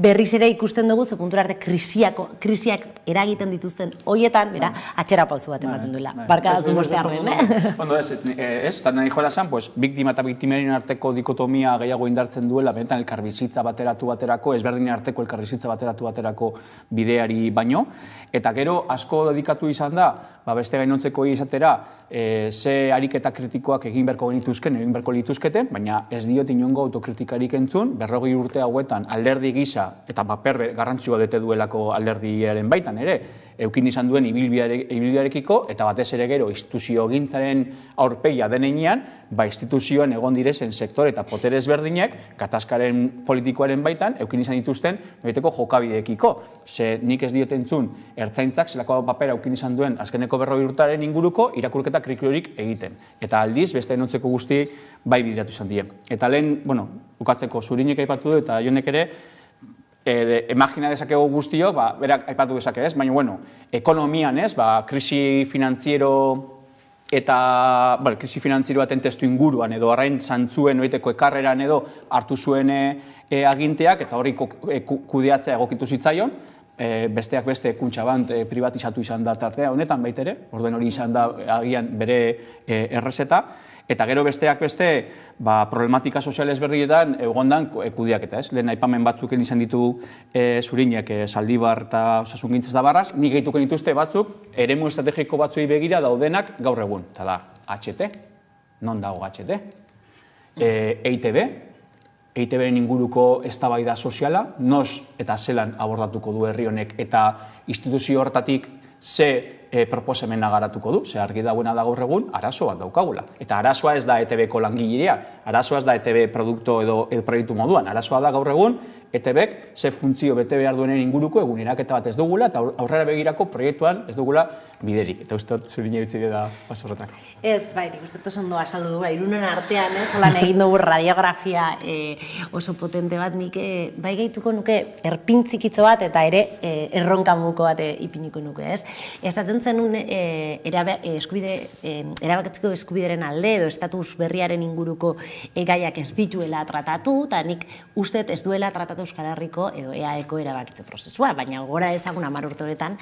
Berriz ere ikusten dugu, puntura arte krisiak eragiten dituzten hoietan, atxera pauzu bat ematen duela. Barkadazu boste arren, Ondo ez, eta nahi joela zan, biktima eta biktimerien arteko dikotomia gehiago indartzen duela, benetan elkarbizitza baterako, ezberdinen arteko elkarbizitza baterako bideari baino, eta gero asko dedikatu izan da, beste gainontzeko izatera, ze ariketa kritikoak egin berko genituzken, egin berko lituzketen, baina ez diot inongo autokritikarik entzun, 40 urte hauetan alderdi gisa, eta paper garrantzua dete duelako alderdiaren baitan ere, eukin izan duen ibilbidearekiko, eta batez ere gero instituzio gintzaren aurpegia denean, instituzioan egon direzen sektore eta potere ezberdinek, gatazkaren politikoaren baitan, eukin izan dituzten noiteko jokabideekiko. Ze nik ez diot entzun, ertzaintzak zelako papera eukin izan duen azkeneko 40 urtaren inguruko irakurketa kriklorik egiten. Eta aldiz, beste enotzeko guzti bai bideratu izan die. Eta lehen, bukatzeko zurinek aipatu du, eta jonek ere, imagina dezakego guztiok, berak aipatu dezake ez, baina, ekonomian ez, krisi finantziero eta, krisi finantziero baten testu inguruan edo arrain zantzuen noiteko ekarreran edo hartu zuen aginteak, eta horri kudeatzea egokitu zitzaion, besteak beste Kuntxabant privatizatu izan da tartea honetan baitere, orden hori izan da agian bere errezeta, eta gero besteak beste problematika sozial ezberdinetan egondan kudeaketa, ez? Lehen aipamen batzuk izan ditu zurinek Zaldibar eta Osasungintzaz da barraz, nik gehituko dituzte batzuk, eremu estrategiko batzuei begira daudenak gaur egun, eta da, HT, non dago HT? EITB, EITB-en inguruko eztabaida soziala, nos eta zelan abordatuko du herri honek eta instituzio hortatik ze proposamena garatuko du, ze argi dagoena da gaur egun, arazo bat daukagula. Eta arazoa ez da ETB-ko langileria, arazoa ez da ETB produktu edo proiektu moduan, arazoa da gaur egun, ETB-ek ze funtzio bete behar duenen inguruko eguneraketa bat ez dugula, eta aurrera begirako proiektuan ez dugula biderik. Eta uste dut zurin egitzide da pasorretak. Ez, nik uste dut ondo azaldu dugu, irunen artean, holan egin dugu radiografia oso potente bat, nik bai gehituko nuke erpintzikitzo bat eta ere erronkamuko bat ipiniko nuke, ez? Esaten zenun erabakitzeko eskubideren alde edo estatus berriaren inguruko gaiak ez dituela tratatu, eta nik uste ez duela tratatu Euskal Herriko edo EAeko erabakitze prozesua, baina gora ezagun 10 urte horretan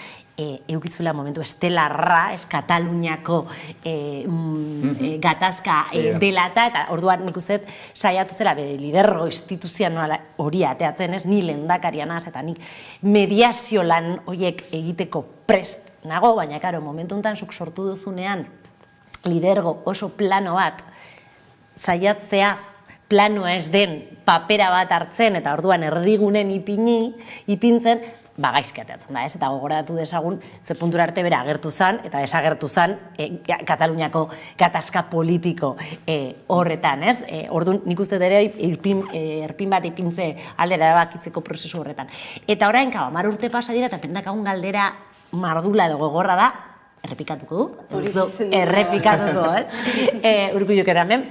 eukitzuela momentu estelarra, Kataluniako gatazka dela eta orduan nik uste saiatu zela lidergo instituzional hori ateatzen, ni lehendakarian az, eta nik mediazio lan horiek egiteko prest nago, baina karo, momentu honetan zuk sortu duzunean lidergo oso plano bat saiatzea planoa ez den papera bat hartzen eta orduan erdigunen ipintzen, gaizki ateratzen da, ez? Eta gogoratu dezagun, ze puntura arte bera agertu zan, eta desagertu zan Kataluniako gatazka politiko horretan, ez? Orduan, nik uste ere erpin bat ipintze aldera erabakitzeko prozesu horretan. Eta orain, 10 urte pasa dira, eta pendakagun galdera mardula edo gogorra da, errepikatuko du? Errepikatuko, ez? Urkulluk eramen.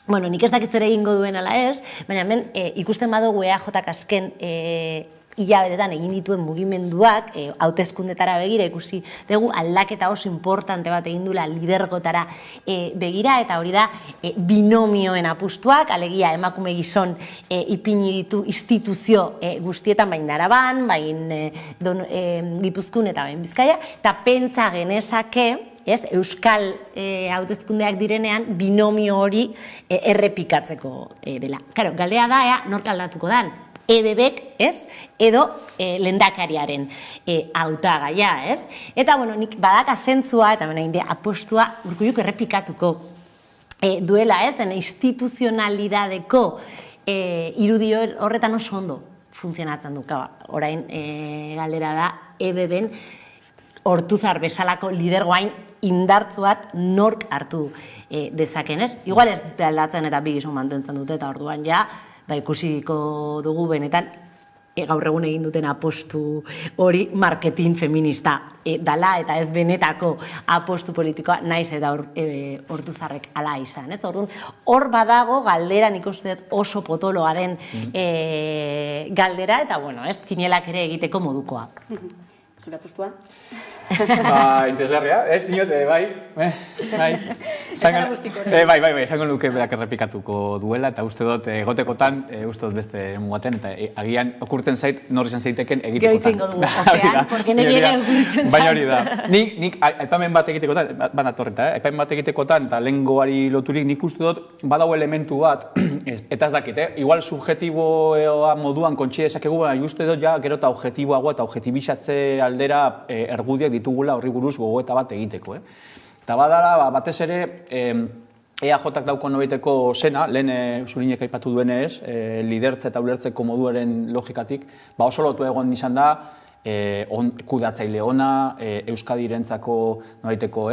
Bueno, nik ez dakit zer egingo duen ala ez, baina hemen ikusten badugu EAJak azken hilabetetan egin dituen mugimenduak, hauteskundetara begira, ikusi dugu aldaketa oso importante bat egin duela lidergotara begira, eta hori da binomioen apustuak, alegia emakume gizon ipini ditu instituzio guztietan, bain Araban, bain Gipuzkoan eta bain Bizkaia, eta pentsa genezake, Euskal hauteskundeak direnean binomio hori errepikatzeko dela. Karo, galdea da, nork aldatuko dan? EBBek, ez? Edo lehendakariaren hautagaia, ez? Eta, bueno, nik badaka zentzua, eta bena, apostua Urkulluk errepikatuko duela, ez? Instituzionalidadeko irudi horretan oso ondo funtzionatzen du. Orain galdera da, EBBen Ortuzar bezalako lidergoain indartzu bat nork hartu dezaken, ez? Igual ez dute aldatzen eta bi gizon mantentzen dute, eta orduan ja, ikusiko dugu benetan gaur egun egin duten apostu hori marketing feminista dala, eta ez benetako apostu politikoa naiz eta Ortuzarrek ala izan, ez? Orduan, hor badago galdera nik uste dut oso potoloa den galdera, eta bueno, ez, kinelak ere egiteko modukoa. Zure apustua? Interesgarria, ez dinot, bai. Esango nuke berak errepikatuko duela, eta uste dut egotekotan, uste dut beste mugaten, eta agian okurten zait, nor izan zaiteken egitekotan. Gero itzengo dugu, okean, porque nire okurten zait. Baina hori da. Nik aipamen bat egitekotan, aipamen bat egitekotan, eta lehengoari loturik, nik uste dut, badago elementu bat, eta ez dakit, igual subjetiboa moduan kontxi dezakegu, baina uste dut, ja, gero eta objetiboagoa eta objetibizatze aldera ergudiak ditugula horri buruz gogoeta bat egiteko. Eta badala, batez ere, EAJak dauko nobeteko zena, lehen Zurinek aipatu duenez, lidertze eta ulertzeko moduaren logikatik, oso lotu egon izan da, kudeatzaile ona, Euskadirentzako nobeteko,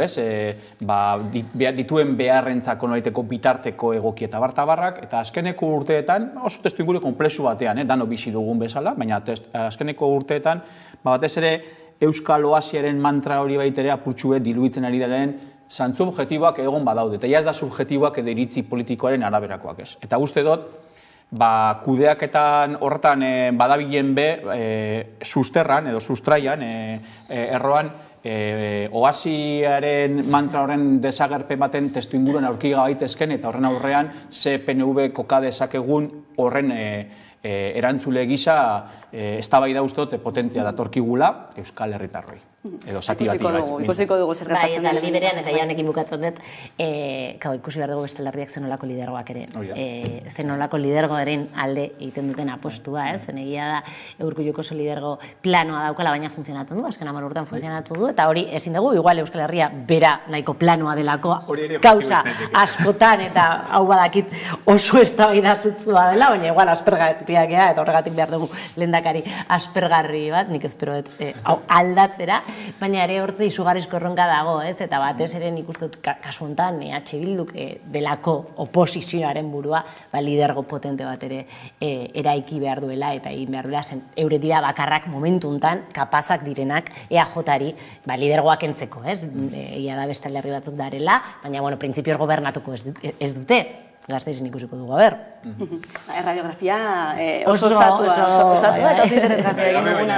dituen beharrentzako nobeteko bitarteko egoki eta bartabarrak, eta azkeneko urteetan, oso testuinguru komplexu batean, dano bizi dugun bezala, baina azkeneko urteetan, batez ere, Euskal Oasiaren mantra hori baitere apurtxue diluitzen ari daren zantzu objektiboak egon badaude, eta ez da subjektiboak edo iritzi politikoaren araberakoak ez. Eta uste dut, kudeaketan horretan badabilen susterran edo sustraian, erroan, Oasiaren mantra horren desagerpen baten testu inguruan aurkiga gaitezken, eta horren aurrean ze PNV koka dezakegun horren erantzule gisa eztabaida uste dut potentzia datorkigula Euskal Herritarroi. Edo zati bat ikusiko dugu zer gertatzen. Bai, eta aldi berean, eta jaunekin bukatzen dut, ikusi behar dugu beste herriak zenolako lidergoak ere. Zenolako lidergoaren alde egiten duten apostua, zen egia da Urkulluko oso lidergo planoa daukala, baina funtzionatzen du, azken 10 urtean funtzionatu du, eta hori ezin dugu, igual Euskal Herria bera nahiko planoa delako gauza askotan, eta hau badakit oso eztabaida zutzua dela, baina igual aspergarriak eta horregatik behar dugu lehendakari aspergarri bat, nik espero aldatzera, baina ere hortze izugarrizko erronka dago, eta batez ere nik uste dut kasu honetan EH Bilduk delako oposizioaren burua lidergo potente bat ere eraiki behar duela eta egin behar duela zen eure dira bakarrak momentu honetan kapazak direnak EAJari lidergoak entzeko, egia da beste alderdi batzuk darela, baina printzipioz gobernatuko ez dute. Gazteizen ikusiko dugu, Radiografia oso osatua eta oso interesgarria egin duguna,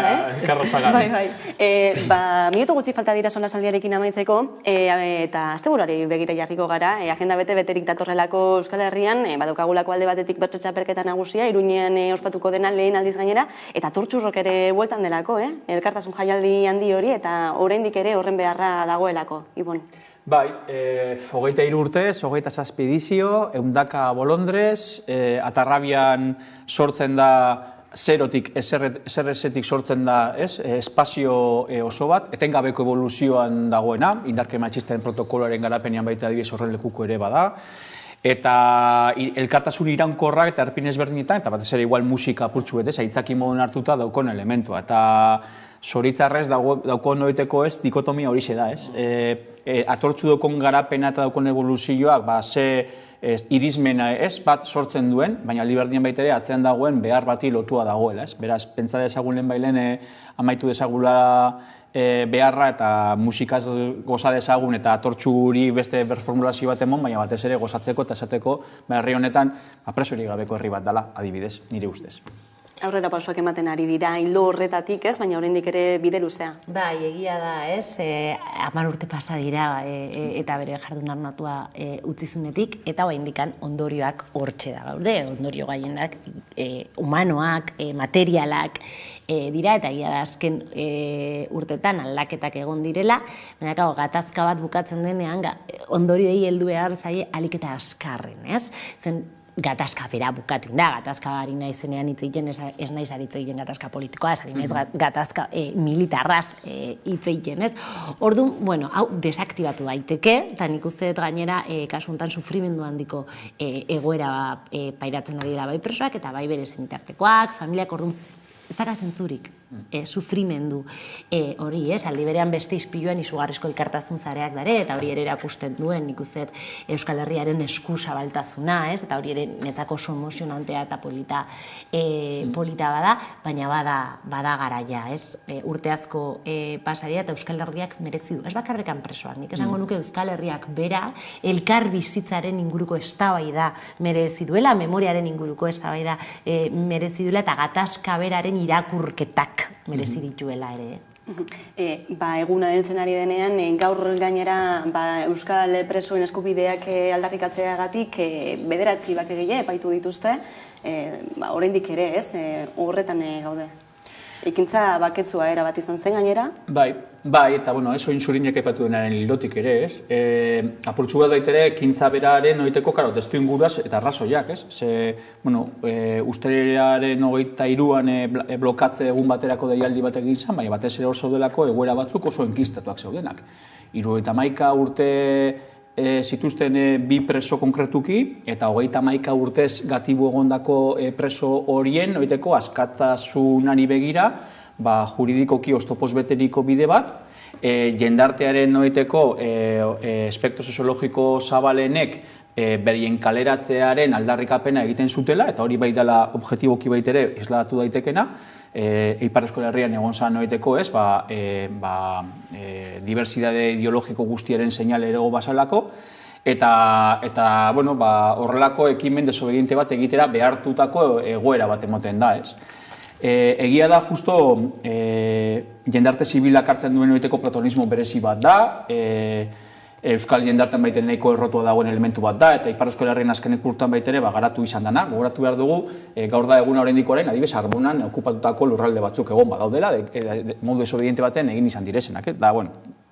minutu gutxi falta dira solasaldiarekin amaitzeko, eta asteburuari begira jarriko gara, agenda bete-beterik datorrelako Euskal Herrian, badaukagulako alde batetik bertso txapelketa nagusia, Iruñean ospatuko dena lehen aldiz gainera, eta Tortxurrok ere bueltan delako, elkartasun jaialdi handi hori, eta oraindik ere horren beharra dagoelako, Ibon. Bai, 23 urtez, 27 edizio, 100 bolondrez, Atarrabian sortzen da zerotik, SRS-etik sortzen da espazio oso bat, etengabeko evoluzioan dagoena, indarke matxisten protokoloaren garapenean baita adibidez horren lekuko ere bada. Eta elkartasun iraunkorrak eta erpin ezberdinetan, eta batez ere igual musika apurtxu betez, aitzaki modun hartuta daukon elementua. Eta zoritzarrez daukon noiteko ez, dikotomia horixe da, ez? Atortzu daukon garapena eta daukon evoluzioak, ze irizmena ez bat sortzen duen, baina liberdien baita ere atzean dagoen behar bati lotua dagoela, ez? Beraz, pentsa dezagun lehen bailen amaitu dezagula beharra eta musikaz goza dezagun eta atortxuri beste berformulazio bat emon, baina batez ere gozatzeko eta esateko herri honetan presorik gabeko herri bat dela, adibidez, nire ustez. Aurrera pausoak ematen ari dira, hildo horretatik ez, baina oraindik ere bide luzea. Bai, egia da, ez, 10 urte pasa dira eta bere jardun armatua utzizunetik, eta oraindikan ondorioak hortxe da gaude, ondorio gaienak humanoak, materialak dira, eta egia da azken urtetan aldaketak egon direla, baina gatazka bat bukatzen denean ondorioei heldu behar zaie alik eta askarren, ez? Gatazka bera bukatu da, gatazka ari naizenean hitz egiten, ez naiz ari hitz egiten gatazka politikoa, ez ari naiz gatazka militarraz hitz egiten, ez? Orduan, bueno, hau desaktibatu daiteke, eta nik uste dut gainera, kasu honetan sufrimendu handiko egoera pairatzen ari dira bai presoak, eta bai bere senitartekoak, familiak, orduan, ez daka zentzurik, sufrimendu hori, ez? Aldi berean beste izpiluan izugarrizko elkartasun zareak dare, eta hori ere erakusten duen, nik uste Euskal Herriaren eskuzabaltasuna, ez? Eta hori ere netzako oso emozionantea eta polita bada, baina bada garaia, ez? Urte asko pasaria eta Euskal Herriak merezi du, ez bakarrekan presoak, nik esango nuke Euskal Herriak bera elkar bizitzaren inguruko eztabaida merezi duela, memoriaren inguruko eztabaida merezi duela, eta gatazka beraren irakurketak merezi dituela ere. Eguna heltzen ari denean, gaur gainera Euskal presoen eskubideak aldarrikatzeagatik 9 bakegile epaitu dituzte, oraindik ere ez, horretan gaude. Ekintza baketsua erabat izan zen gainera? Bai, eta oin zurinek aipatu denaren hildotik ere, ez? Apurtxu bat baitere, ekintza beraren oiteko, testu inguraz eta arrazoiak, ez? Ustelaren 23an blokatze egun baterako deialdi bat egin zen, baina batez ere oso delako egoera batzuk oso enkistatuak zeudenak. 71 urte zituzten 2 preso konkretuki, eta 31 urtez gatibu egondako preso horien, oiteko askatasunari begira, juridikoki oztopoz beteriko bide bat, jendartearen oiteko espektro soziologiko zabalenek berien kaleratzearen aldarrikapena egiten zutela, eta hori bai dela objektiboki baitere isladatu daitekena, Ipar Euskal Herrian egon zan noeteko ez, diversidade ideologiko guztiaren seinale ero basalako, eta horrelako ekimen desobediente bat egitera behartutako egoera bat emoten da, ez. Egia da, justo, jendarte zibilak hartzen duen noeteko protagonismo berezi bat da, Euskal jendartean baiten nahiko errotua dagoen elementu bat da, eta Ipar Euskal Herrian azkenek urtean baitere garatu izan dana. Gogoratu behar dugu, gaur da eguna oraindik orain, adibidez, Arbonan okupatutako lurralde batzuk egon badaudela, modu desobediente baten egin izan direzenak. Da,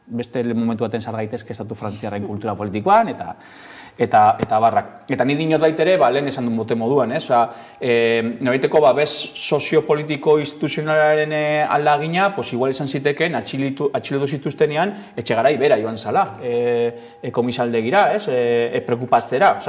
beste momentu baten sar gaitezke estatu frantziarren kultura politikoan, eta barrak. Eta ni dinot baitere, lehen esan duen bote moduan, ez? Noraiteko babes soziopolitiko instituzionalaren aldagina, igual izan ziteken, atxilotu zituztenean, etxegarai bera joan zala, komisaldegira, ez? Prekupatzera,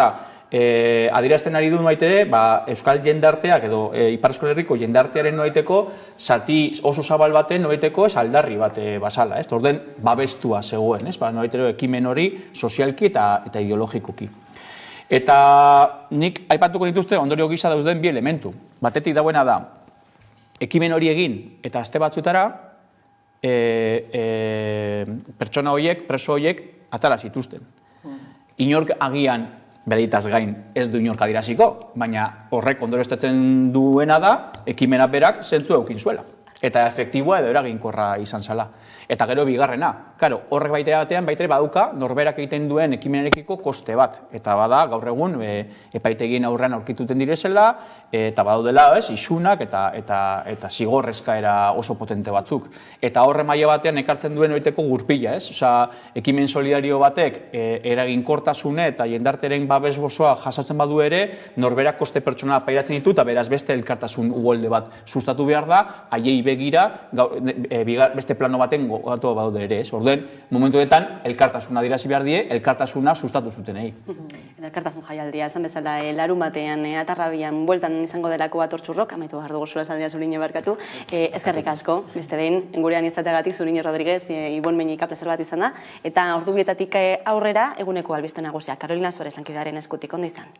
adierazten ari duen baitere, Euskal jendarteak edo Ipar Euskal Herriko jendartearen noaiteko zati oso zabal baten noaiteko aldarri bat basala, ez? Orden babestua zegoen, ez? Noaitero ekimen hori sozialki eta ideologikoki. Eta nik aipatuko dituzte ondorio gisa dauden 2 elementu. Batetik dauena da, ekimen hori egin eta aste batzutara pertsona horiek, preso horiek atara zituzten. Inork agian bereitaz gain ez du inork adieraziko, baina horrek ondorioztatzen duena da, ekimena berak zentzu eukin zuela. Eta efektiboa edo eraginkorra izan zala. Eta gero bigarrena, horrek batean baitere baduka norberak egiten duen ekimenarekiko koste bat. Eta bada, gaur egun, epaitegien aurrean aurkituten direzela, eta badaudela, isunak eta zigorrezkaera oso potente batzuk. Eta horre maila batean ekartzen duen oiteko gurpila, ez? Ekimen solidario batek eraginkortasune eta jendarteren babes gozoa jasotzen badu ere, norberak koste pertsona pairatzen ditu, eta beraz beste elkartasun uholde bat sustatu behar da, haiei begira, beste plano baten gogatu badaude ere, ez? Orduen, momentuetan, elkartasuna adierazi behar die, elkartasuna sustatu zutenei. Eta elkartasun jaialdia, esan bezala, larun batean, Atarrabian, bueltan izango delako Atortxurrok, amaitu behar dugu zula saldia Zuriñe barkatu. Eskerrik asko, beste behin, gurean izateagatik Zuriñe Rodríguez, Ibon Meñika plazer bat izan da, eta ordubietatik aurrera, eguneko albiste nagusia, Karolina Suarez lankidearen eskutik, ondo izan.